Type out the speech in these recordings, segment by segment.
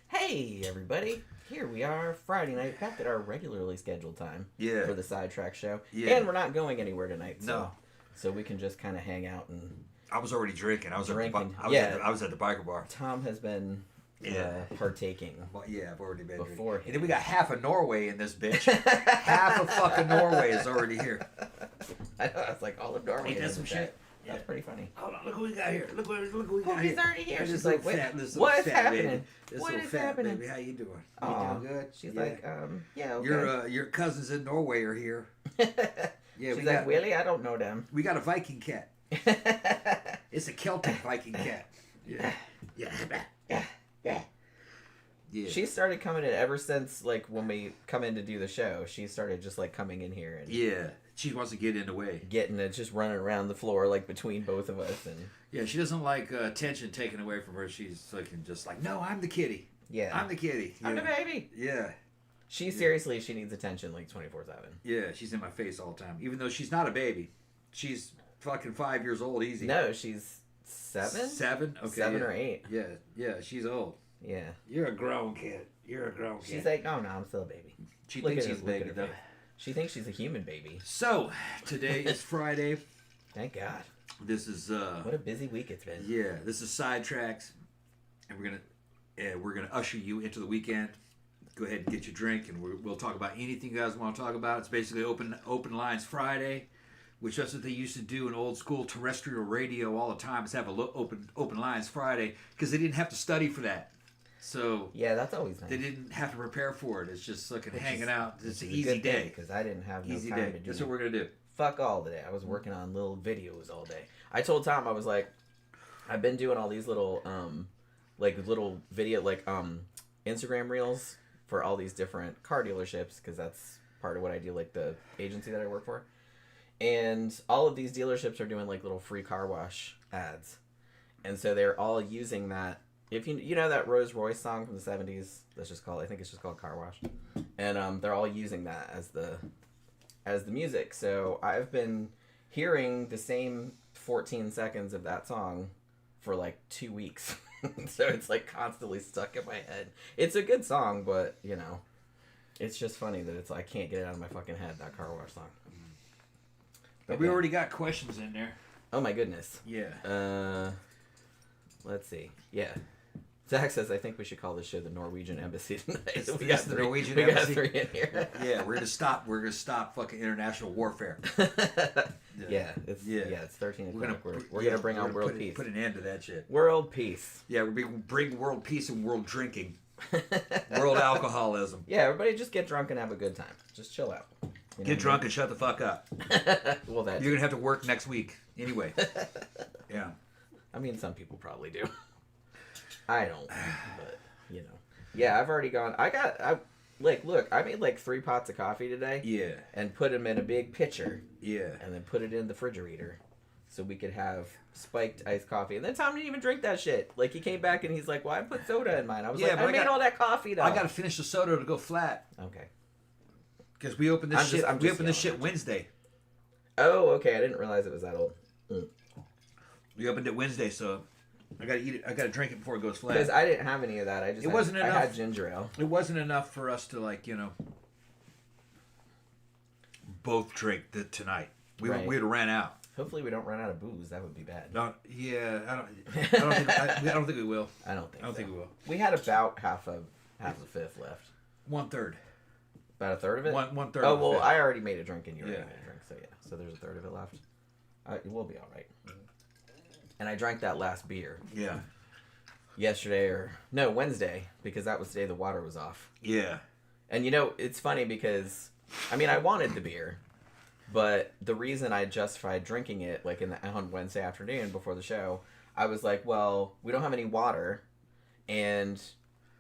Hey everybody, here we are Friday night, back at our regularly scheduled time for the Sidetracks show. And we're not going anywhere tonight, so we can just kind of hang out and... I was already drinking. I was at the biker bar. Tom has been partaking. Well, yeah, I've already been before. And then we got half of Norway in this bitch. Half of fucking Norway is already here. I know, it's like all of Norway. Ain't that some shit? That's pretty funny. Hold on, look what we got here. Look what we got here. He's already here. She's like, what is happening? What is happening? Baby, how you doing? You doing good? She's like, yeah, okay. Your cousins in Norway are here. She's like, really? I don't know them. We got a Viking cat. It's a Celtic Viking cat. Yeah. She started coming in ever since, like, when we come in to do the show. She started just, like, coming in here. And she wants to get in the way. Getting it, just running around the floor, like, between both of us. And yeah, she doesn't like attention taken away from her. She's looking just like, no, I'm the kitty. Yeah. I'm the kitty. I'm the baby. Yeah. She seriously, she needs attention, like, 24/7. Yeah, she's in my face all the time. Even though she's not a baby. She's fucking 5 years old, easy. No, she's 7? 7? Okay. 7 or 8. Yeah, she's old. Yeah. You're a grown kid. She's like, oh, no, I'm still a baby. She thinks she's a baby, though. She thinks she's a human baby. So, today is Friday. Thank God. This is... what a busy week it's been. Yeah, this is Sidetracks. And we're gonna usher you into the weekend. Go ahead and get your drink, and we'll talk about anything you guys want to talk about. It's basically open lines Friday, which that's what they used to do in old school terrestrial radio all the time, is have open lines Friday, because they didn't have to study for that. So yeah, that's always nice. They didn't have to prepare for it. It's just looking hanging out. It's an easy day because I didn't have no easy time day. to do. That's what we're gonna do. Fuck all today. I was working on little videos all day. I told Tom, I was like, I've been doing all these little little video Instagram reels for all these different car dealerships, because that's part of what I do, like the agency that I work for. And all of these dealerships are doing like little free car wash ads, and so they're all using that. If you know that Rolls Royce song from the 70s, I think it's just called Car Wash, and they're all using that as the music. So I've been hearing the same 14 seconds of that song for like 2 weeks. So it's like constantly stuck in my head. It's a good song, but you know, it's just funny that I can't get it out of my fucking head, that Car Wash song. But we already got questions in there. Oh my goodness. Yeah. Let's see. Yeah. Zach says, I think we should call this show the Norwegian Embassy tonight. We got the Norwegian Embassy. We got 3 in here. Yeah, we're gonna stop fucking international warfare. It's 13 o'clock. We're gonna bring on world peace. Put an end to that shit. World peace. Yeah, we're gonna bring world peace and world drinking. World alcoholism. Yeah, everybody just get drunk and have a good time. Just chill out. Get drunk and shut the fuck up. Well, you're gonna have to work next week anyway. Yeah. I mean, some people probably do. I don't, but you know. Yeah, I've already gone. I made like 3 pots of coffee today. Yeah. And put them in a big pitcher. Yeah. And then put it in the refrigerator, so we could have spiked iced coffee. And then Tom didn't even drink that shit. Like, he came back and he's like, "Well, I put soda in mine." I was like, "I made all that coffee though." I gotta finish the soda to go flat. Okay. Because we opened this shit. We opened this shit Wednesday. Oh, okay. I didn't realize it was that old. We opened it Wednesday, so I gotta eat it. I gotta drink it before it goes flat. Because I didn't have any of that. I had ginger ale. It wasn't enough for us to both drink tonight. We would have ran out. Hopefully we don't run out of booze. That would be bad. No, yeah, I don't think we will. I don't think we will. We had about half a fifth left. 1/3. About a third of it. 1/3. Oh well, I already made a drink and you already made a drink, so yeah. So there's a third of it left. We'll be all right. And I drank that last beer. Yeah. Wednesday, because that was the day the water was off. Yeah. And it's funny because, I wanted the beer, but the reason I justified drinking it, like on Wednesday afternoon before the show, I was like, well, we don't have any water, and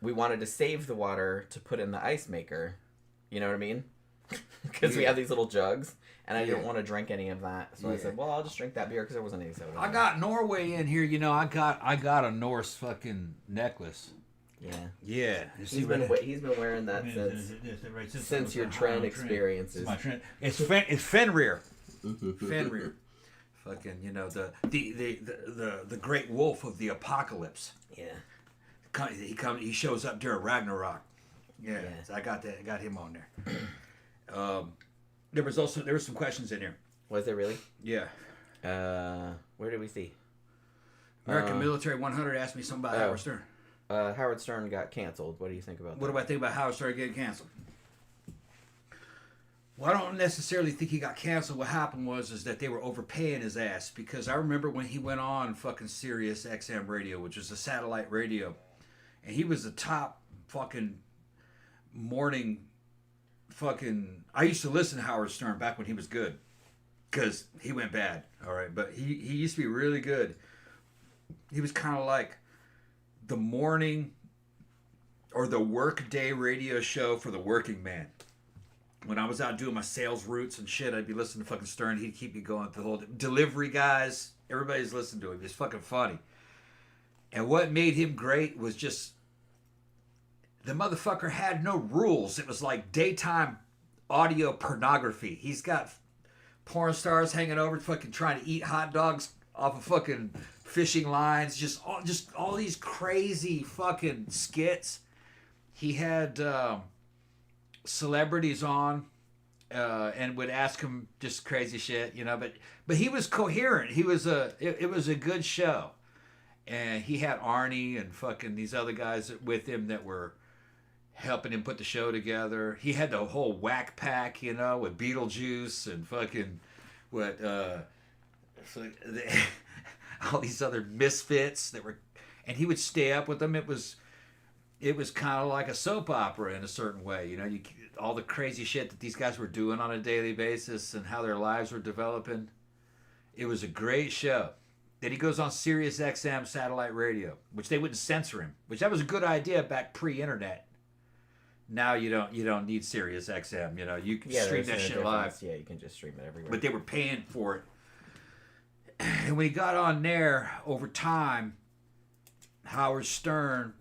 we wanted to save the water to put in the ice maker. You know what I mean? Because we have these little jugs, and I didn't want to drink any of that, so I said, "Well, I'll just drink that beer because there wasn't any soda." I got Norway in here, I got a Norse fucking necklace. Yeah. He's been wearing that since your trend experiences. My trend. It's Fenrir. Fenrir. Fucking, you know, the great wolf of the apocalypse. Yeah. He shows up during Ragnarok. Yeah. So I got that. I got him on there. There was some questions in here. Was there really? Yeah. Where did we see? American Military 100 asked me something about Howard Stern. Howard Stern got canceled. What do you think about that? What do I think about Howard Stern getting canceled? Well, I don't necessarily think he got canceled. What happened was that they were overpaying his ass, because I remember when he went on fucking Sirius XM radio, which was a satellite radio, and he was the top fucking morning fucking... I used to listen to Howard Stern back when he was good, because he went bad, all right? But he used to be really good. He was kind of like the morning or the workday radio show for the working man. When I was out doing my sales routes and shit, I'd be listening to fucking Stern. He'd keep me going. The whole delivery guys, everybody's listening to him. He's fucking funny. And what made him great was just the motherfucker had no rules. It was like daytime audio pornography. He's got porn stars hanging over, fucking trying to eat hot dogs off of fucking fishing lines. Just all these crazy fucking skits. He had celebrities on and would ask him just crazy shit, you know. But he was coherent. It was a good show. And he had Arnie and fucking these other guys with him that were helping him put the show together. He had the whole whack pack, you know, with Beetlejuice and fucking all these other misfits that were, and he would stay up with them. It was kind of like a soap opera in a certain way, you know. All the crazy shit that these guys were doing on a daily basis and how their lives were developing. It was a great show. Then he goes on Sirius XM satellite radio, which they wouldn't censor him, which that was a good idea back pre-internet. Now you don't need Sirius XM, you know. You can stream that shit live. Yeah, you can just stream it everywhere. But they were paying for it. And when he got on there over time, Howard Stern,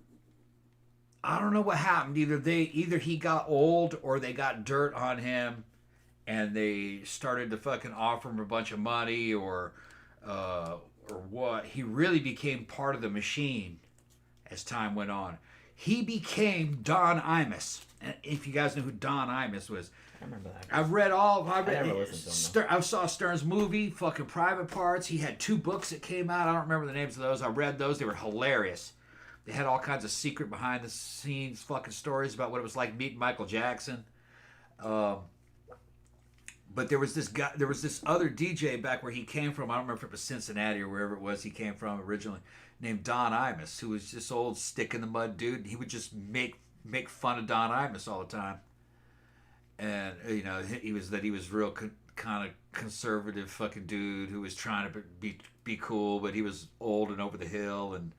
I don't know what happened. Either he got old or they got dirt on him, and they started to fucking offer him a bunch of money or what. He really became part of the machine as time went on. He became Don Imus. And if you guys know who Don Imus was, I remember that. I never listened to him. I saw Stern's movie, fucking Private Parts. He had 2 books that came out. I don't remember the names of those. I read those. They were hilarious. They had all kinds of secret behind the scenes fucking stories about what it was like meeting Michael Jackson. But there was this other DJ back where he came from. I don't remember if it was Cincinnati or wherever it was he came from originally, named Don Imus, who was this old stick in the mud dude. And he would just make fun of Don Imus all the time. And you know, he was real kind of conservative fucking dude who was trying to be cool, but he was old and over the hill and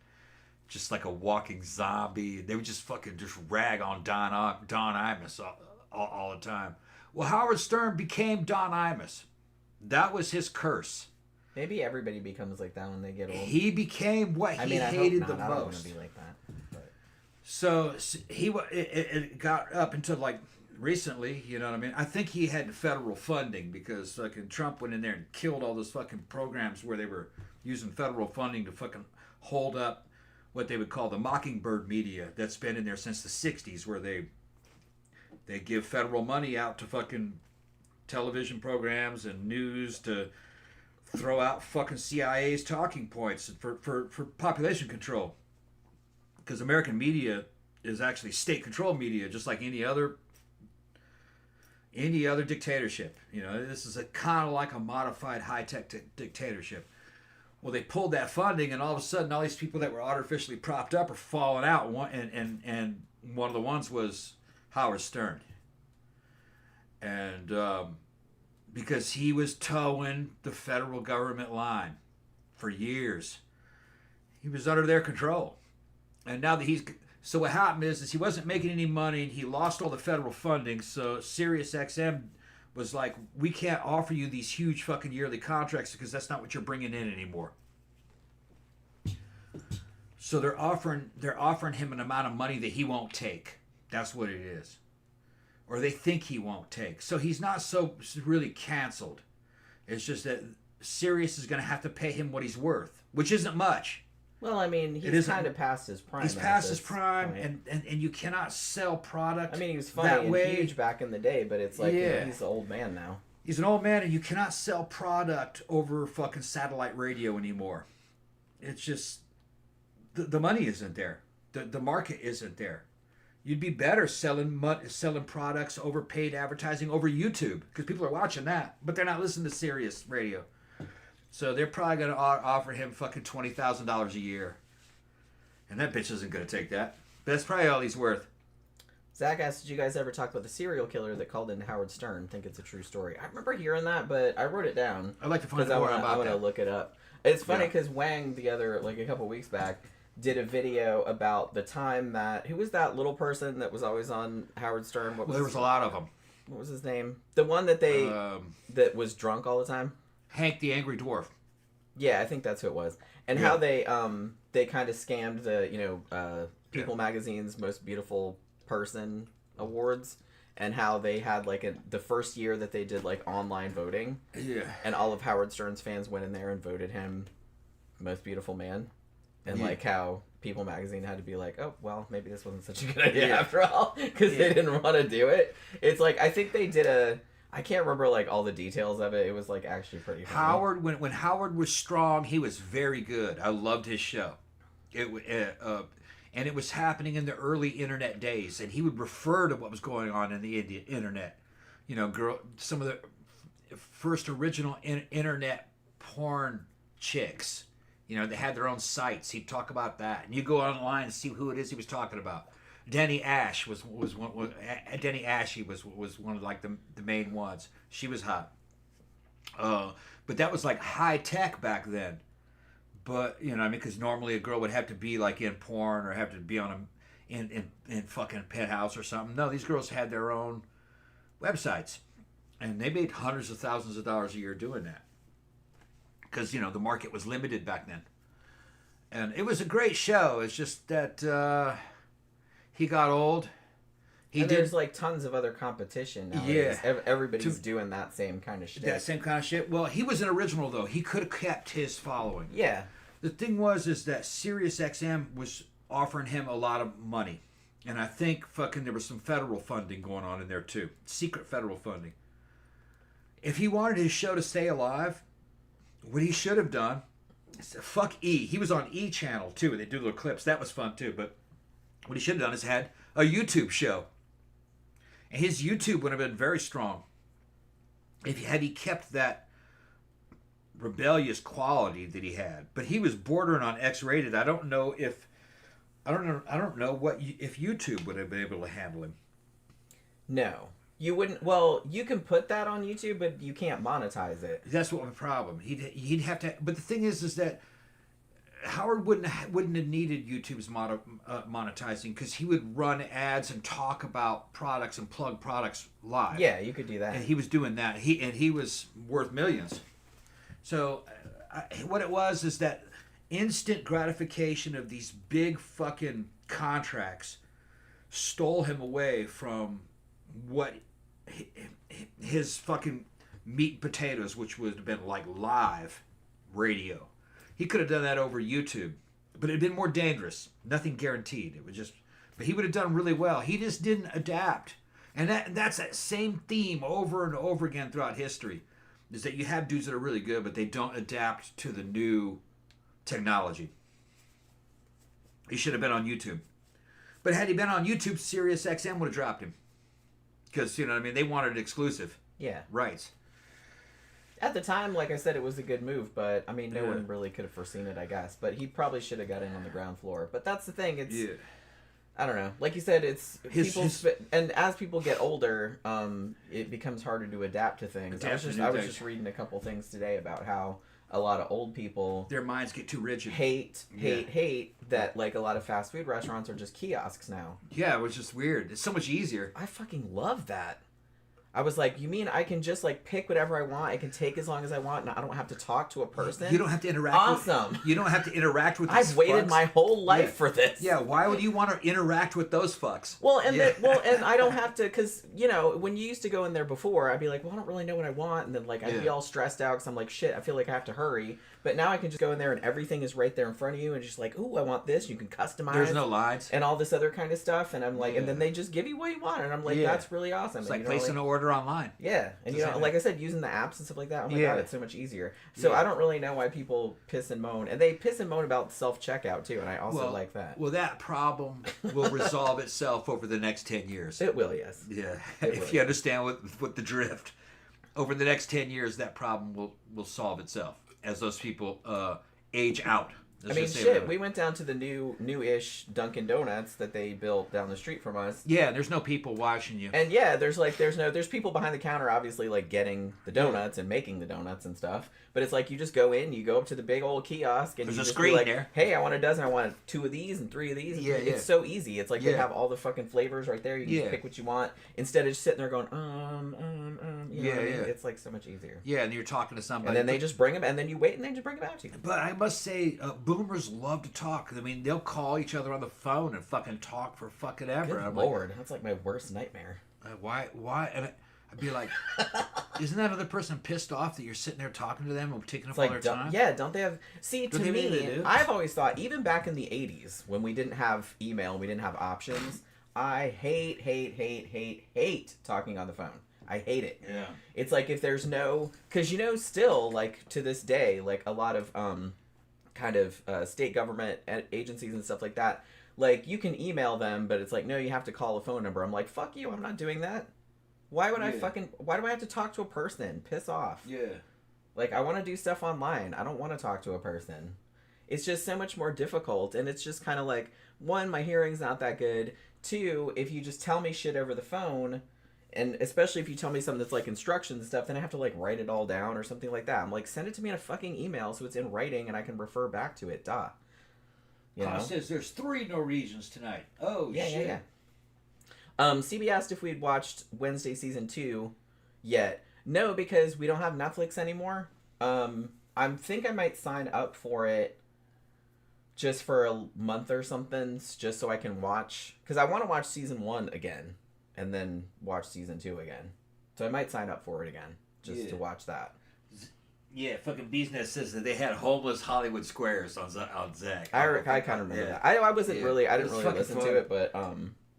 just like a walking zombie. They would just fucking just rag on Don Imus all the time. Well, Howard Stern became Don Imus. That was his curse. Maybe everybody becomes like that when they get old. He became what he hated the most. I don't want to be like that. But. So it got up until like recently, you know what I mean? I think he had federal funding because fucking Trump went in there and killed all those fucking programs where they were using federal funding to fucking hold up what they would call the Mockingbird media that's been in there since the 60s, where they give federal money out to fucking television programs and news to throw out fucking CIA's talking points for population control. Because American media is actually state-controlled media, just like any other dictatorship. You know, this is a kind of like a modified high-tech dictatorship. Well, they pulled that funding, and all of a sudden, all these people that were artificially propped up are falling out. And one of the ones was Howard Stern. And because he was towing the federal government line for years. He was under their control. And now that so what happened is he wasn't making any money, and he lost all the federal funding, so Sirius XM was like, we can't offer you these huge fucking yearly contracts because that's not what you're bringing in anymore. So they're offering him an amount of money that he won't take. That's what it is. Or they think he won't take. So he's not so really canceled. It's just that Sirius is going to have to pay him what he's worth, which isn't much. Well, I mean, he's kind of past his prime. He's past his prime, and you cannot sell product. I mean, he was funny and huge back in the day, but it's like he's an old man now. He's an old man, and you cannot sell product over fucking satellite radio anymore. It's just the money isn't there. The market isn't there. You'd be better selling products over paid advertising over YouTube because people are watching that, but they're not listening to Sirius radio. So they're probably going to offer him fucking $20,000 a year. And that bitch isn't going to take that. But that's probably all he's worth. Zach asked, did you guys ever talk about the serial killer that called in Howard Stern? Think it's a true story. I remember hearing that, but I wrote it down. I'd like to find out more about that. I want to look it up. It's funny because Wang, a couple weeks back, did a video about the time that... Who was that little person that was always on Howard Stern? There was a lot of them. What was his name? The one that that was drunk all the time? Hank the Angry Dwarf. Yeah, I think that's who it was. And how they kind of scammed the People Magazine's Most Beautiful Person awards, and how they had the first year that they did online voting. Yeah. And all of Howard Stern's fans went in there and voted him Most Beautiful Man. And how People Magazine had to be like, oh, well, maybe this wasn't such a good idea after all, because they didn't want to do it. It's I think they did I can't remember all the details of it. It was actually pretty funny. Howard, when Howard was strong, he was very good. I loved his show. And it was happening in the early internet days, and he would refer to what was going on in the internet. Some of the first original internet porn chicks. They had their own sites. He'd talk about that, and you go online and see who it is he was talking about. Denny Ash was one. Denny Ashy was one of the main ones. She was hot. But that was high tech back then. But because normally a girl would have to be in porn or have to be on in fucking Penthouse or something. No, these girls had their own websites, and they made hundreds of thousands of dollars a year doing that. Because the market was limited back then, and it was a great show. It's just that. He got old. There's tons of other competition nowadays. Yeah. Everybody's doing that same kind of shit. That same kind of shit. Well, he was an original, though. He could have kept his following. Yeah. The thing is that SiriusXM was offering him a lot of money. And I think there was some federal funding going on in there, too. Secret federal funding. If he wanted his show to stay alive, what he should have done is fuck E. He was on E! Channel, too. They do little clips. That was fun, too, but... What he should have done is had a YouTube show. And his YouTube would have been very strong. Had he kept that rebellious quality that he had. But he was bordering on X-rated. I don't know if YouTube would have been able to handle him. No. You wouldn't. Well, you can put that on YouTube, but you can't monetize it. That's what the problem. He'd have to. But the thing is that Howard wouldn't have needed YouTube's monetizing, because he would run ads and talk about products and plug products live. Yeah, you could do that. And he was doing that. He was worth millions. So what it was is that instant gratification of these big fucking contracts stole him away from what his fucking meat and potatoes, which would have been live radio. He could have done that over YouTube, but it'd been more dangerous. Nothing guaranteed. But he would have done really well. He just didn't adapt. And that's that same theme over and over again throughout history, is that you have dudes that are really good, but they don't adapt to the new technology. He should have been on YouTube. But had he been on YouTube, SiriusXM would have dropped him. Because, they wanted it exclusive. Yeah. Rights. At the time, like I said, it was a good move, but, no one really could have foreseen it, I guess. But he probably should have got in on the ground floor. But that's the thing, I don't know. Like you said, and as people get older, it becomes harder to adapt to things. I was just reading a couple things today about how a lot of old people, their minds get too rigid. Hate that a lot of fast food restaurants are just kiosks now. Yeah, it was just weird. It's so much easier. I fucking love that. I was like, you mean I can just like pick whatever I want? I can take as long as I want, and I don't have to talk to a person. You don't have to interact. Awesome. You don't have to interact with. I've waited fucks. my whole life for this. Yeah. Why would you want to interact with those fucks? Well, and and I don't have to, because when you used to go in there before, I'd be like, well, I don't really know what I want, and then like I'd be all stressed out because I'm like, shit, I feel like I have to hurry. But now I can just go in there and everything is right there in front of you, and just like, ooh, I want this. You can customize. There's no lines and all this other kind of stuff, and I'm like, and then they just give you what you want, and I'm like, that's really awesome. It's like placing an order online. Yeah, and like I said, using the apps and stuff like that. Oh my god, it's so much easier. So I don't really know why people piss and moan, and they piss and moan about self checkout too, and I also like that. Well, that problem will resolve itself over the next 10 years. It will, yes. Yeah, if you understand what the drift, over the next 10 years, that problem will solve itself as those people age out. I mean, shit, we went down to the new-ish Dunkin' Donuts that they built down the street from us. Yeah, there's no people watching you. And yeah, there's people behind the counter, obviously, like getting the donuts and making the donuts and stuff. But it's like you just go in, you go up to the big old kiosk, and there's you a just screen be like, there. Hey, I want a dozen. I want 2 of these and 3 of these. Yeah, it's so easy. It's like they have all the fucking flavors right there. You can just pick what you want instead of just sitting there going, you know what I mean? It's like so much easier. Yeah, and you're talking to somebody, and then they just bring them, and then you wait, and they just bring them out to you. But I must say, boomers love to talk. I mean, they'll call each other on the phone and fucking talk for fucking ever. Good Lord, that's like my worst nightmare. Why? And I'd be like, isn't that other person pissed off that you're sitting there talking to them and taking up all their time? Yeah, don't they have... See, to me, I've always thought, even back in the 80s, when we didn't have email and we didn't have options, I hate talking on the phone. I hate it. Yeah. It's like if there's no... Because, still, like, to this day, like, a lot of kind of state government agencies and stuff like that, like, you can email them, but it's like, no, you have to call a phone number. I'm like, fuck you, I'm not doing that. Why would why do I have to talk to a person? Piss off. Yeah. Like, I want to do stuff online. I don't want to talk to a person. It's just so much more difficult, and it's just kind of like, 1, my hearing's not that good. 2, if you just tell me shit over the phone, and especially if you tell me something that's like instructions and stuff, then I have to like write it all down or something like that. I'm like, send it to me in a fucking email so it's in writing and I can refer back to it. Duh. Says there's 3 Norwegians tonight. Oh, shit. Yeah. CB asked if we'd watched Wednesday season 2 yet. No, because we don't have Netflix anymore. I think I might sign up for it just for a month or something, just so I can watch. Because I want to watch season 1 again, and then watch season 2 again. So I might sign up for it again, just to watch that. Yeah, fucking Beesnest says that they had homeless Hollywood squares on Zach. I kind of remember that. I wasn't really, I didn't really listen to it, but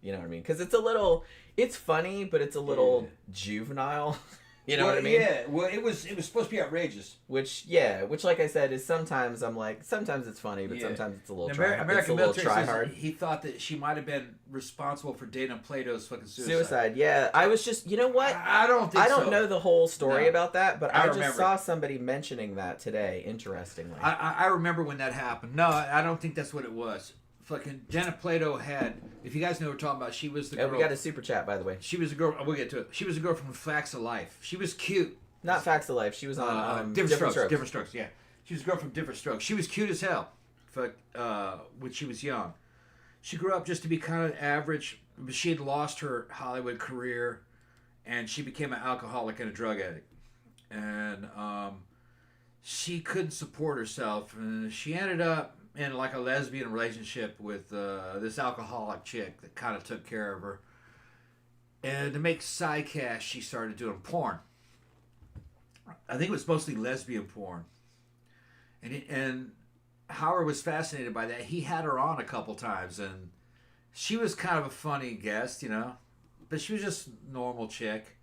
you know what I mean? Because it's funny, but it's a little juvenile. You know what I mean? Yeah, well, it was supposed to be outrageous. Which like I said, is sometimes I'm like, sometimes it's funny, but sometimes it's a little American military says he thought that she might have been responsible for Dana Plato's fucking suicide. Yeah, I was just, you know what? I don't know the whole story about that, but I just saw somebody mentioning that today, interestingly. I remember when that happened. No, I don't think that's what it was. Fucking Dana Plato had, if you guys know what we're talking about, she was the girl. We got a super chat, by the way. She was a girl, we'll get to it. She was a girl from Facts of Life. She was cute. Not Facts of Life. She was on Different Strokes, yeah. She was a girl from Different Strokes. She was cute as hell when she was young. She grew up just to be kind of average. She had lost her Hollywood career, and she became an alcoholic and a drug addict. And she couldn't support herself. And she ended up in like a lesbian relationship with this alcoholic chick that kind of took care of her. And to make side cash, she started doing porn. I think it was mostly lesbian porn. And Howard was fascinated by that. He had her on a couple times, and she was kind of a funny guest, but she was just a normal chick.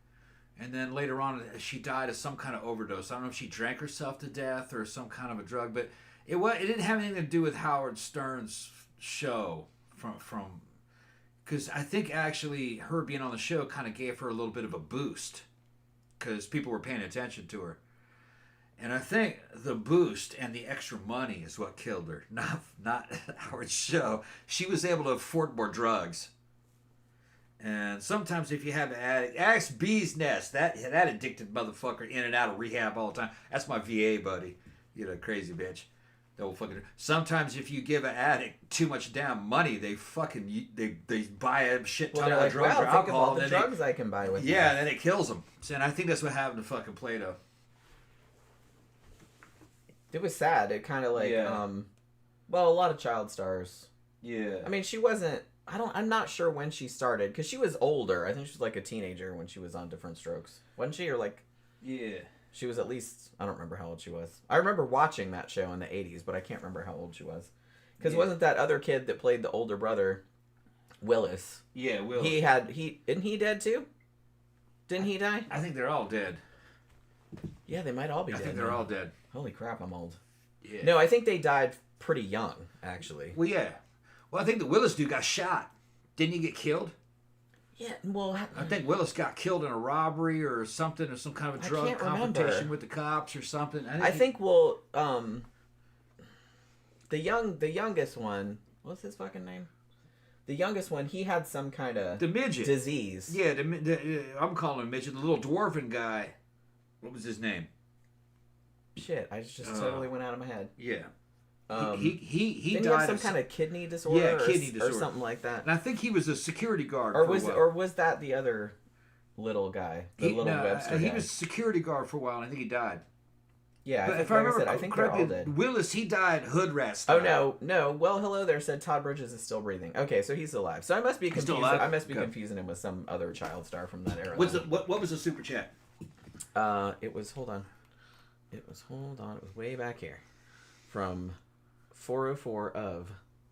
And then later on, she died of some kind of overdose. I don't know if she drank herself to death or some kind of a drug, but it didn't have anything to do with Howard Stern's show from because I think actually her being on the show kind of gave her a little bit of a boost because people were paying attention to her. And I think the boost and the extra money is what killed her, not Howard's show. She was able to afford more drugs. And sometimes if you have an addict, ask Bee's Nest, that addicted motherfucker in and out of rehab all the time. That's my VA buddy, crazy bitch. They'll fucking. Sometimes if you give an addict too much damn money, they fucking they buy a shit ton of drugs or alcohol. Think of all the drugs I can buy with. Yeah, and then it kills them. So, and I think that's what happened to fucking Plato. It was sad. It kind of like well, a lot of child stars. Yeah. I mean, she wasn't. I'm not sure when she started because she was older. I think she was like a teenager when she was on Different Strokes, wasn't she? Or like. Yeah. She was at least, I don't remember how old she was. I remember watching that show in the 80s, but I can't remember how old she was. Because wasn't that other kid that played the older brother, Willis? Yeah, Willis. Isn't he dead too? Didn't he die? I think they're all dead. Yeah, they might all be dead. I think they're all dead. Holy crap, I'm old. Yeah. No, I think they died pretty young, actually. Well, yeah. Well, I think the Willis dude got shot. Didn't he get killed? Yeah, well... I think Willis got killed in a robbery or something, or some kind of a drug confrontation with the cops or something. I think the youngest one, what's his fucking name? The youngest one, he had some kind of the midget disease. Yeah, I'm calling him midget. The little dwarven guy. What was his name? Shit, I just totally went out of my head. Yeah. He died he have some kind of kidney disorder. Yeah, kidney disorder or something like that. And I think he was a security guard. Or was that the other little guy, Webster guy? He was security guard for a while. And I think he died. Yeah, but if I remember I think they're all dead. Willis, he died hood rat style. Oh no! Well, hello there. Said Todd Bridges is still breathing. Okay, so he's alive. So I must be confusing. I must be confusing him with some other child star from that era. What was the super chat? It was hold on. It was way back here, from 404 of.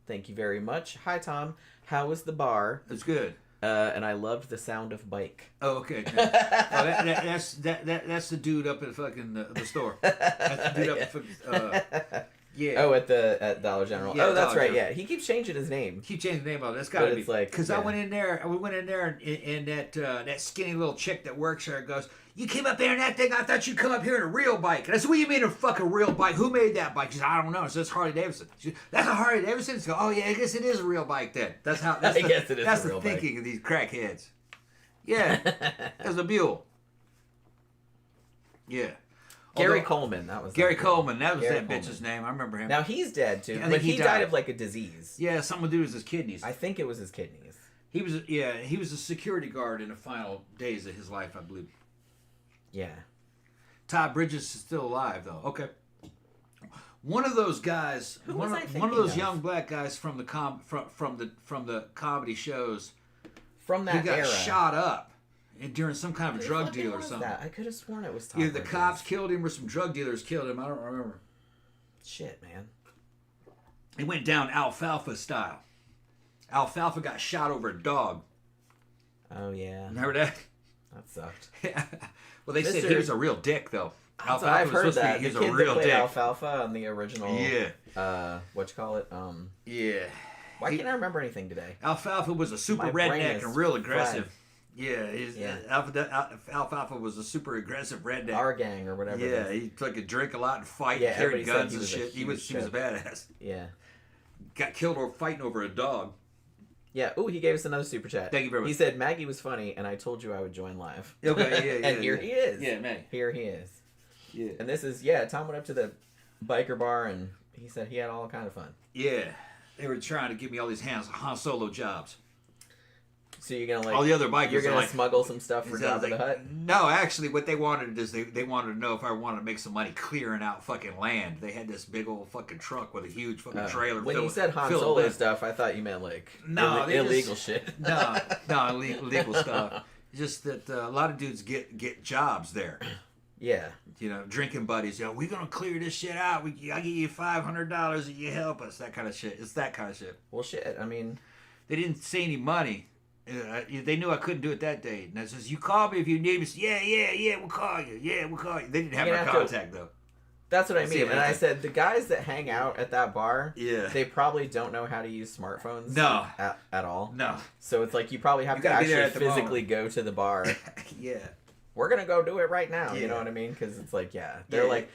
Thank you very much. Hi Tom. How was the bar? It's good. And I loved the sound of bike. Oh, okay. That's the dude up at fucking the store. That's the dude up at yeah. Oh, at Dollar General. Yeah, oh, that's Dollar right. General. Yeah, he keeps changing his name. Keep changing the name of it. That's gotta be like because I went in there. We went in there, and that skinny little chick that works there goes, "You came up there in that thing. I thought you'd come up here in a real bike." And I said, "What do you mean a fucking real bike? Who made that bike?" She said, "I don't know." It says Harley Davidson. She said, "That's a Harley Davidson." She goes, "Oh yeah, I guess it is a real bike then." That's how. That's I guess it is. That's a real the thinking bike. of these crackheads. Yeah, that's a mule. Yeah. Gary Coleman, that was Coleman. That was Gary that Coleman. bitch's name. I remember him. Now he's dead too, I but think he died of like a disease. Yeah, something to do with his kidneys. I think it was his kidneys. He was a security guard in the final days of his life, I believe. Yeah. Todd Bridges is still alive though. Okay. One of those guys, one of those young black guys from the comedy shows, from that he got era. shot up during some kind of a drug deal or something. That? I could have sworn it was Todd Either the Bridges. cops killed him or some drug dealers killed him. I don't remember. Shit, man. It went down Alfalfa style. Alfalfa got shot over a dog. Oh yeah. Remember that? That sucked. Yeah. Well, they said he was a real dick though. Alfalfa I've heard that. He's the a kid real that played dick. Alfalfa on the original. Yeah. What you call it? Yeah. Why can't I remember anything today? Alfalfa was a super redneck and real aggressive. Yeah. Alfalfa was a super aggressive redneck. Our gang or whatever. Yeah, he took a drink a lot and fight, and carried guns and shit. He was a badass. Yeah. Got killed over fighting over a dog. Yeah. Ooh, he gave us another super chat. Thank you very much. He said Maggie was funny, and I told you I would join live. Okay. Yeah. And here he is. Yeah, Maggie. Here he is. Yeah. And this is Tom went up to the biker bar and he said he had all kind of fun. Yeah. They were trying to give me all these Han Solo jobs. So you're gonna all the other bikers. You're gonna smuggle some stuff for Jabba the Hutt? No, actually, what they wanted is they wanted to know if I wanted to make some money clearing out fucking land. They had this big old fucking truck with a huge fucking trailer. When you said Han Solo stuff, I thought you meant like illegal shit. No, illegal stuff. Just that a lot of dudes get jobs there. Yeah. Drinking buddies. We're gonna clear this shit out. I give you $500 if you help us. That kind of shit. It's that kind of shit. Well, shit. I mean, they didn't say any money. They knew I couldn't do it that day. And I says, "You call me if you need me." Yeah, we'll call you. Yeah, we'll call you. They didn't have my contact though. That's what I mean. And I said the guys that hang out at that bar, they probably don't know how to use smartphones. No, at all. No. So it's like you probably have to actually physically go to the bar. Yeah. we're gonna go do it right now. Yeah. You know what I mean? Because it's like, they're like,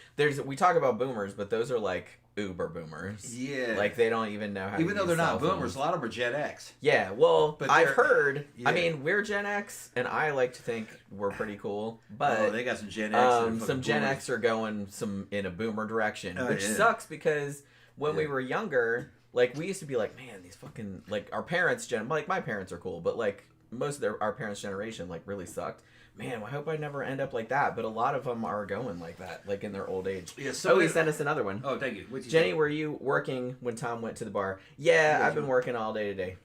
we talk about boomers, but those are like uber boomers. Yeah. Like they don't even know how. Even to though use they're not cell phones. boomers, a lot of them are Gen X. Yeah, well, But I've heard. Yeah. I mean, we're Gen X, and I like to think we're pretty cool. But they got some Gen X. some Gen X are going in a boomer direction, which yeah. sucks because when we were younger, like we used to be like, man, these fucking like our parents' like my parents are cool, but like most of our parents' generation like really sucked. Man, I hope I never end up like that. But a lot of them are going like that, like in their old age. Yeah, so he sent us another one. Oh, thank you. Jenny, were you working when Tom went to the bar? Yeah, I've been working all day today.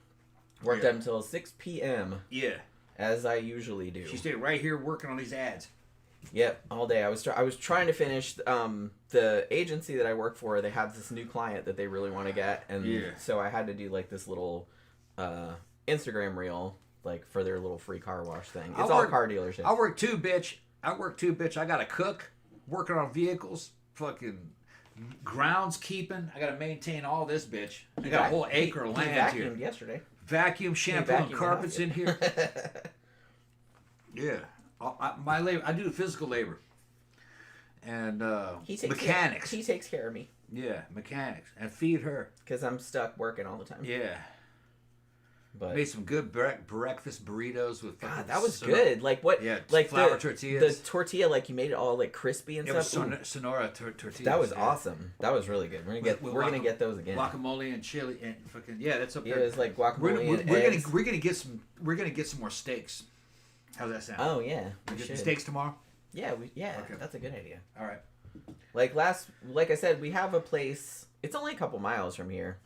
Worked up until 6 p.m. Yeah. As I usually do. She stayed right here working on these ads. Yep, all day. I was trying to finish the agency that I work for. They have this new client that they really want to get, and so I had to do like this little Instagram reel. Like for their little free car wash thing. It's all car dealerships. I work too, bitch. I got to cook, working on vehicles, fucking groundskeeping. I got to maintain all this, bitch. I got a whole acre of land here. Vacuumed yesterday. Vacuum, shampoo, and carpets in here. Yeah. My labor. I do physical labor. And mechanics. He takes care of me. Yeah, mechanics. And feed her. Because I'm stuck working all the time. Yeah. But made some good breakfast burritos with God, that was good. Like what? Yeah, like flour tortillas. The tortilla, like you made it all like crispy and stuff. It was Sonora tortillas. That was awesome. That was really good. We're gonna get those again. Guacamole and chili and fucking that's up there. Yeah, it was like guacamole and eggs. We're gonna get some more steaks. How's that sound? Oh yeah, we get some steaks tomorrow. Yeah, okay. That's a good idea. All right. Like I said, we have a place. It's only a couple miles from here,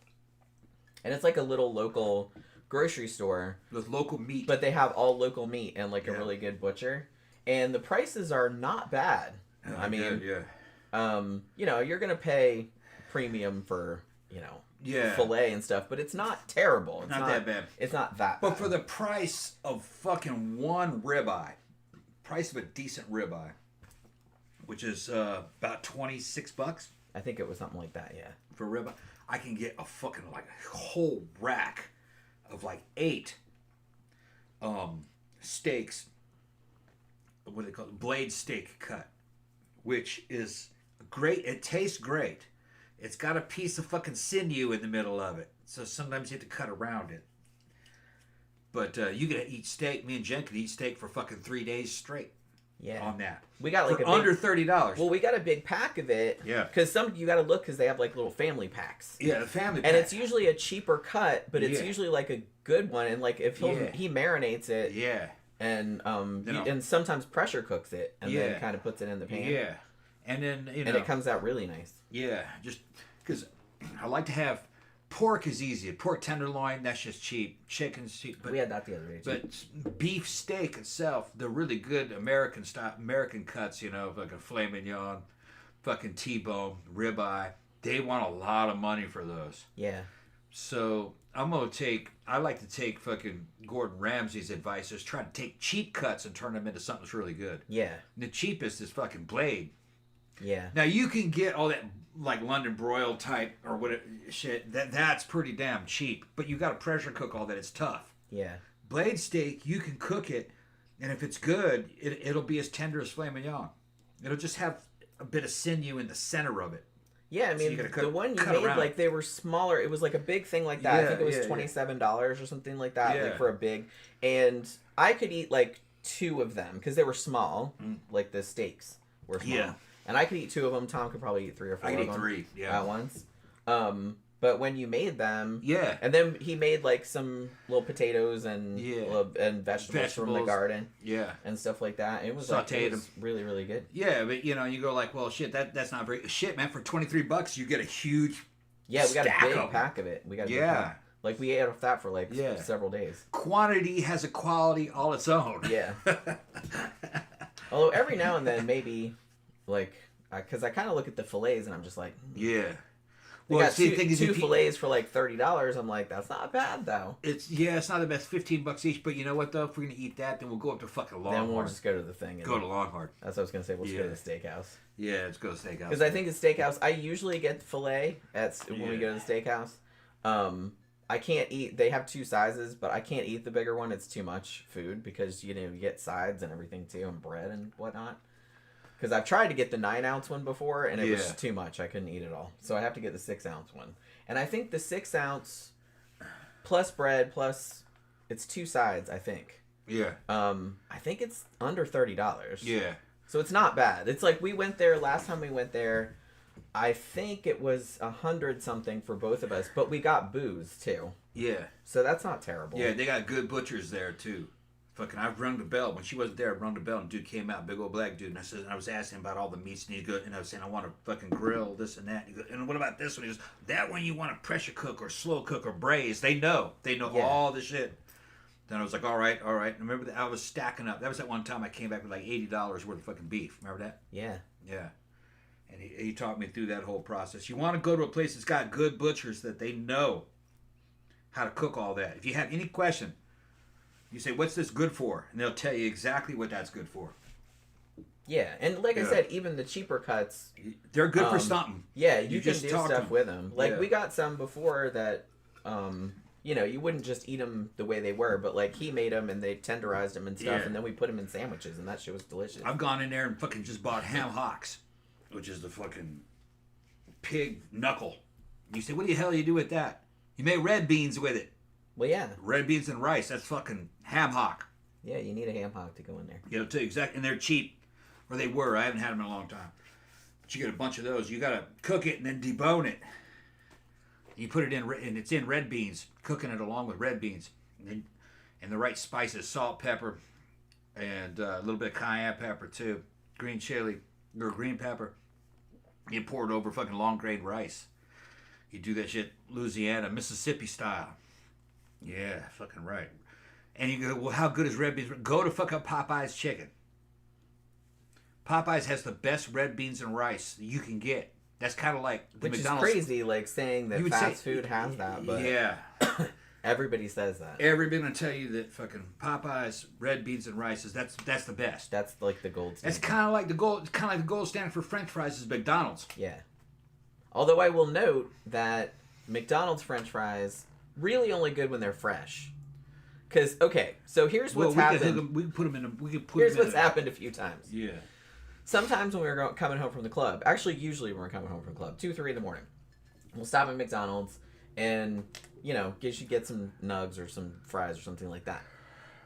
and it's like a little local grocery store with local meat, but they have all local meat and like a really good butcher, and the prices are not bad. I mean, you're gonna pay premium for fillet and stuff, but it's not terrible. It's not that bad. It's not that but bad. For the price of fucking one ribeye, price of a decent ribeye, which is about $26. I think it was something like that. Yeah, for ribeye, I can get a fucking like a whole rack of like 8 steaks. What do they call it? Blade steak cut, which is great. It tastes great. It's got a piece of fucking sinew in the middle of it, so sometimes you have to cut around it. But you could eat steak. Me and Jen could eat steak for fucking 3 days straight. Yeah, on that we got like under $30. Well, we got a big pack of it. Yeah, because you got to look because they have like little family packs. Yeah, the family pack. And it's usually a cheaper cut, but it's usually like a good one. And like if he marinates it. Yeah. And and sometimes pressure cooks it and then kind of puts it in the pan. Yeah. And then and it comes out really nice. Yeah, just because I like to have. Pork is easy. Pork tenderloin, that's just cheap. Chicken's cheap. But we had that the other day too. But beef steak itself, the really good American style, American cuts, like a filet mignon, fucking T-bone, ribeye, they want a lot of money for those. Yeah. So I like to take fucking Gordon Ramsay's advice, is try to take cheap cuts and turn them into something that's really good. Yeah. And the cheapest is fucking blade. Yeah. Now you can get all that like London broil type or what shit. That's pretty damn cheap. But you got to pressure cook all that. It's tough. Yeah. Blade steak, you can cook it, and if it's good, it'll be as tender as filet mignon. It'll just have a bit of sinew in the center of it. Yeah, I mean, the one you made, around. Like, they were smaller. It was like a big thing like that. I think it was $27 or something like that, like for a big. And I could eat like 2 of them because they were small. Like the steaks were small. Yeah. And I could eat 2 of them. Tom could probably eat 3 or 4 of them. I could eat 3, at once. But when you made them, and then he made like some little potatoes and and vegetables from the garden, and stuff like that. It was sauteed them, really, really good. Yeah, but you go like, well, shit, that's not very shit, man. For $23, you get a huge we got a big pack of it. We got a big pack. Like we ate off that for like several days. Quantity has a quality all its own. Yeah. Although every now and then, maybe, like, because I kind of look at the fillets and I'm just like, Well, got two fillets for like $30. I'm like, that's not bad though. It's not the best. $15 each. But you know what though? If we're gonna eat that, then we'll go up to fucking Longhorn. Then we'll just go to the thing. Go to Longhorn. That's what I was gonna say. We'll just go to the steakhouse. Yeah, let's go to the steakhouse. Because I think the steakhouse, I usually get the fillet when we go to the steakhouse. I can't eat. They have 2 sizes, but I can't eat the bigger one. It's too much food because you get sides and everything too, and bread and whatnot. Because I've tried to get the 9-ounce one before, and it was too much. I couldn't eat it all, so I have to get the 6-ounce one. And I think the 6-ounce plus bread plus it's 2 sides. I think. Yeah. I think it's under $30. Yeah. So it's not bad. It's like we went there last time we went there. I think it was 100 something for both of us, but we got booze too. Yeah. So that's not terrible. Yeah, they got good butchers there too. Fucking, I've rung the bell. When she wasn't there, I rung the bell and dude came out, big old black dude, and I was asking him about all the meats, and he goes, and I was saying I want to fucking grill this and that. And he goes, and what about this one? He goes, that one you want to pressure cook or slow cook or braise. They know all the shit. Then I was like, all right. And remember that I was stacking up. That was that one time I came back with like $80 worth of fucking beef. Remember that? Yeah. Yeah. And he taught me through that whole process. You want to go to a place that's got good butchers that they know how to cook all that. If you have any question, you say, what's this good for? And they'll tell you exactly what that's good for. Yeah, and like I said, even the cheaper cuts, they're good for something. Yeah, you can do stuff with them. Like we got some before that, you wouldn't just eat them the way they were, but like he made them and they tenderized them and stuff, and then we put them in sandwiches, and that shit was delicious. I've gone in there and fucking just bought ham hocks, which is the fucking pig knuckle. You say, what the hell do you do with that? You make red beans with it. Well, yeah. Red beans and rice. That's fucking ham hock. Yeah, you need a ham hock to go in there. You know, exactly, and they're cheap, or they were. I haven't had them in a long time. But you get a bunch of those. You gotta cook it and then debone it. You put it in, and it's in red beans. Cooking it along with red beans, and the right spices: salt, pepper, and a little bit of cayenne pepper too, green chili or green pepper. You pour it over fucking long grain rice. You do that shit Louisiana, Mississippi style. Yeah, fucking right. And you go, well, how good is red beans? Go to fucking Popeye's Chicken. Popeye's has the best red beans and rice that you can get. That's kind of like the Which McDonald's. Is crazy, like saying that fast food has that, but yeah, everybody says that. Everybody's gonna tell you that fucking Popeye's red beans and rice is that's the best. That's like the gold standard. That's kind of like the gold standard for French fries is McDonald's. Yeah. Although I will note that McDonald's French fries really only good when they're fresh. Because so here's what's happened. We can put them in. Here's what's happened a few times. Yeah. Sometimes when we were coming home from the club, usually when we're coming home from the club, 2, 3 in the morning, we'll stop at McDonald's and, get some nugs or some fries or something like that.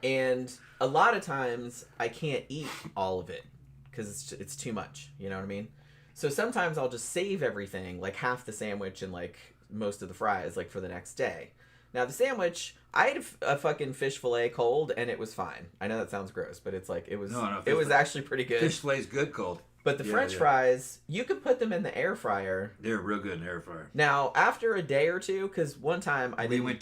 And a lot of times I can't eat all of it because it's too much. You know what I mean? So sometimes I'll just save everything, like half the sandwich and like most of the fries, like for the next day. Now the sandwich, I ate a fucking fish fillet cold and it was fine. I know that sounds gross, but it's like it was actually pretty good. Fish fille's good cold. But the French fries, you could put them in the air fryer. They're real good in the air fryer. Now after a day or two, because one time I didn't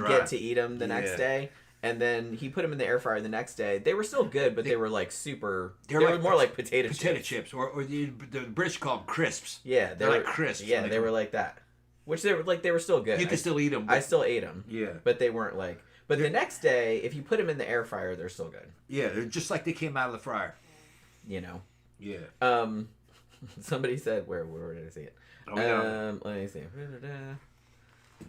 get to eat them the next day, and then he put them in the air fryer the next day. They were still good, but they were like super. They were more like potato chips, or the British call them crisps. Yeah, they're like crisps. Yeah, they were like that. Which they were still good. You can still eat them. I still ate them. Yeah. But they weren't like... But the next day, if you put them in the air fryer, they're still good. Yeah, they're just like they came out of the fryer. Yeah. Somebody said... Where did I see it? Let me see.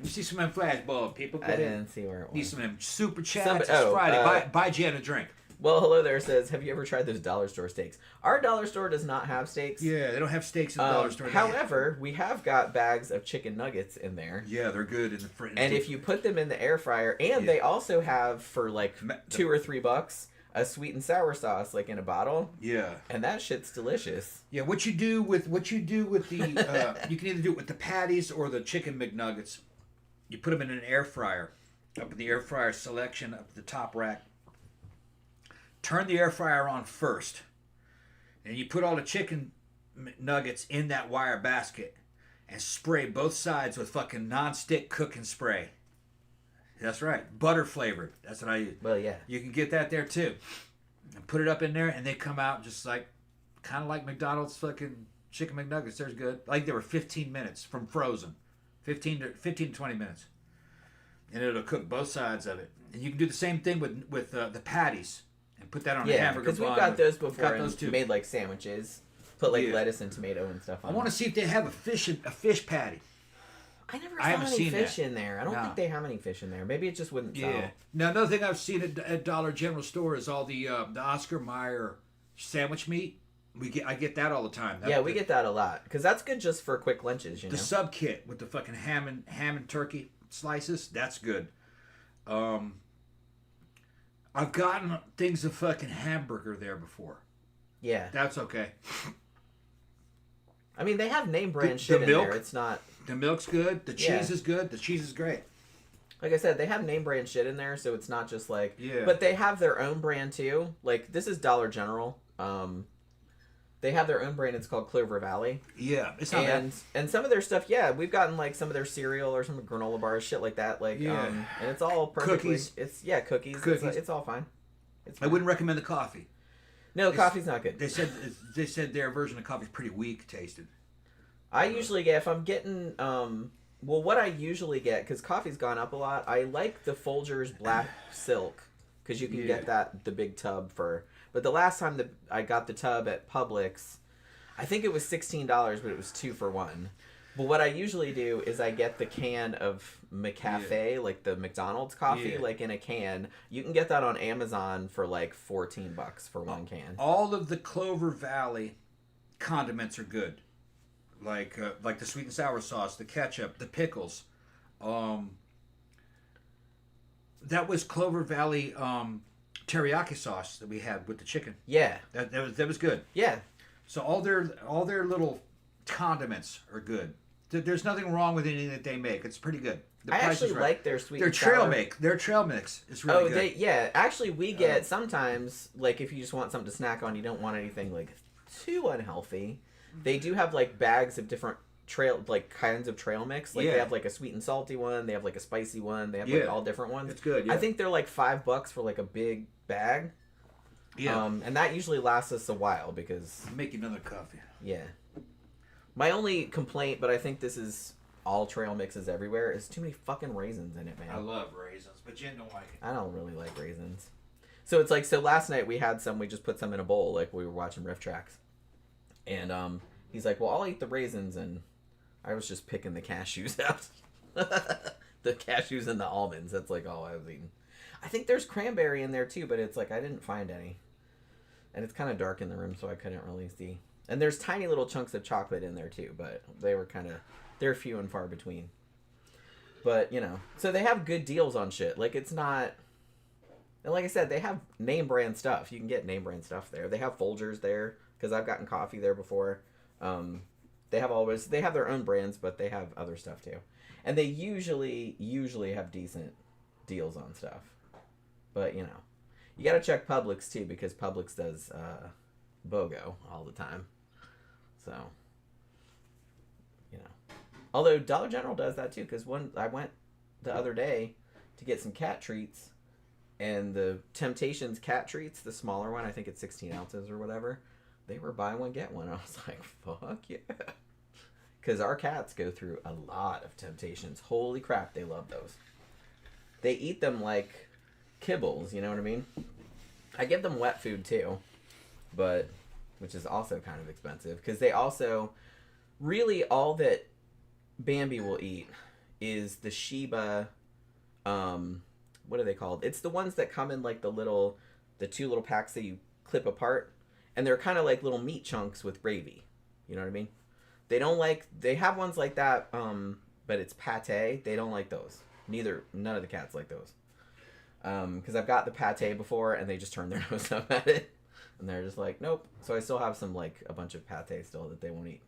You see some of them flashbulb, people? I didn't see where it was. Need some of them super chats. It's Friday. Buy Jen a drink. Well, hello there says, have you ever tried those dollar store steaks? Our dollar store does not have steaks. Yeah, they don't have steaks in the dollar store. However, we have got bags of chicken nuggets in there. Yeah, they're good in the fridge. And if you put them in the air fryer, and they also have for like $2 or $3 a sweet and sour sauce like in a bottle. Yeah. And that shit's delicious. Yeah, what you do with the you can either do it with the patties or the chicken McNuggets. You put them in an air fryer. Up in the air fryer selection up at the top rack. Turn the air fryer on first. And you put all the chicken nuggets in that wire basket and spray both sides with fucking non-stick cooking spray. That's right. Butter flavored. That's what I use. Well, yeah. You can get that there too. And put it up in there and they come out just like, kind of like McDonald's fucking chicken McNuggets. They're good. Like they were 15 minutes from frozen. 15 to 20 minutes. And it'll cook both sides of it. And you can do the same thing with the patties. And put that on a hamburger bun. Because we've got those before got those too. Made like sandwiches. Put like lettuce and tomato and stuff on I want to see if they have a fish patty. I never I saw haven't any seen fish that. in there. I don't No. think they have any fish in there. Maybe it just wouldn't sell. Yeah. Now another thing I've seen at Dollar General store is all the Oscar Mayer sandwich meat. I get that all the time. We get that a lot because that's good just for quick lunches. You know, the sub kit with the fucking ham and turkey slices. That's good. I've gotten things of fucking hamburger there before. Yeah, That's okay. I mean they have name brand shit the in milk? there. It's not The milk's good. The cheese Yeah. is good. The cheese is great. like I said. They have name brand shit in there, so it's not just like. Yeah. But they have their own brand too. Like this is Dollar General. They have their own brand. It's called Clover Valley. Yeah, it's not bad. And some of their stuff, yeah, we've gotten like some of their cereal or some granola bars, shit like that. Like, Yeah. and it's all perfectly. Cookies. It's cookies. Cookies. It's all fine. It's I fine. wouldn't recommend the coffee. No, coffee's not good. They said their version of coffee is pretty weak tasted. I usually get if I'm getting well, what I usually get because coffee's gone up a lot. I like the Folgers Black Silk because you can get the big tub for. But the last time that I got the tub at Publix, I think it was $16, but it was 2 for 1. But what I usually do is I get the can of McCafe, like the McDonald's coffee, like in a can. You can get that on Amazon for like $14 for one can. All of the Clover Valley condiments are good, like the sweet and sour sauce, the ketchup, the pickles. That was Clover Valley teriyaki sauce that we had with the chicken. Yeah. That was good. Yeah. So all their little condiments are good. There's nothing wrong with anything that they make. It's pretty good. The I price actually is right. like their sweet Their and trail sour. their trail mix is really good. Actually, we get sometimes, like, if you just want something to snack on, you don't want anything, like, too unhealthy. They do have, like, bags of different kinds of trail mix. Like, they have, like, a sweet and salty one. They have, like, a spicy one. They have, like, all different ones. It's good, yeah. I think they're, like, $5 for, like, a big bag. Yeah. And that usually lasts us a while because... Make another coffee. Yeah. My only complaint, but I think this is all trail mixes everywhere, is too many fucking raisins in it, man. I love raisins, but Jen don't like it. I don't really like raisins. So it's like, so last night we had some, we just put some in a bowl, like we were watching Riff Tracks. And he's like, well, I'll eat the raisins, and I was just picking the cashews out. The cashews and the almonds, that's like all I was eating. I think there's cranberry in there too, but it's like, I didn't find any. And it's kind of dark in the room, so I couldn't really see. And there's tiny little chunks of chocolate in there too, but they're few and far between. But, you know, so they have good deals on shit. Like, it's not... And like I said, they have name brand stuff. You can get name brand stuff there. They have Folgers there, because I've gotten coffee there before. They have their own brands, but they have other stuff too. And they usually have decent deals on stuff. But, you know, you gotta check Publix too, because Publix does BOGO all the time. So, you know. Although Dollar General does that too, because I went the other day to get some cat treats, and the Temptations cat treats, the smaller one, I think it's 16 ounces or whatever, they were buy one, get one. I was like, fuck yeah. Because our cats go through a lot of Temptations. Holy crap, they love those. They eat them like kibbles, you know what I mean? I give them wet food too, but which is also kind of expensive, because they also, really all that Bambi will eat is the Shiba, what are they called? It's the ones that come in like the 2 little packs that you clip apart, and they're kind of like little meat chunks with gravy. You know what I mean? They have ones like that, but it's pate. They don't like those. None of the cats like those. Because I've got the pate before, and they just turn their nose up at it. And they're just like, nope. So I still have some, like, a bunch of pate still that they won't eat.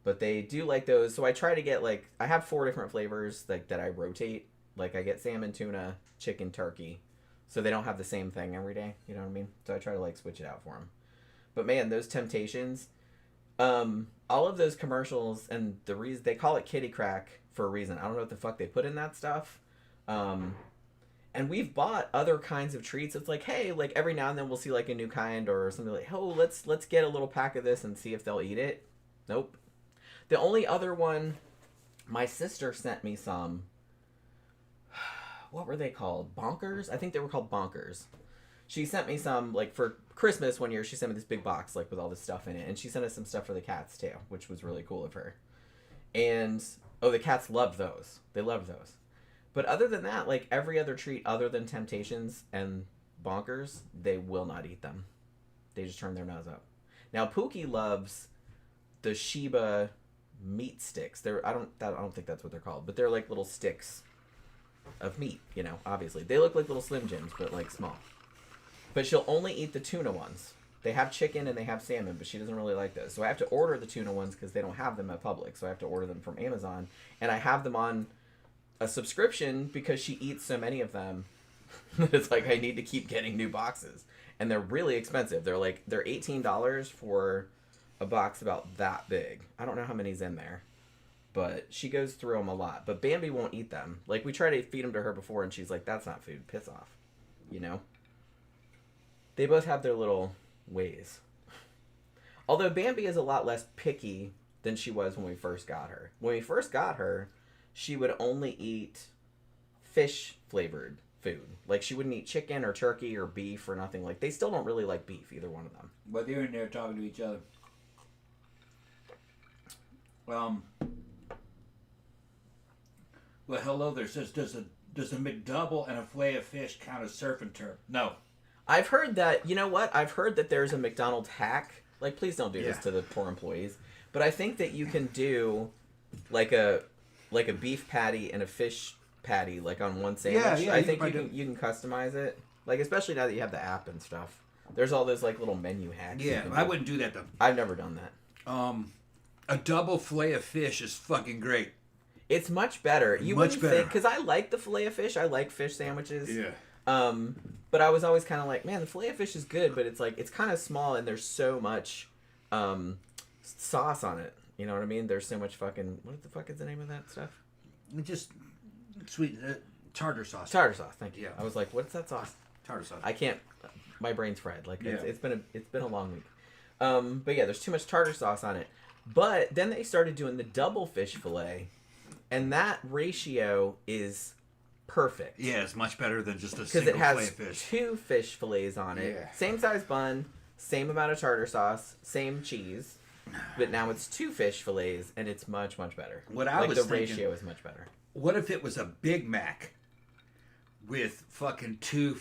But they do like those. So I try to get, like, I have 4 different flavors like that I rotate. Like, I get salmon, tuna, chicken, turkey. So they don't have the same thing every day. You know what I mean? So I try to, like, switch it out for them. But, man, those Temptations, all of those commercials, and the reason they call it kitty crack for a reason. I don't know what the fuck they put in that stuff. And we've bought other kinds of treats. It's like, hey, like every now and then we'll see like a new kind or something like, oh, let's get a little pack of this and see if they'll eat it. Nope. The only other one, my sister sent me some. What were they called? Bonkers? I think they were called Bonkers. She sent me some, like, for Christmas one year, she sent me this big box, like, with all this stuff in it. And she sent us some stuff for the cats, too, which was really cool of her. And Oh, the cats love those. They love those. But other than that, like every other treat other than Temptations and Bonkers, they will not eat them. They just turn their nose up. Now Pookie loves the Shiba meat sticks. I don't think that's what they're called, but they're like little sticks of meat, you know, obviously. They look like little Slim Jims, but like small. But she'll only eat the tuna ones. They have chicken and they have salmon, but she doesn't really like those. So I have to order the tuna ones because they don't have them at Publix. So I have to order them from Amazon. And I have them on a subscription because she eats so many of them. It's like I need to keep getting new boxes. And they're really expensive. They're $18 for a box about that big. I don't know how many's in there. But she goes through them a lot. But Bambi won't eat them. Like, we tried to feed them to her before, and she's like, that's not food. Piss off. You know? They both have their little ways. Although Bambi is a lot less picky than she was when we first got her. When we first got her, she would only eat fish-flavored food. Like, she wouldn't eat chicken or turkey or beef or nothing. Like, they still don't really like beef, either one of them. But they're in there talking to each other. Well, hello there. Says, does a McDouble and a fillet of fish count as surf and turf? No. I've heard that, you know what? I've heard that there's a McDonald's hack. Like, please don't do this to the poor employees. But I think that you can do, like a beef patty and a fish patty, like, on one sandwich. Yeah, I think you can customize it. Like, especially now that you have the app and stuff. There's all those, like, little menu hacks. Yeah, I wouldn't do that, though. I've never done that. A double fillet of fish is fucking great. It's much better. You much wouldn't better. think, because I like the fillet of fish. I like fish sandwiches. Yeah. But I was always kind of like, man, the fillet of fish is good, but it's like, it's kind of small and there's so much sauce on it. You know what I mean? There's so much fucking, what the fuck is the name of that stuff? Just sweet tartar sauce. Tartar sauce, thank you. Yeah. I was like, what's that sauce? Tartar sauce. I can't, my brain's fried. Like, Yeah. it's been a long week. But yeah, there's too much tartar sauce on it. But then they started doing the double fish fillet, and that ratio is perfect. Yeah, it's much better than just a Because single it has fillet of fish. 2 fish fillets on it. Yeah. Same size bun, same amount of tartar sauce, same cheese. But now it's 2 fish fillets, and it's much, much better. What I was the thinking, ratio is much better. What if it was a Big Mac with fucking 2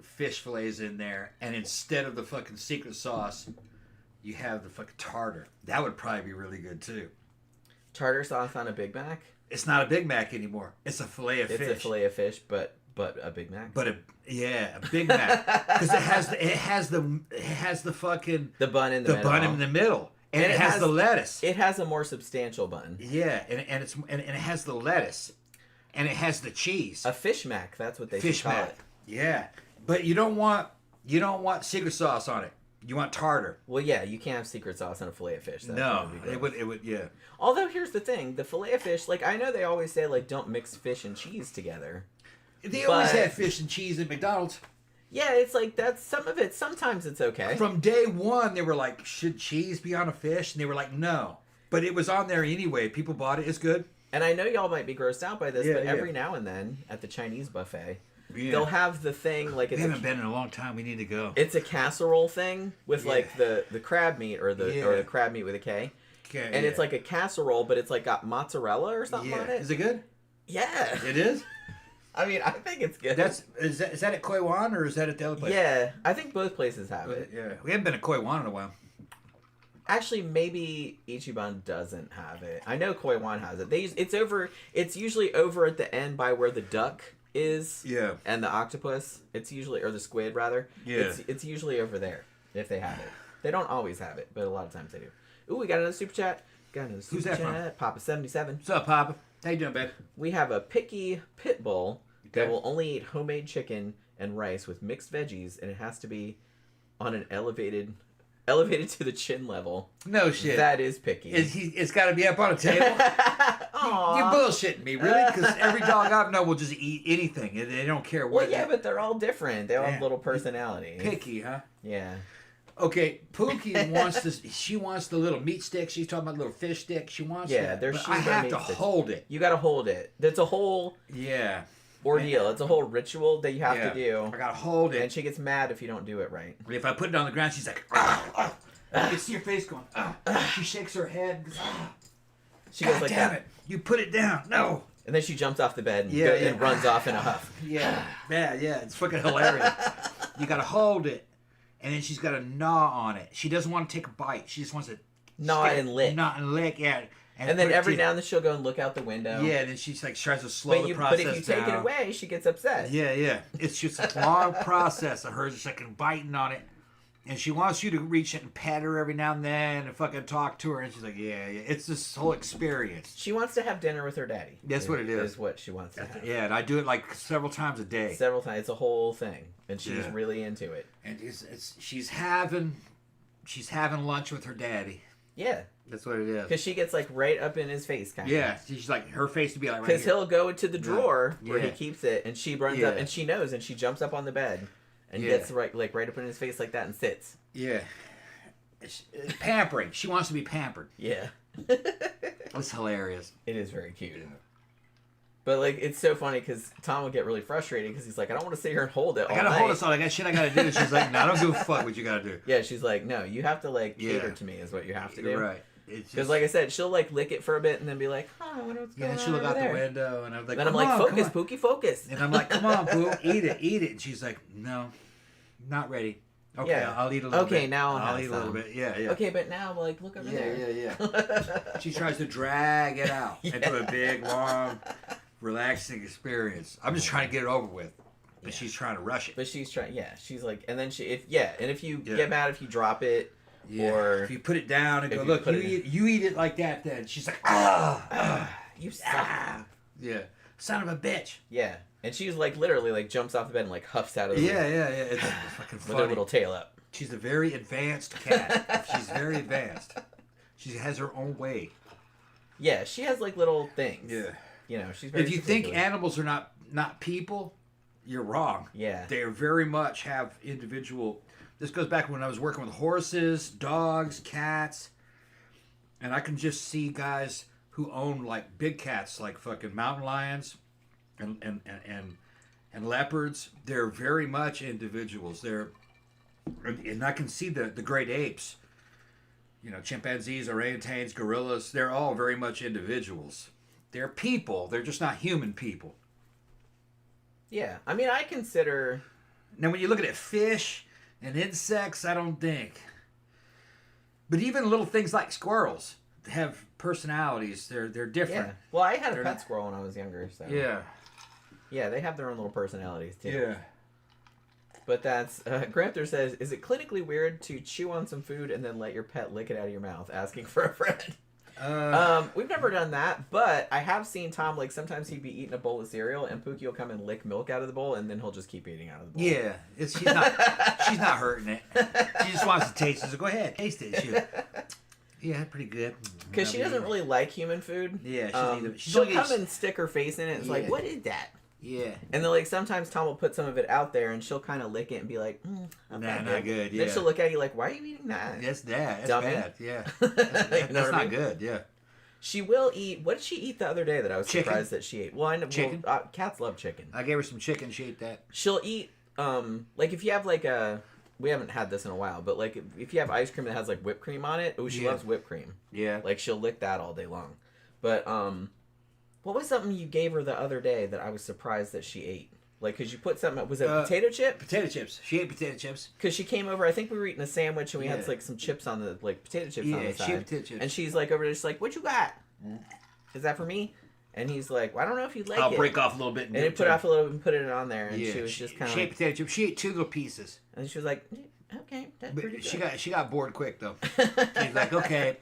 fish fillets in there, and instead of the fucking secret sauce, you have the fucking tartar? That would probably be really good too. Tartar sauce on a Big Mac? It's not a Big Mac anymore. It's a fillet of fish. It's a fillet of fish, but a Big Mac. But a Big Mac, because it has the fucking the bun in the middle. bun in the middle, and it has the lettuce. It has a more substantial bun. Yeah, and it has the lettuce, and it has the cheese. A fish mac, that's what they Fish call mac. it. Yeah, but you don't want secret sauce on it. You want tartar. Well, yeah, you can't have secret sauce on a fillet of fish. No, it would. Yeah. Although here's the thing, the fillet of fish, like I know they always say like don't mix fish and cheese together. They always have fish and cheese at McDonald's. Yeah, it's like that's some of it. Sometimes it's okay. From day one, they were like, should cheese be on a fish? And they were like, no. But it was on there anyway. People bought it. It's good. And I know y'all might be grossed out by this, but every now and then at the Chinese buffet, they'll have the thing like it's we haven't been in a long time. We need to go. It's a casserole thing with like the crab meat or the crab meat with a K. Okay, and it's like a casserole, but it's like got mozzarella or something on it. Is it good? Yeah. It is? I mean, I think it's good. Is that at Koi Wan or is that at the other place? Yeah, I think both places have it. Yeah, we haven't been at Koi Wan in a while. Actually, maybe Ichiban doesn't have it. I know Koi Wan has it. It's usually over at the end by where the duck is. Yeah. And the octopus. It's usually, or the squid rather. Yeah. It's usually over there if they have it. They don't always have it, but a lot of times they do. Ooh, we got another super chat. Who's that from? Papa77. What's up, Papa? How you doing, babe? We have a picky pit bull that will only eat homemade chicken and rice with mixed veggies, and it has to be on an elevated to the chin level. No shit. That is picky. It's got to be up on a table? You're bullshitting me, really? Because every dog I've known will just eat anything. And they don't care what. Well, yeah, but they're all different. They all have little personality. Picky, huh? Yeah. Okay, Pookie wants this. She wants the little meat stick. She's talking about little fish stick. She wants that. There's. But I have to hold it. You got to hold it. That's a whole ordeal. It's a whole ritual that you have to do. I got to hold it. And she gets mad if you don't do it right. If I put it on the ground, she's like, ah. You can see her face going, ah. She shakes her head. She goes like damn that. it. You put it down. No. And then she jumps off the bed and, Yeah, and runs off in a huff. Yeah. Yeah. It's fucking hilarious. You got to hold it. And then she's got to gnaw on it. She doesn't want to take a bite. She just wants to Gnaw and lick. Gnaw and lick, yeah. And then every now and then she'll go and look out the window. Yeah, and then she's like tries to slow the process down. But if you take it away, she gets upset. Yeah. It's just a long process of her just like biting on it. And she wants you to reach it and pat her every now and then and fucking talk to her. And she's like, yeah. It's this whole experience. She wants to have dinner with her daddy. That's what it is. Is what she wants to have. Yeah, and I do it like several times a day. Several times. It's a whole thing. And she's really into it. And she's having lunch with her daddy. Yeah. That's what it is. Because she gets like right up in his face, kind of. Yeah, she's like her face to be like right Because here. he'll go into the drawer where he Yeah. keeps it, and she runs up, and she knows, and she jumps up on the bed, and gets right up in his face like that, and sits. Yeah, it's pampering. She wants to be pampered. Yeah. It's hilarious. It is very cute. But like, it's so funny because Tom will get really frustrated because he's like, I don't want to sit here and hold it. I gotta hold it all. I got shit I gotta do. And she's like, no, I don't give a fuck what you gotta do. Yeah, she's like, no, you have to like cater to me is what you have to do. You're right. Because like I said, she'll like lick it for a bit and then be like, I wonder what's going on. And she'll look out there. the window and I'm like, then I'm like, focus, Pookie, focus. And I'm like, come on, Pooh, eat it. And she's like, no, not ready. Okay, Yeah. I'll eat a little bit. Okay, now I'll eat a little bit. Yeah. Okay, but now like look over there. Yeah. She tries to drag it out into a big, long, relaxing experience. I'm just trying to get it over with. But she's trying to rush it. But she's trying, she's like, and then if you get mad if you drop it, or if you put it down and go, you look, put you eat it like that then. She's like, you suck. Yeah. Son of a bitch. Yeah. And she's like literally like jumps off the bed and like huffs out of the room. Yeah. It's fucking funny. With her little tail up. She's a very advanced cat. She's very advanced. She has her own way. Yeah, she has like little things. Yeah. You know, she's very If you think animals are not people, you're wrong. Yeah. They very much have individual. This goes back when I was working with horses, dogs, cats, and I can just see guys who own like big cats, like fucking mountain lions, and leopards. They're very much individuals. And I can see the great apes. You know, chimpanzees, orangutans, gorillas. They're all very much individuals. They're people. They're just not human people. Yeah, I mean, I consider. Now, when you look at it, fish and insects, I don't think. But even little things like squirrels have personalities. They're different. Yeah. Well, I had a pet squirrel when I was younger. So. Yeah. Yeah, they have their own little personalities too. Yeah. But that's Granther says, is it clinically weird to chew on some food and then let your pet lick it out of your mouth, asking for a friend? We've never done that, but I have seen Tom, like, sometimes he'd be eating a bowl of cereal and Pookie will come and lick milk out of the bowl and then he'll just keep eating out of the bowl. Yeah, she's not hurting it. She just wants to taste it. So go ahead, taste it. Yeah, pretty good. Because she doesn't really like human food. Yeah, she'll come and stick her face in it. It's like, what is that? Yeah. And then, like, sometimes Tom will put some of it out there and she'll kind of lick it and be like, not good, yeah. Then she'll look at you like, why are you eating that? That's bad. Dummy. Bad, yeah. That's not good, yeah. She will eat. What did she eat the other day that I was surprised that she ate? Well, I know, chicken. Cats love chicken. I gave her some chicken. She ate that. She'll eat, like, if you have, like, we haven't had this in a while, but, like, if you have ice cream that has, like, whipped cream on it, she loves whipped cream. Yeah. Like, she'll lick that all day long. But, what was something you gave her the other day that I was surprised that she ate? Like, because you put something, was it potato chip? Potato chips. She ate potato chips. Because she came over, I think we were eating a sandwich and we had, like, some chips on the, like, potato chips on the side. She ate potato chips. And she's, like, over there, just like, what you got? Is that for me? And he's like, well, I don't know if you'd like it. I'll break off a little bit. And he put off a little and put it on there. And she was just kind of She ate potato chips. She ate 2 little pieces. And she was like, okay, that's pretty good. She got bored quick, though. She's like, okay.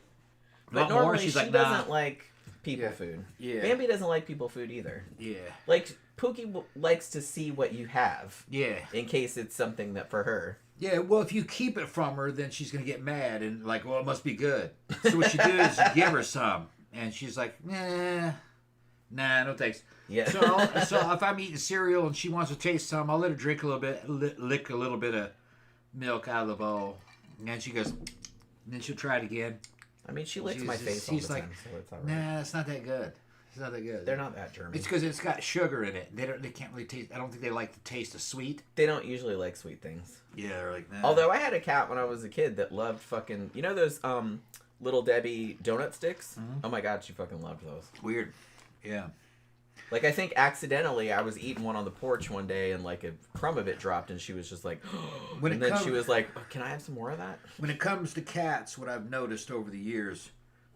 But normally she doesn't like people food. Yeah. Bambi doesn't like people food either. Yeah. Like, Pookie likes to see what you have. Yeah. In case it's something that for her. Yeah, well, if you keep it from her, then she's going to get mad and like, well, it must be good. So what you do is you give her some. And she's like, nah, no thanks. Yeah. So if I'm eating cereal and she wants to taste some, I'll let her drink a little bit, lick a little bit of milk out of the bowl. And then she goes, and then she'll try it again. I mean, she licks my face all the time, so it's all right. Nah, it's not that good. It's not that good. They're not that German. It's because it's got sugar in it. They can't really taste. I don't think they like the taste of sweet. They don't usually like sweet things. Yeah, they're like that. Although I had a cat when I was a kid that loved fucking, you know those Little Debbie donut sticks. Mm-hmm. Oh my god, she fucking loved those. Weird. Yeah. Like, I think accidentally I was eating one on the porch one day and like a crumb of it dropped and she was just like, she was like, oh, can I have some more of that? When it comes to cats, what I've noticed over the years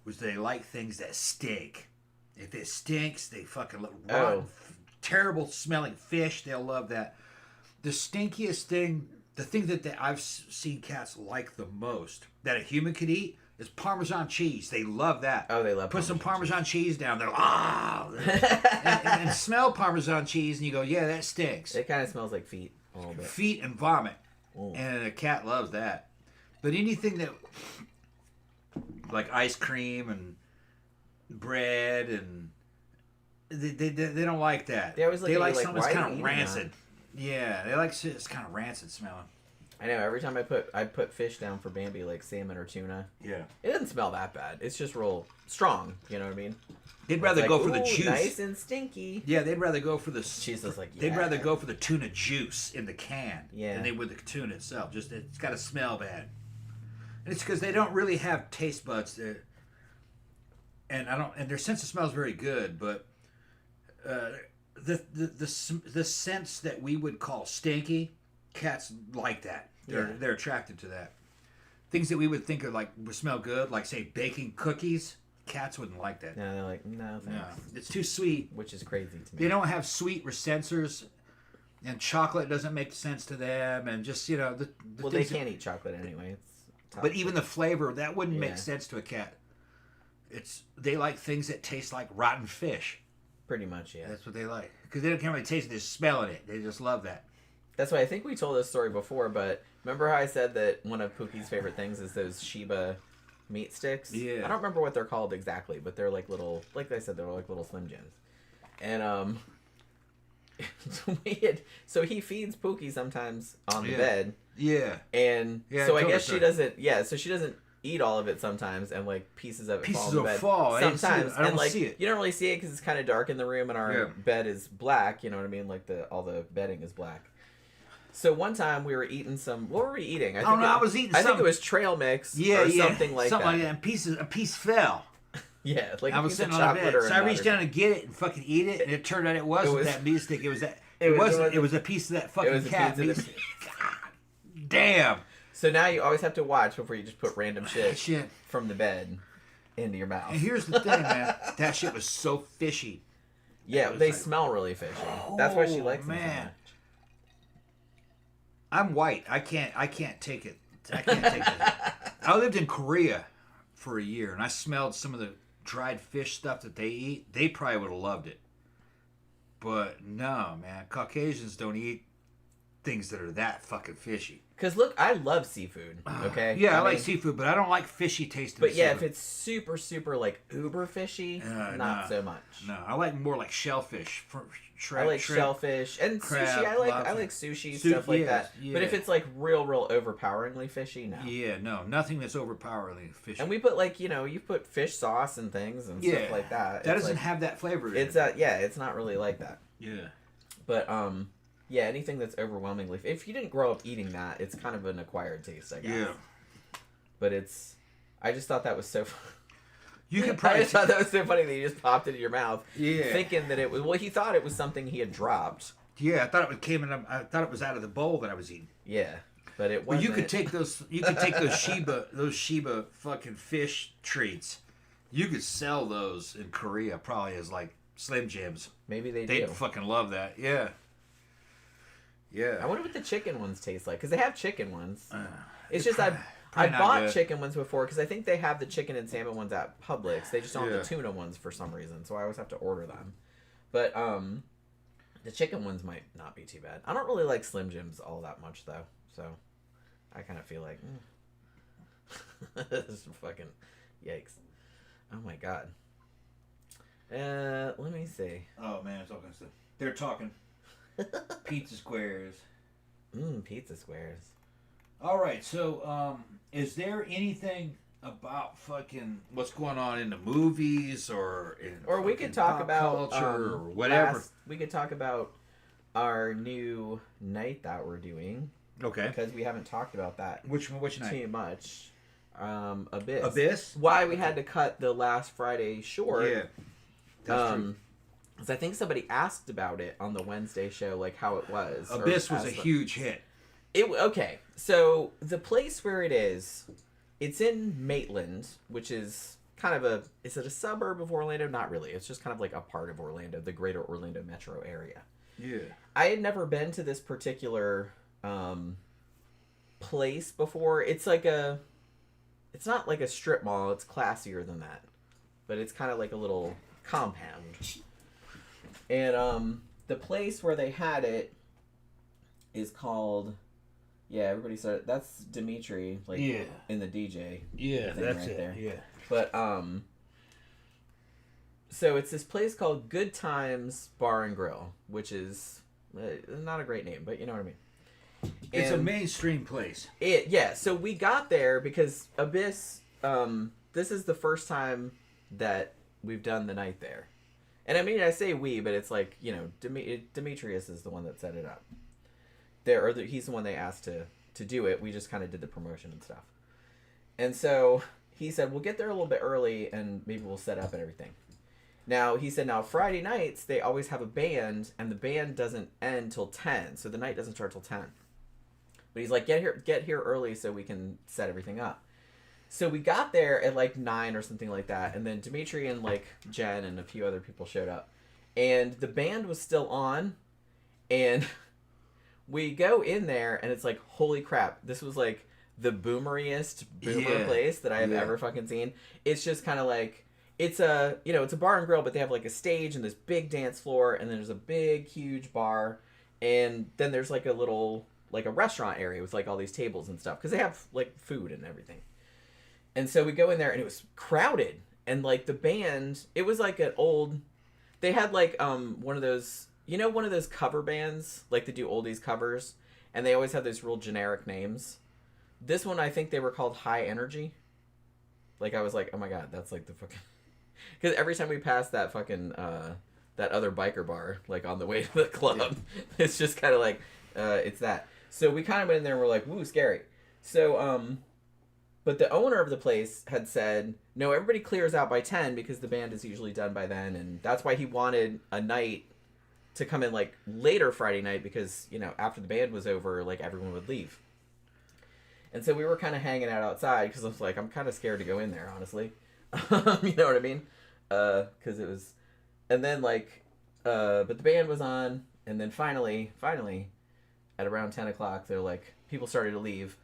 was they like things that stink. If it stinks, they fucking love rotten, terrible smelling fish. They'll love that. The stinkiest thing, the thing that I've seen cats like the most that a human could eat is Parmesan cheese. They love that. Oh, they love Put some Parmesan cheese down. They're and smell Parmesan cheese, and you go, yeah, that stinks. It kind of smells like feet a little bit. Feet and vomit. Ooh. And a cat loves that. But anything that, like ice cream and bread, and they don't like that. They always look they at like you something like, that's kind of rancid. Yeah, they like it's kind of rancid smelling. I know. Every time I put fish down for Bambi, like salmon or tuna. Yeah. It doesn't smell that bad. It's just real strong. You know what I mean? They'd rather go for the juice. Nice and stinky. Yeah, they'd rather go for the. She's just like, yeah. They'd rather go for the tuna juice in the can than they would the tuna itself. Just it's got to smell bad. And it's because they don't really have taste buds. And their sense of smell is very good, but the sense that we would call stinky, cats like that. They're attracted to that. Things that we would think would smell good, like say baking cookies, cats wouldn't like that. No, they're like, no, thanks. No, it's too sweet. Which is crazy to me. They don't have sweet sensors, and chocolate doesn't make sense to them, and just they can't eat chocolate anyway. But even the flavor that wouldn't make sense to a cat. They like things that taste like rotten fish. Pretty much, yeah. That's what they like because they don't really taste it; they're smelling it. They just love that. That's why I think we told this story before, but remember how I said that one of Pookie's favorite things is those Shiba meat sticks? Yeah. I don't remember what they're called exactly, but they're like little, like I said, they're like little Slim Jims. And so he feeds Pookie sometimes on the bed. Yeah. And so I guess she doesn't. Yeah, so she doesn't eat all of it sometimes, and like pieces of it fall on the bed. Sometimes, I don't see it. You don't really see it because it's kind of dark in the room, and our bed is black. You know what I mean? Like all the bedding is black. So one time we were eating some. What were we eating? I was eating. I think it was trail mix. Or something like that. And a piece fell. Yeah, like I was sitting on the bed, so I reached down to get it and fucking eat it, and it turned out it wasn't that meat stick. It was that. It was a piece of that fucking cat meat stick. God damn. So now you always have to watch before you just put random shit from the bed into your mouth. And here's the thing, man. That shit was so fishy. Yeah, they smell really fishy. That's why she likes them so much. I'm white. I can't take it. I can't take it. I lived in Korea for a year, and I smelled some of the dried fish stuff that they eat. They probably would have loved it. But no, man. Caucasians don't eat things that are that fucking fishy. Because look, I love seafood. Okay. Yeah, I like seafood, but I don't like fishy tasting. But yeah, if it's super, super like uber fishy, not so much. No, I like more like shellfish. I like shellfish and crab, sushi. I like sushi stuff like that. Yeah. But if it's like real overpoweringly fishy, no. Yeah, no, nothing that's overpoweringly fishy. And we put like you put fish sauce and things and stuff like that. That doesn't have that flavor. It's it's not really like that. Yeah. But yeah, anything that's overwhelmingly... If you didn't grow up eating that, it's kind of an acquired taste, I guess. Yeah. But I just thought that was so... You could probably... I just thought that was so funny that you just popped it in your mouth. Yeah. Thinking that it was... Well, he thought it was something he had dropped. Yeah, I thought it was out of the bowl that I was eating. Yeah, but it wasn't. Well, you could take those Shiba fucking fish treats. You could sell those in Korea probably as like Slim Jims. Maybe they do. They'd fucking love that. Yeah. Yeah. I wonder what the chicken ones taste like, because they have chicken ones. It's just I bought chicken ones before because I think they have the chicken and salmon ones at Publix. They just don't have the tuna ones for some reason, so I always have to order them. But the chicken ones might not be too bad. I don't really like Slim Jims all that much though, so I kind of feel like this is fucking yikes. Oh my god. Let me see. Oh man, it's all kinds of stuff. They're talking. Pizza squares. Pizza squares. All right, so is there anything about fucking what's going on in the movies or we could talk about culture or whatever? We could talk about our new night that we're doing. Okay. Because we haven't talked about that. Which night? Too much. Abyss. Abyss? Why we had to cut the last Friday short. Yeah. That's true. Because I think somebody asked about it on the Wednesday show, like how it was. Abyss was a huge hit. Okay, so the place where it is, it's in Maitland, which is kind of is it a suburb of Orlando? Not really. It's just kind of like a part of Orlando, the greater Orlando metro area. Yeah. I had never been to this particular place before. It's not like a strip mall. It's classier than that. But it's kind of like a little compound. And the place where they had it is called... Yeah, everybody started... That's Dimitri, in the DJ. Yeah, that's right there. Yeah. But, so it's this place called Good Times Bar and Grill, which is not a great name, but you know what I mean. It's a mainstream place. So we got there because Abyss, this is the first time that we've done the night there. And I mean, I say we, but it's like, Demetrius is the one that set it up. He's the one they asked to do it. We just kind of did the promotion and stuff. And so he said, we'll get there a little bit early and maybe we'll set up and everything. Now, he said, Friday nights, they always have a band, and the band doesn't end till 10, so the night doesn't start till 10. But he's like, get here early so we can set everything up. So we got there at like 9 or something like that, and then Dimitri and like Jen and a few other people showed up. And the band was still on, and we go in there, and it's like, holy crap, this was like the boomeriest boomer place that I have ever fucking seen. It's just kind of like... It's a bar and grill, but they have like a stage and this big dance floor, and then there's a big, huge bar, and then there's like a little, like a restaurant area with like all these tables and stuff, because they have like food and everything. And so we go in there, and it was crowded, and like the band, it was like they had like one of those cover bands, like they do oldies covers, and they always have those real generic names. This one, I think they were called High Energy. Like I was like, oh my god, that's like the fucking... Because every time we pass that fucking, that other biker bar, like on the way to the club, it's just kind of like, it's that. So we kind of went in there and we're like, woo, scary. So, but the owner of the place had said, no, everybody clears out by 10 because the band is usually done by then. And that's why he wanted a night to come in like later Friday night because, after the band was over, like everyone would leave. And so we were kind of hanging out outside because I was like, I'm kind of scared to go in there, honestly. You know what I mean? Because it was... And then, like... but the band was on, and then finally, at around 10 o'clock, they're like... People started to leave.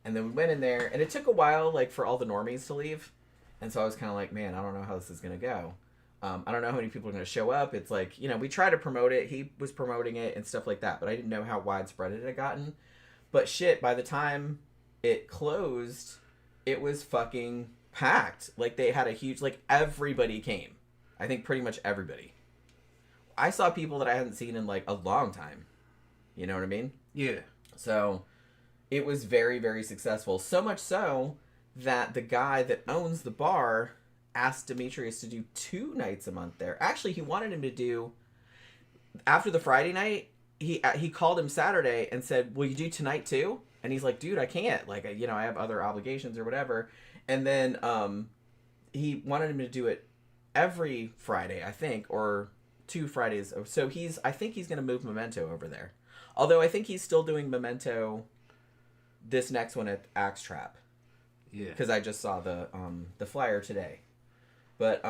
And then we went in there, and it took a while, like, for all the normies to leave. And so I was kind of like, man, I don't know how this is going to go. I don't know how many people are going to show up. It's like, we tried to promote it. He was promoting it and stuff like that. But I didn't know how widespread it had gotten. But shit, by the time... it closed, it was fucking packed. Like, they had a huge... Like, everybody came. I think pretty much everybody. I saw people that I hadn't seen in, like, a long time. You know what I mean? Yeah. So, it was very, very successful. So much so that the guy that owns the bar asked Demetrius to do 2 nights a month there. Actually, he wanted him to do... After the Friday night, he called him Saturday and said, will you do tonight too? And he's like, dude, I can't. Like, I have other obligations or whatever. And then he wanted him to do it every Friday, I think, or 2 Fridays. So I think he's going to move Memento over there. Although I think he's still doing Memento this next one at Axe Trap. Yeah. Because I just saw the flyer today. But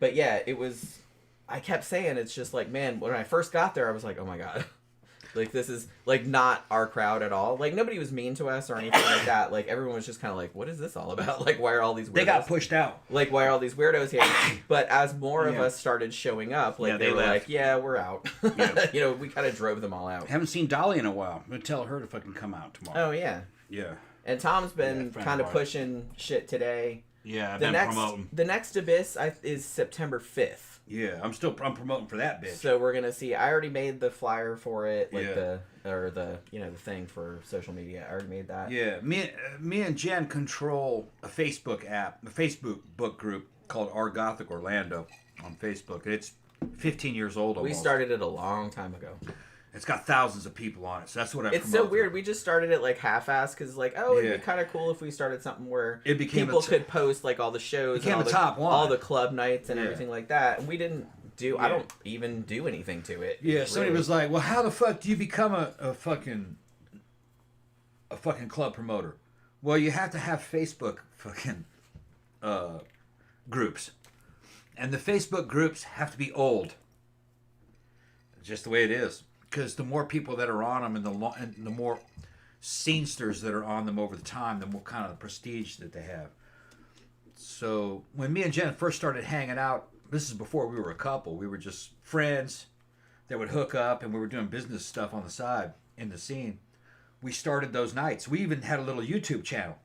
yeah, it was... I kept saying, it's just like, man, when I first got there, I was like, oh my god. Like, this is, like, not our crowd at all. Like, nobody was mean to us or anything like that. Like, everyone was just kind of like, what is this all about? Like, why are all these weirdos... They got pushed out. Like, why are all these weirdos here? But as more of us started showing up, like, they were left. Like, yeah, we're out. Yeah. We kind of drove them all out. Haven't seen Dolly in a while. I'm going to tell her to fucking come out tomorrow. Oh, yeah. Yeah. And Tom's been kind of pushing shit today. Yeah, I've been promoting. The next Abyss is September 5th. Yeah, I'm promoting for that bitch. So we're gonna see. I already made the flyer for it, like the thing for social media. I already made that. Yeah, me and Jen control a Facebook book group called Our Gothic Orlando on Facebook. It's 15 years old almost. We started it a long time ago. It's got thousands of people on it, so that's what I promote. It's so weird. We just started it like half-assed because like, oh, it'd be kind of cool if we started something where it became people could post like all the shows, became and the top one, all the club nights and everything like that. And we didn't do. I don't even do anything to it. Yeah, somebody was like, well, how the fuck do you become a fucking club promoter? Well, you have to have Facebook fucking groups, and the Facebook groups have to be old. It's just the way it is. Because the more people that are on them, and the more scenesters that are on them over the time, the more kind of the prestige that they have. So when me and Jen first started hanging out, this is before we were a couple. We were just friends that would hook up, and we were doing business stuff on the side in the scene. We started those nights. We even had a little YouTube channel.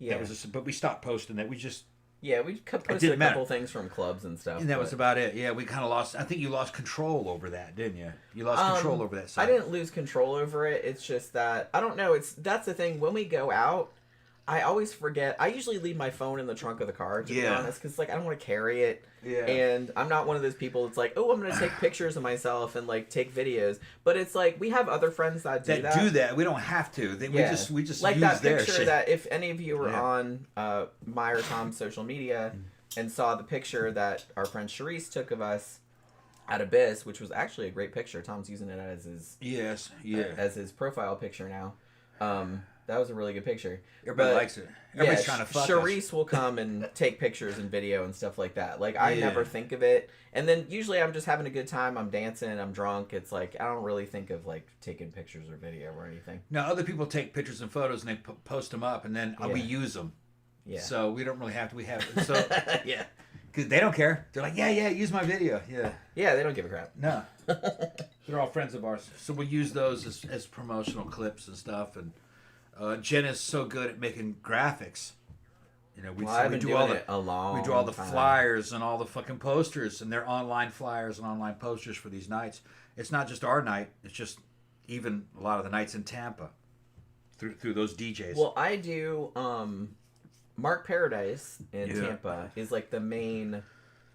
Yeah. But we stopped posting that. We just... Yeah, we posted a couple things from clubs and stuff. And that was about it. Yeah, we kind of lost... I think you lost control over that, didn't you? You lost control over that side. I didn't lose control over it. It's just that... I don't know. That's the thing. When we go out, I always forget. I usually leave my phone in the trunk of the car, to be honest, because like I don't want to carry it. Yeah. And I'm not one of those people that's like, oh, I'm going to take pictures of myself and like take videos. But it's like we have other friends that do that. We don't have to. We just like use that their picture shit. That if any of you were on my or Tom's social media and saw the picture that our friend Charisse took of us at Abyss, which was actually a great picture. Tom's using it as his as his profile picture now. That was a really good picture. Everybody likes it. Everybody's trying to fuck Charisse us. will come and take pictures and video and stuff like that. Like, I never think of it. And then usually I'm just having a good time. I'm dancing. I'm drunk. It's like, I don't really think of, like, taking pictures or video or anything. No, other people take pictures and photos and they post them up, and then we use them. Yeah. So we don't really have to. We have so yeah. Because they don't care. They're like, yeah, use my video. Yeah. Yeah, they don't give a crap. No. They're all friends of ours. So we use those as promotional clips and stuff, and... Jen is so good at making graphics. You know, we do all the flyers and all the fucking posters, and they're online flyers and online posters for these nights. It's not just our night; it's just even a lot of the nights in Tampa through those DJs. Well, I do. Mark Paradise in Tampa is like the main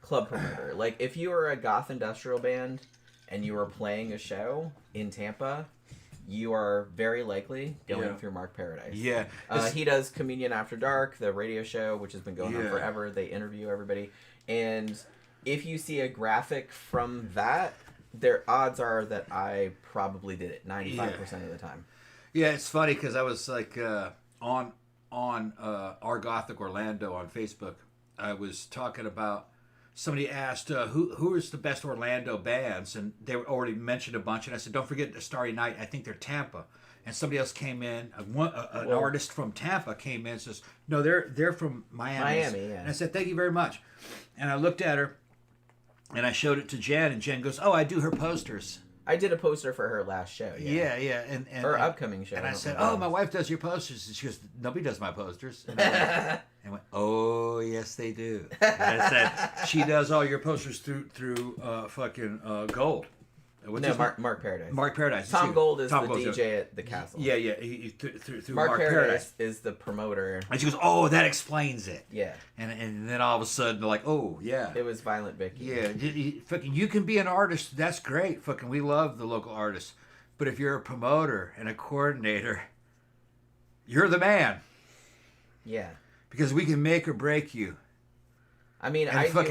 club promoter. Like, if you are a goth industrial band and you are playing a show in Tampa, you are very likely going through Mark Paradise. Yeah. He does Communion After Dark, the radio show, which has been going on forever. They interview everybody. And if you see a graphic from that, their odds are that I probably did it 95% of the time. Yeah, it's funny because I was like on Our Gothic Orlando on Facebook. I was talking about... Somebody asked, who is the best Orlando bands? And they already mentioned a bunch. And I said, don't forget the Starry Night. I think they're Tampa. And somebody else came in. An artist from Tampa came in and says, no, they're from Miami. And I said, thank you very much. And I looked at her, and I showed it to Jen. And Jen goes, oh, I do her posters. I did a poster for her last show. Yeah. And her upcoming show. And I said, oh, my wife does your posters. And she goes, nobody does my posters. And I went, oh, yes, they do. And I said, she does all your posters through fucking Gold. Mark Paradise. Mark Paradise. Tom Gold is the DJ at the castle. Yeah. He through Mark Paradise is the promoter. And she goes, oh, that explains it. Yeah. And then all of a sudden, they're like, oh, yeah. It was Violent Vicky. Yeah. Fucking, you can be an artist. That's great. Fucking, we love the local artists. But if you're a promoter and a coordinator, you're the man. Yeah. Because we can make or break you. I mean,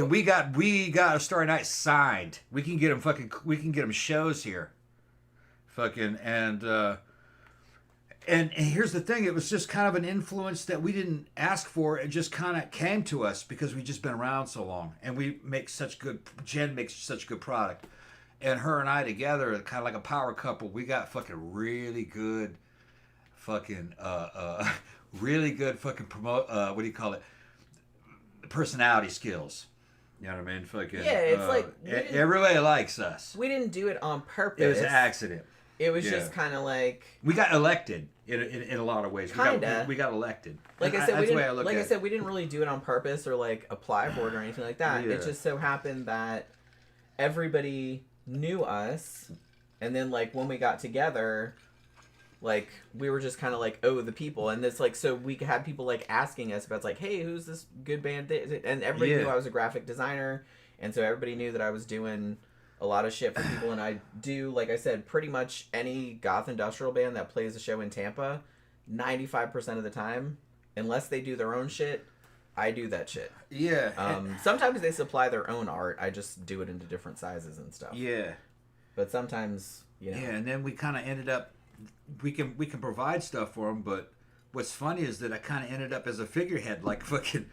we got a Starry Night signed. We can get them shows here. Fucking and here's the thing, it was just kind of an influence that we didn't ask for. It just kind of came to us because we've just been around so long, and Jen makes such good product, and her and I together are kind of like a power couple. We got fucking really good fucking really good fucking what do you call it? Personality skills. You know what I mean? Fucking, it's like... Everybody likes us. We didn't do it on purpose. It was an accident. It was just kind of like... We got elected in a lot of ways. Kinda. We got elected. Like I said, we didn't really do it on purpose or like apply for it or anything like that. Yeah. It just so happened that everybody knew us, and then like when we got together... Like, we were just kind of like, oh, the people. And it's like, so we had people like asking us about, like, hey, who's this good band? And everybody knew I was a graphic designer. And so everybody knew that I was doing a lot of shit for people, and I do, like I said, pretty much any goth industrial band that plays a show in Tampa, 95% of the time, unless they do their own shit, I do that shit. Yeah. Sometimes they supply their own art. I just do it into different sizes and stuff. Yeah. But sometimes, Yeah, and then we kind of ended up, we can provide stuff for them, but what's funny is that I kind of ended up as a figurehead, like fucking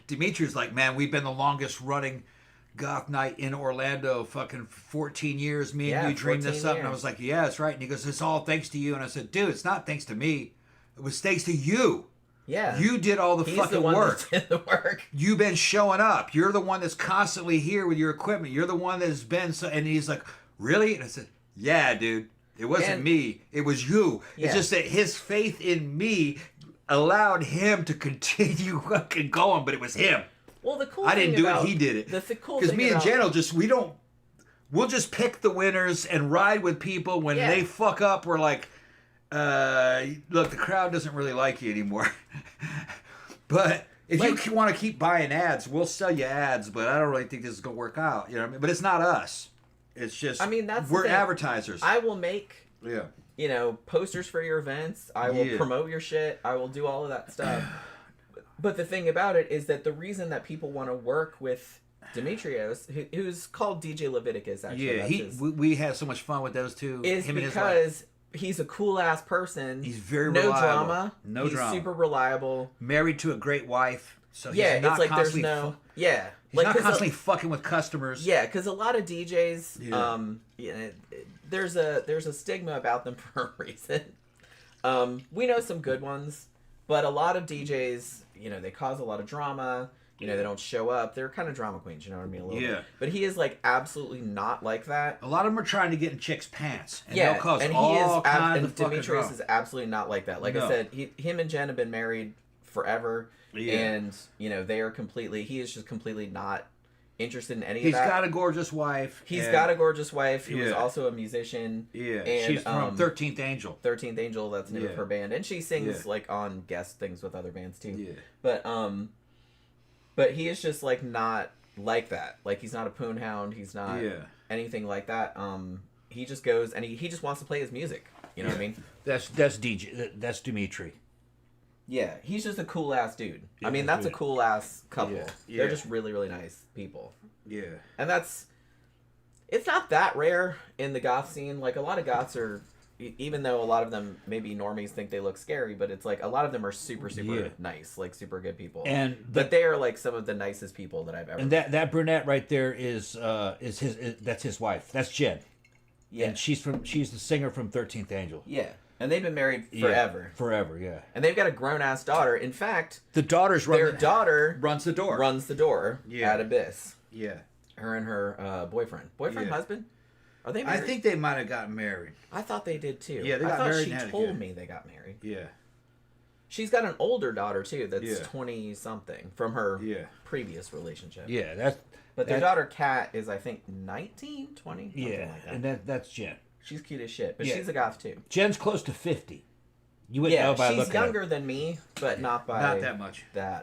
Dimitri's like, man, we've been the longest running goth night in Orlando, fucking 14 years. Me and you dreamed this up. And I was like, yeah, that's right. And he goes, it's all thanks to you. And I said, dude, it's not thanks to me. It was thanks to you. Yeah. You did all the fucking work. Did the work. You've been showing up. You're the one that's constantly here with your equipment. You're the one that's been so. And he's like, really? And I said, yeah, dude. It wasn't me. It was you. Yeah. It's just that his faith in me allowed him to continue fucking going, but it was him. Well, the cool I thing didn't do about, it. He did it. The cool because thing me about, and Jan we'll just pick the winners and ride with people when they fuck up. We're like, look, the crowd doesn't really like you anymore. But if you want to keep buying ads, we'll sell you ads. But I don't really think this is gonna work out. You know what I mean? But it's not us. It's just we're advertisers. I will make posters for your events. I will promote your shit. I will do all of that stuff. But the thing about it is that the reason that people want to work with Demetrios, who's called DJ Leviticus, actually. Yeah, we had so much fun with those two. Is because he's a cool ass person. He's very reliable. Drama. No drama. He's super reliable. Married to a great wife. So he's it's not like constantly there's no He's not constantly fucking with customers. Yeah, because a lot of DJs, there's a stigma about them for a reason. We know some good ones, but a lot of DJs, they cause a lot of drama. They don't show up. They're kind of drama queens, you know what I mean? A little bit. But he is like absolutely not like that. A lot of them are trying to get in chicks' pants, and they'll cause all kinds of fucking Demetrios is absolutely not like that. Like I said, him and Jen have been married forever. Yeah. And, they are he is just completely not interested in any of that. He's got a gorgeous wife. He's got a gorgeous wife who is also a musician. Yeah. And, she's from 13th Angel. 13th Angel, that's the name of her band. And she sings, on guest things with other bands, too. Yeah. But he is just, not like that. Like, he's not a poon hound. He's not anything like that. He just goes, and he just wants to play his music. You know what I mean? That's DJ. That's Dimitri. Yeah, he's just a cool ass dude. Yeah, I mean, that's a cool ass couple. Yeah. They're just really, really nice people. Yeah. And it's not that rare in the goth scene. Like, a lot of goths are, even though a lot of them, maybe normies think they look scary, but it's like a lot of them are super, super nice, like super good people. But they are like some of the nicest people that I've ever met. And that brunette right there is that's his wife. That's Jen. Yeah. And she's the singer from 13th Angel. Yeah. And they've been married forever. Yeah, forever, yeah. And they've got a grown-ass daughter. In fact, their daughter runs the door at Abyss. Yeah. Her and her boyfriend. Husband? Are they married? I think they might have gotten married. I thought they did, too. Yeah, they got married. She told me they got married. Yeah. She's got an older daughter, too, that's 20-something from her previous relationship. Yeah, But their daughter, Kat, is, I think, 19, 20? Something like that. And that's Jen. She's cute as shit, but she's a goth too. Jen's close to 50. You wouldn't know by looking at her. She's younger than me, but not that much. Yeah.